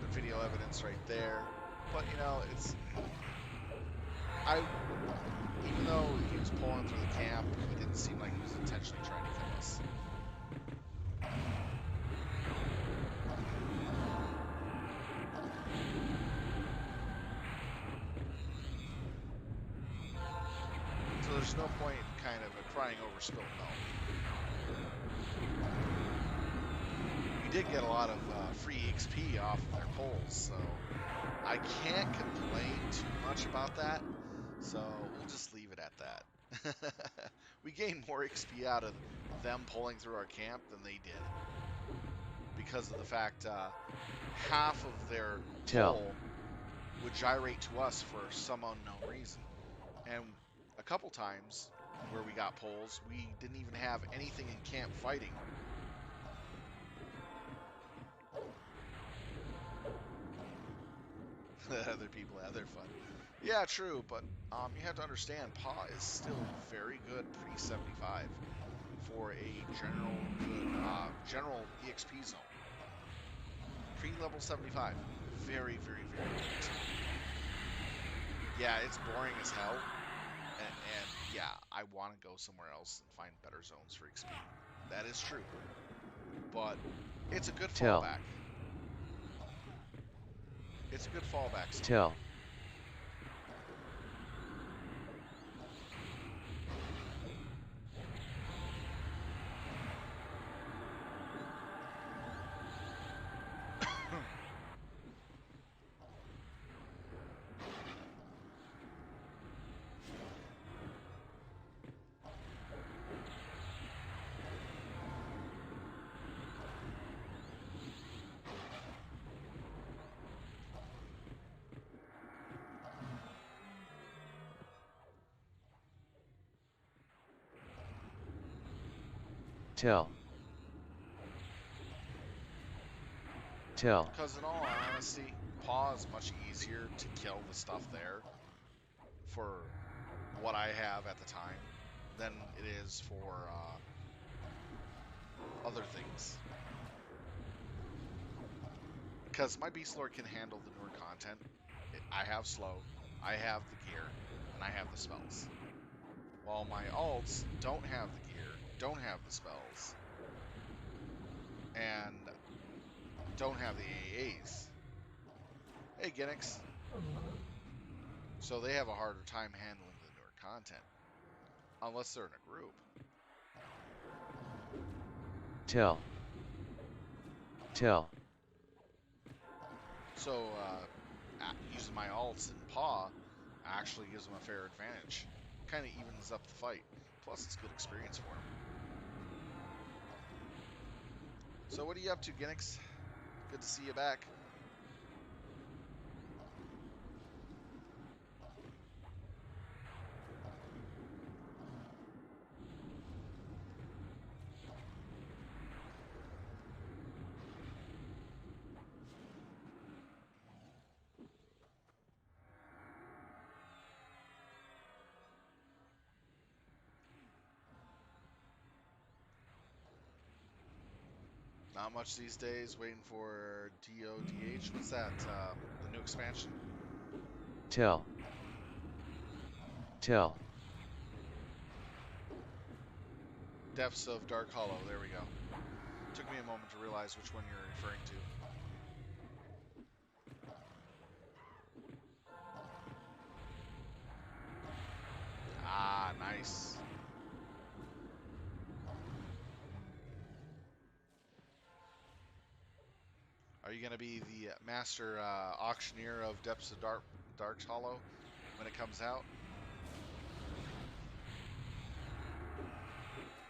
The video evidence right there. But you know, I even though he was pulling through the camp, he didn't seem like he was intentionally trying to kill us. there's no point in kind of crying over spilt milk. We did get a lot of free XP off of their polls, so I can't complain too much about that. So we'll just leave it at that. We gained more XP out of them pulling through our camp than they did, because of the fact half of their pull would gyrate to us for some unknown reason. And a couple times where we got pulls, we didn't even have anything in camp fighting. Other people have their fun. Yeah, true, but you have to understand, PA is still very good pre-75 for a general EXP zone. Pre-level 75, very, very, very good. Yeah, it's boring as hell, and yeah, I want to go somewhere else and find better zones for XP. That is true, but it's a good fallback. It's a good fallback zone. Because in all honesty, PA is much easier to kill the stuff there for what I have at the time than it is for other things. Because my Beastlord can handle the newer content. I have slow, I have the gear, and I have the spells. While my alts don't have the gear, don't have the spells, and don't have the AAs. Hey, Ginnix. So they have a harder time handling the newer content. Unless they're in a group. So, using my alts in PA actually gives them a fair advantage. Kind of evens up the fight. Plus, it's good experience for them. So, what are you up to, Ginnix? Good to see you back. Not much these days, waiting for DODH. What's that? The new expansion? Depths of Dark Hollow, there we go. Took me a moment to realize which one you're referring to. Ah, nice. Are you going to be the master auctioneer of Depths of Dark Hollow when it comes out?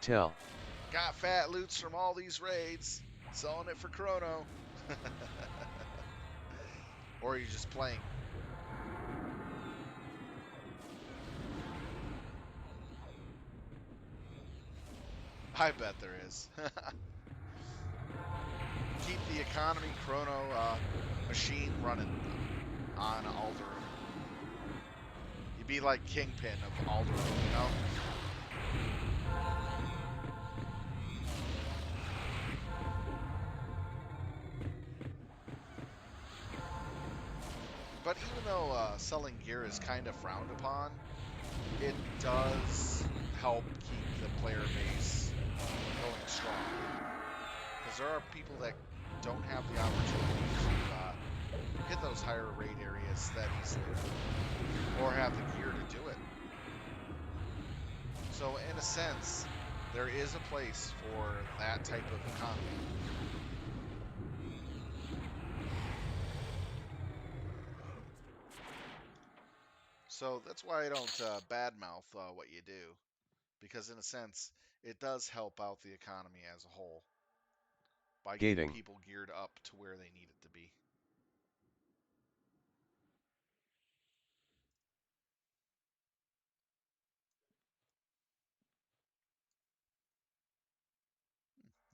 Got fat loots from all these raids, selling it for Chrono. Or are you just playing? I bet there is. Keep the economy Chrono machine running on Alderaan. You'd be like Kingpin of Alderaan, you know? But even though selling gear is kind of frowned upon, it does help keep the player base going strong. Because there are people that don't have the opportunity to hit those higher raid areas that easily, or have the gear to do it. So in a sense, there is a place for that type of economy. So that's why I don't badmouth what you do, because in a sense, it does help out the economy as a whole by getting Gating. people geared up to where they need it to be.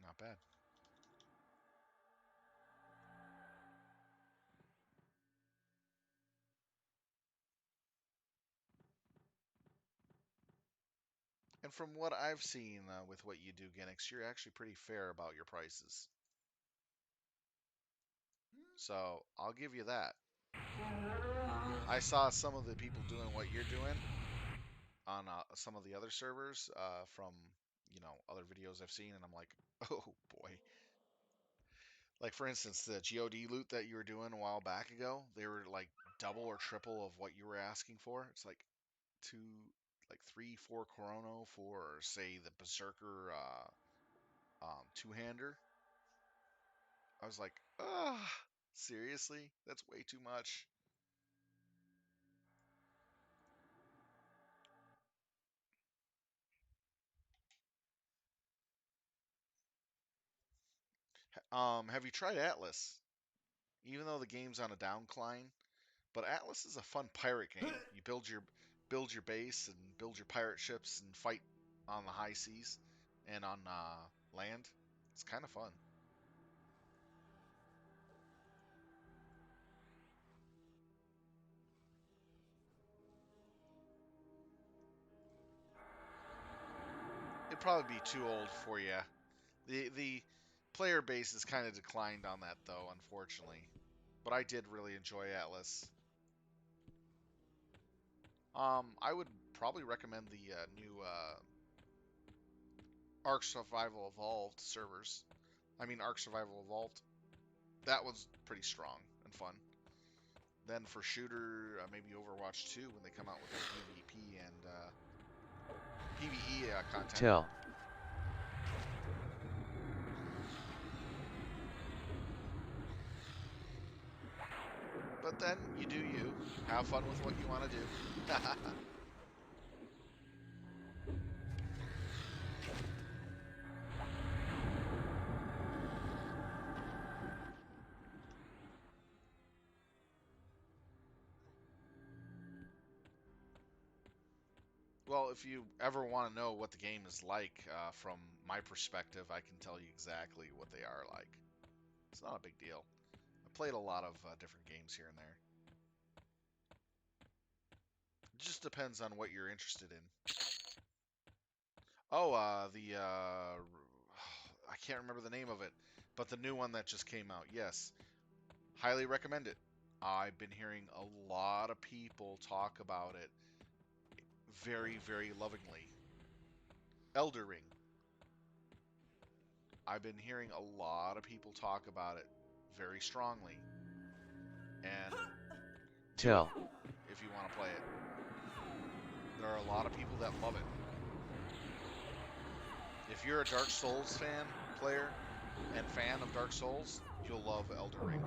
Not bad. And from what I've seen with what you do, Ginix, you're actually pretty fair about your prices. So I'll give you that. I saw some of the people doing what you're doing on some of the other servers from other videos I've seen, and I'm like, oh boy. Like for instance, the God loot that you were doing a while back ago, they were like double or triple of what you were asking for. It's like like 3, 4 Chrono for say the Berserker two-hander. I was like, ah, seriously? That's way too much. Have you tried Atlas? Even though the game's on a downcline, but Atlas is a fun pirate game. You build your base and build your pirate ships and fight on the high seas and on land. It's kind of fun. It'd probably be too old for you. The player base has kind of declined on that though, unfortunately. But I did really enjoy Atlas. I would probably recommend the new Ark Survival Evolved servers. I mean Ark Survival Evolved. That was pretty strong and fun. Then for shooter, maybe Overwatch 2 when they come out with their PvP and PvE content. Tell. But then you do you. Have fun with what you want to do. Well, if you ever want to know what the game is like from my perspective, I can tell you exactly what they are like. It's not a big deal. I played a lot of different games here and there. It just depends on what you're interested in. Oh, I can't remember the name of it, but the new one that just came out. Yes, highly recommend it. I've been hearing a lot of people talk about it very, very lovingly. Elder Ring. I've been hearing a lot of people talk about it very strongly. And do it Tell. if you want to play it. There are a lot of people that love it. If you're a Dark Souls player, and fan of Dark Souls, you'll love Elder Ring.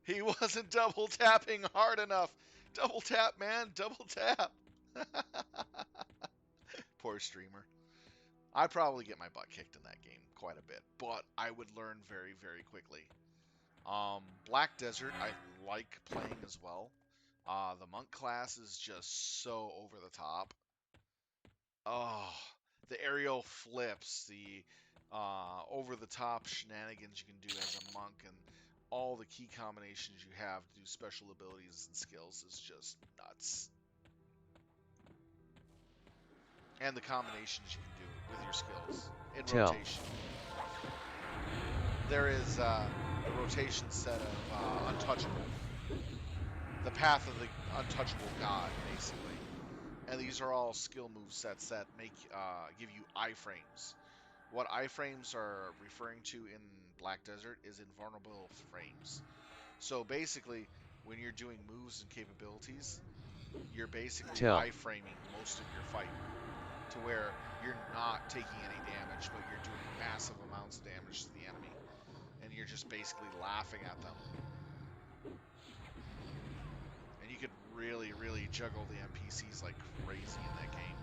He wasn't double tapping hard enough. Double tap, man. Double tap. Poor streamer. I probably get my butt kicked in that game quite a bit, but I would learn very, very quickly. Black Desert, I like playing as well. The monk class is just so over the top. Oh, the aerial flips, the over-the-top shenanigans you can do as a monk, and all the key combinations you have to do special abilities and skills is just nuts. And the combinations you can do with your skills in Tell. rotation. There is the rotation set of Untouchable. The Path of the Untouchable God, basically. And these are all skill move sets that give you iframes. What iframes are referring to in Black Desert is invulnerable frames. So basically, when you're doing moves and capabilities, you're basically Tell. iframing most of your fight to where you're not taking any damage, but you're doing massive amounts of damage to the enemy, and you're just basically laughing at them. And you could really, really juggle the NPCs like crazy in that game.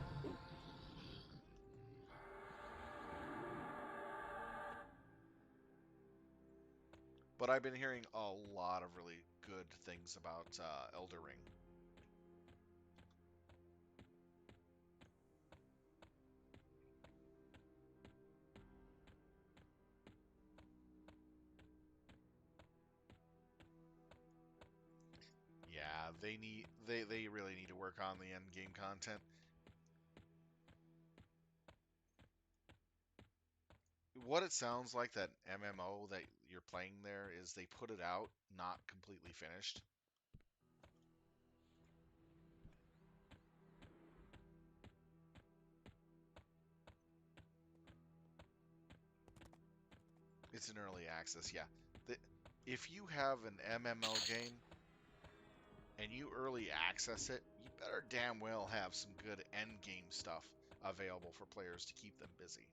But I've been hearing a lot of really good things about Elder Ring. Yeah, they really need to work on the end game content. What it sounds like that MMO that you're playing there is they put it out not completely finished. It's an early access, yeah. If you have an MMO game and you early access it, you better damn well have some good end game stuff available for players to keep them busy.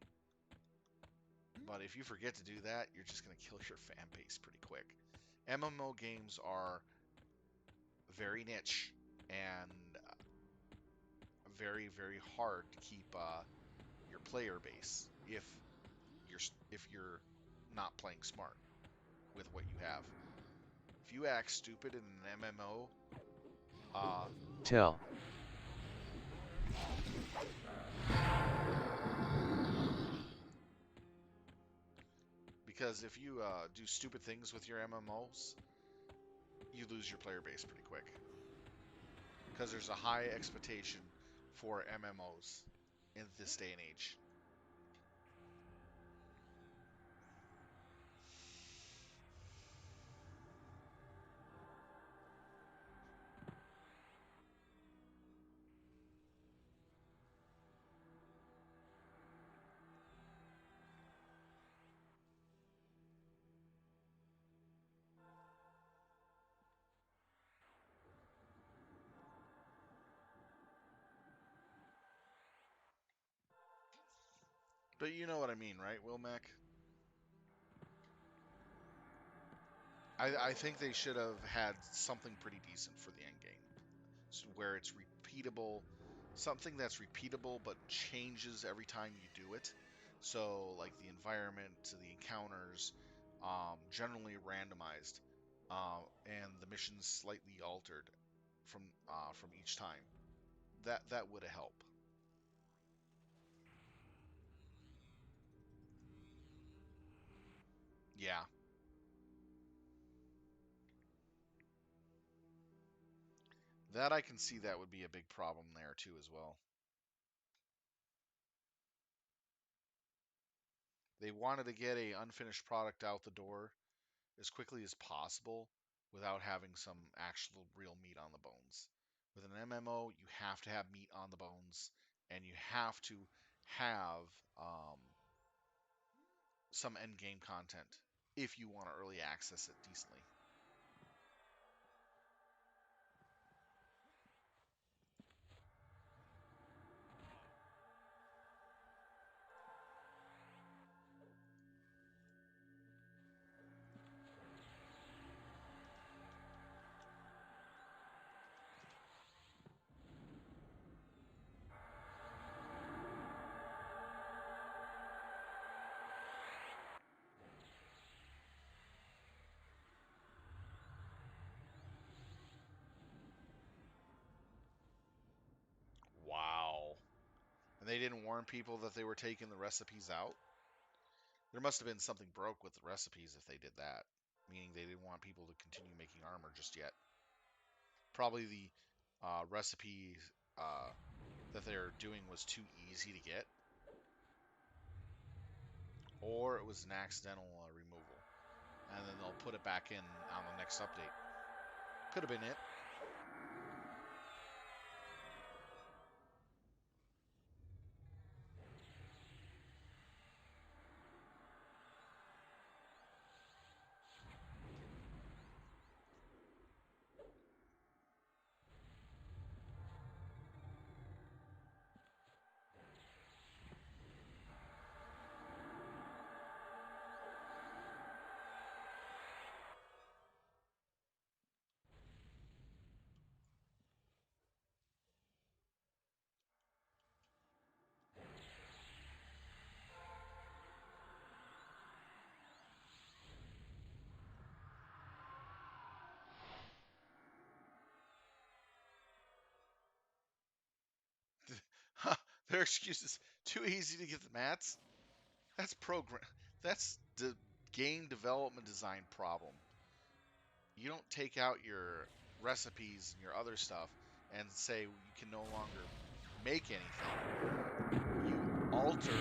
But if you forget to do that, you're just going to kill your fan base pretty quick. MMO games are very niche and very, very hard to keep your player base if you're not playing smart with what you have. If you act stupid in an MMO, Tell. because if you do stupid things with your MMOs, you lose your player base pretty quick. Because there's a high expectation for MMOs in this day and age. But you know what I mean, right, Will Mac? I think they should have had something pretty decent for the end game, where it's repeatable, something that's repeatable but changes every time you do it. So, like the environment, the encounters, generally randomized, and the missions slightly altered from each time. That would help. Yeah, that I can see that would be a big problem there too as well. They wanted to get a unfinished product out the door as quickly as possible without having some actual real meat on the bones. With an MMO, you have to have meat on the bones, and you have to have some end game content if you want to early access it decently. Wow. And they didn't warn people that they were taking the recipes out? There must have been something broke with the recipes if they did that, meaning they didn't want people to continue making armor just yet. Probably the recipe that they're doing was too easy to get, or it was an accidental removal, and then they'll put it back in on the next update. Could have been it. Their excuse is too easy to get the mats. That's program. That's the game development design problem. You don't take out your recipes and your other stuff and say you can no longer make anything. You alter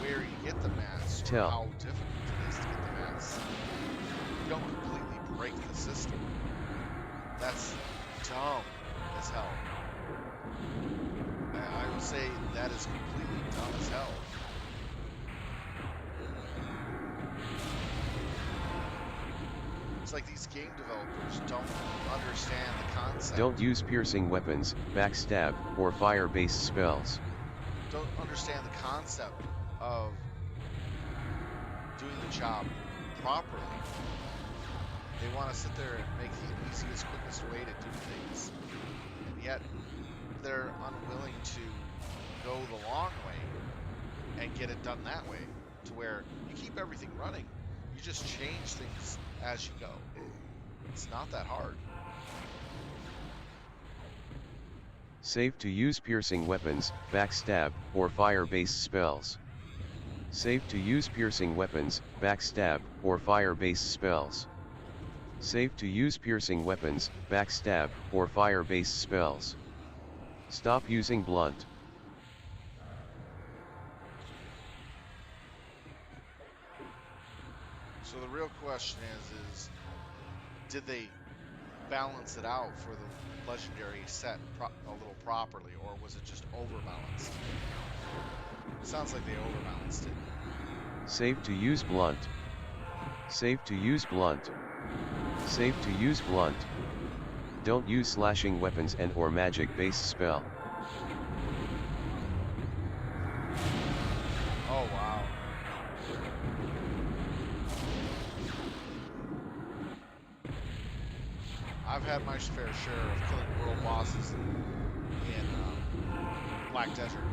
where you get the mats or Tell. how difficult it is to get the mats. You don't completely break the system. That's dumb as hell. I would say that is completely dumb as hell. It's like these game developers don't understand the concept. Don't use piercing weapons, backstab, or fire-based spells. Don't understand the concept of doing the job properly. They want to sit there and make the easiest, quickest way to do things. And yet, they're unwilling to go the long way and get it done that way, to where you keep everything running. You just change things as you go. It's not that hard. Safe to use piercing weapons, backstab, or fire-based spells. Safe to use piercing weapons, backstab, or fire-based spells. Safe to use piercing weapons, backstab, or fire-based spells. Stop using blunt. So the real question is did they balance it out for the legendary set a little properly, or was it just overbalanced? Sounds like they overbalanced it. Safe to use blunt. Safe to use blunt. Safe to use blunt. Don't use slashing weapons and or magic-based spell. Oh wow. I've had my fair share of killing world bosses in Black Desert.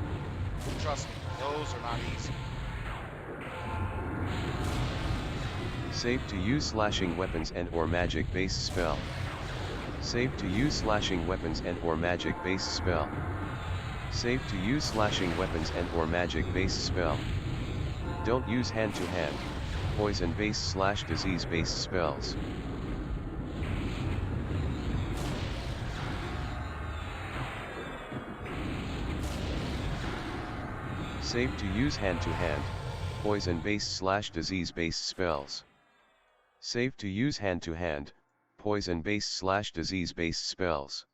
Trust me, those are not easy. Safe to use slashing weapons and or magic-based spell. Safe to use slashing weapons and or magic-based spell. Safe to use slashing weapons and or magic-based spell. Don't use hand-to-hand, poison-based / disease-based spells. Safe to use hand-to-hand, poison-based / disease-based spells. Safe to use hand-to-hand, poison-based / disease-based spells.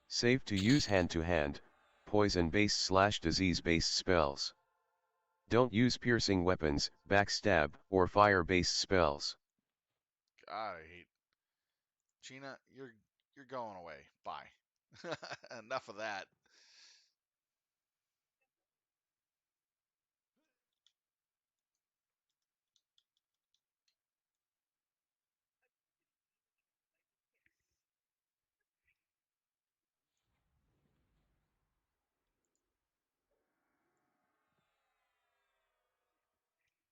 Safe to use hand-to-hand, poison-based / disease-based spells. Don't use piercing weapons, backstab, or fire-based spells. God, I hate Gina. You're going away. Bye. Enough of that.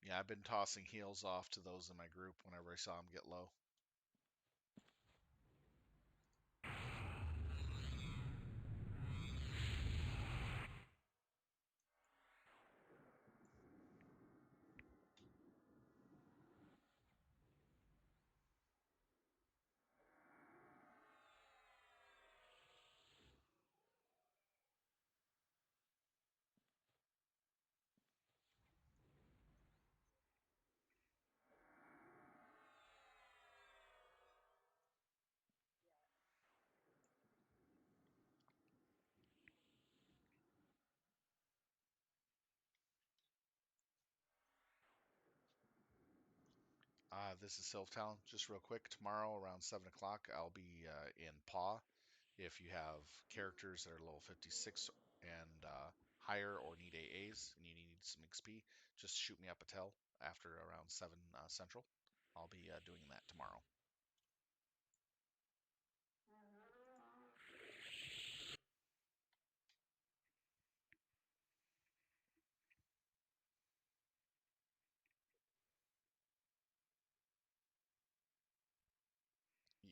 Yeah, I've been tossing heals off to those in my group whenever I saw them get low. This is Silvertown. Just real quick, tomorrow around 7 o'clock, I'll be in Paw. If you have characters that are level 56 and higher or need AAs and you need some XP, just shoot me up a tell after around 7 Central. I'll be doing that tomorrow.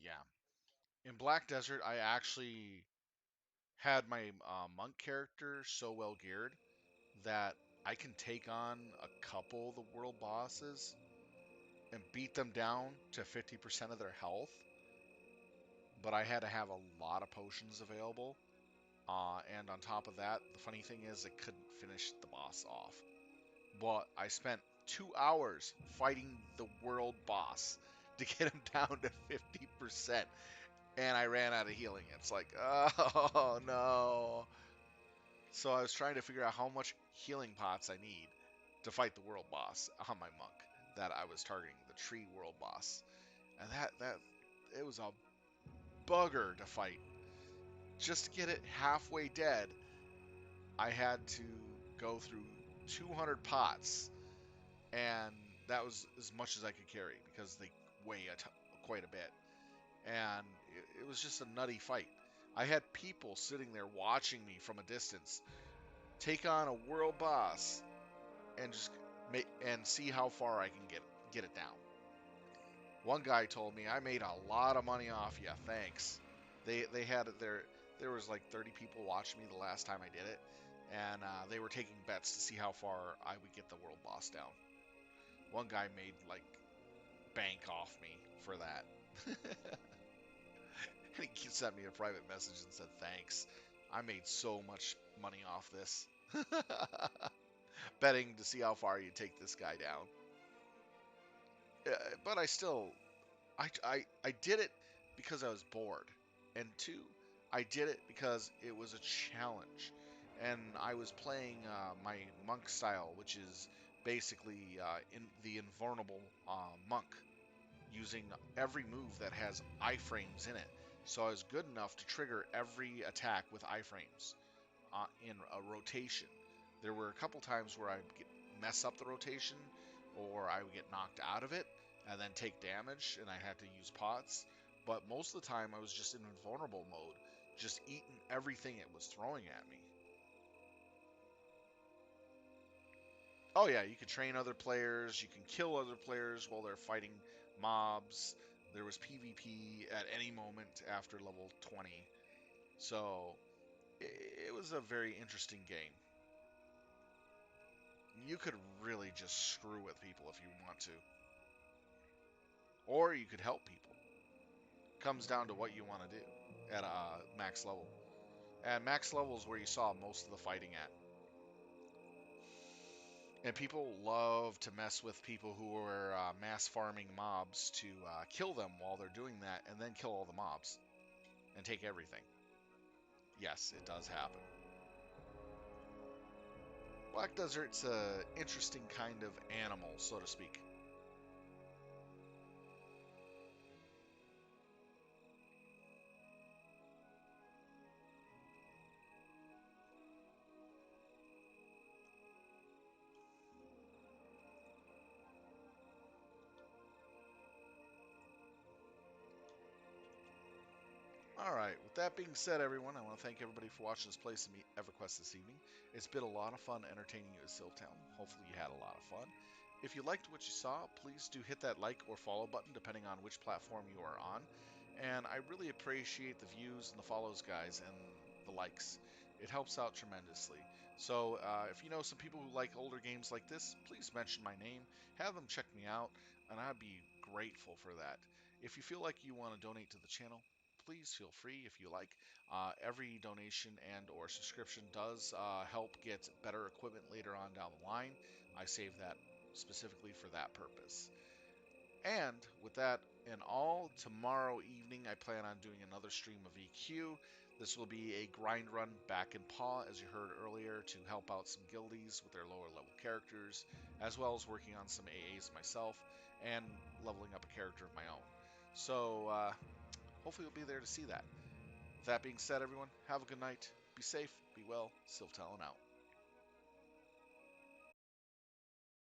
Yeah. In Black Desert, I actually had my monk character so well geared that I can take on a couple of the world bosses and beat them down to 50% of their health, but I had to have a lot of potions available. And on top of that, the funny thing is, I couldn't finish the boss off. But I spent 2 hours fighting the world boss to get him down to 50%, and I ran out of healing. It's like, oh no. So I was trying to figure out how much healing pots I need to fight the world boss on my monk that I was targeting, the tree world boss. And that it was a bugger to fight. Just to get it halfway dead, I had to go through 200 pots, and that was as much as I could carry because they weigh quite a bit. And it was just a nutty fight. I had people sitting there watching me from a distance take on a world boss and just and see how far I can get it down. One guy told me I made a lot of money off you. Thanks. They had it there. There was like 30 people watching me the last time I did it, and they were taking bets to see how far I would get the world boss down. One guy made like bank off me for that. And he sent me a private message and said thanks. I made so much money off this. Betting to see how far you take this guy down. But I still I did it because I was bored, and two, I did it because it was a challenge, and I was playing my monk style, which is basically in the invulnerable monk, using every move that has iframes in it. So I was good enough to trigger every attack with iframes in a rotation. There were a couple times where mess up the rotation, or I would get knocked out of it and then take damage, and I had to use pots. But most of the time, I was just in invulnerable mode, just eating everything it was throwing at me. Oh yeah, you can train other players, you can kill other players while they're fighting mobs. There was PvP at any moment after level 20. So it was a very interesting game. You could really just screw with people if you want to, or you could help people. Comes down to what you want to do at max level. And max level is where you saw most of the fighting at. And people love to mess with people who are mass farming mobs to kill them while they're doing that, and then kill all the mobs and take everything. Yes, it does happen. Black Desert's a interesting kind of animal, so to speak. All right, with that being said, everyone, I want to thank everybody for watching us play some EverQuest this evening. It's been a lot of fun entertaining you at Siltown. Hopefully you had a lot of fun. If you liked what you saw, please do hit that like or follow button depending on which platform you are on. And I really appreciate the views and the follows, guys, and the likes. It helps out tremendously. So if you know some people who like older games like this, please mention my name, have them check me out, and I'd be grateful for that. If you feel like you want to donate to the channel, please feel free if you like. Every donation and or subscription does help get better equipment later on down the line. I save that specifically for that purpose. And with that and all, tomorrow evening I plan on doing another stream of EQ. This will be a grind run back in Paw, as you heard earlier, to help out some guildies with their lower level characters, as well as working on some AAs myself. and leveling up a character of my own. So hopefully you'll be there to see that. With that being said, everyone, have a good night. Be safe, be well. Silv Talon out.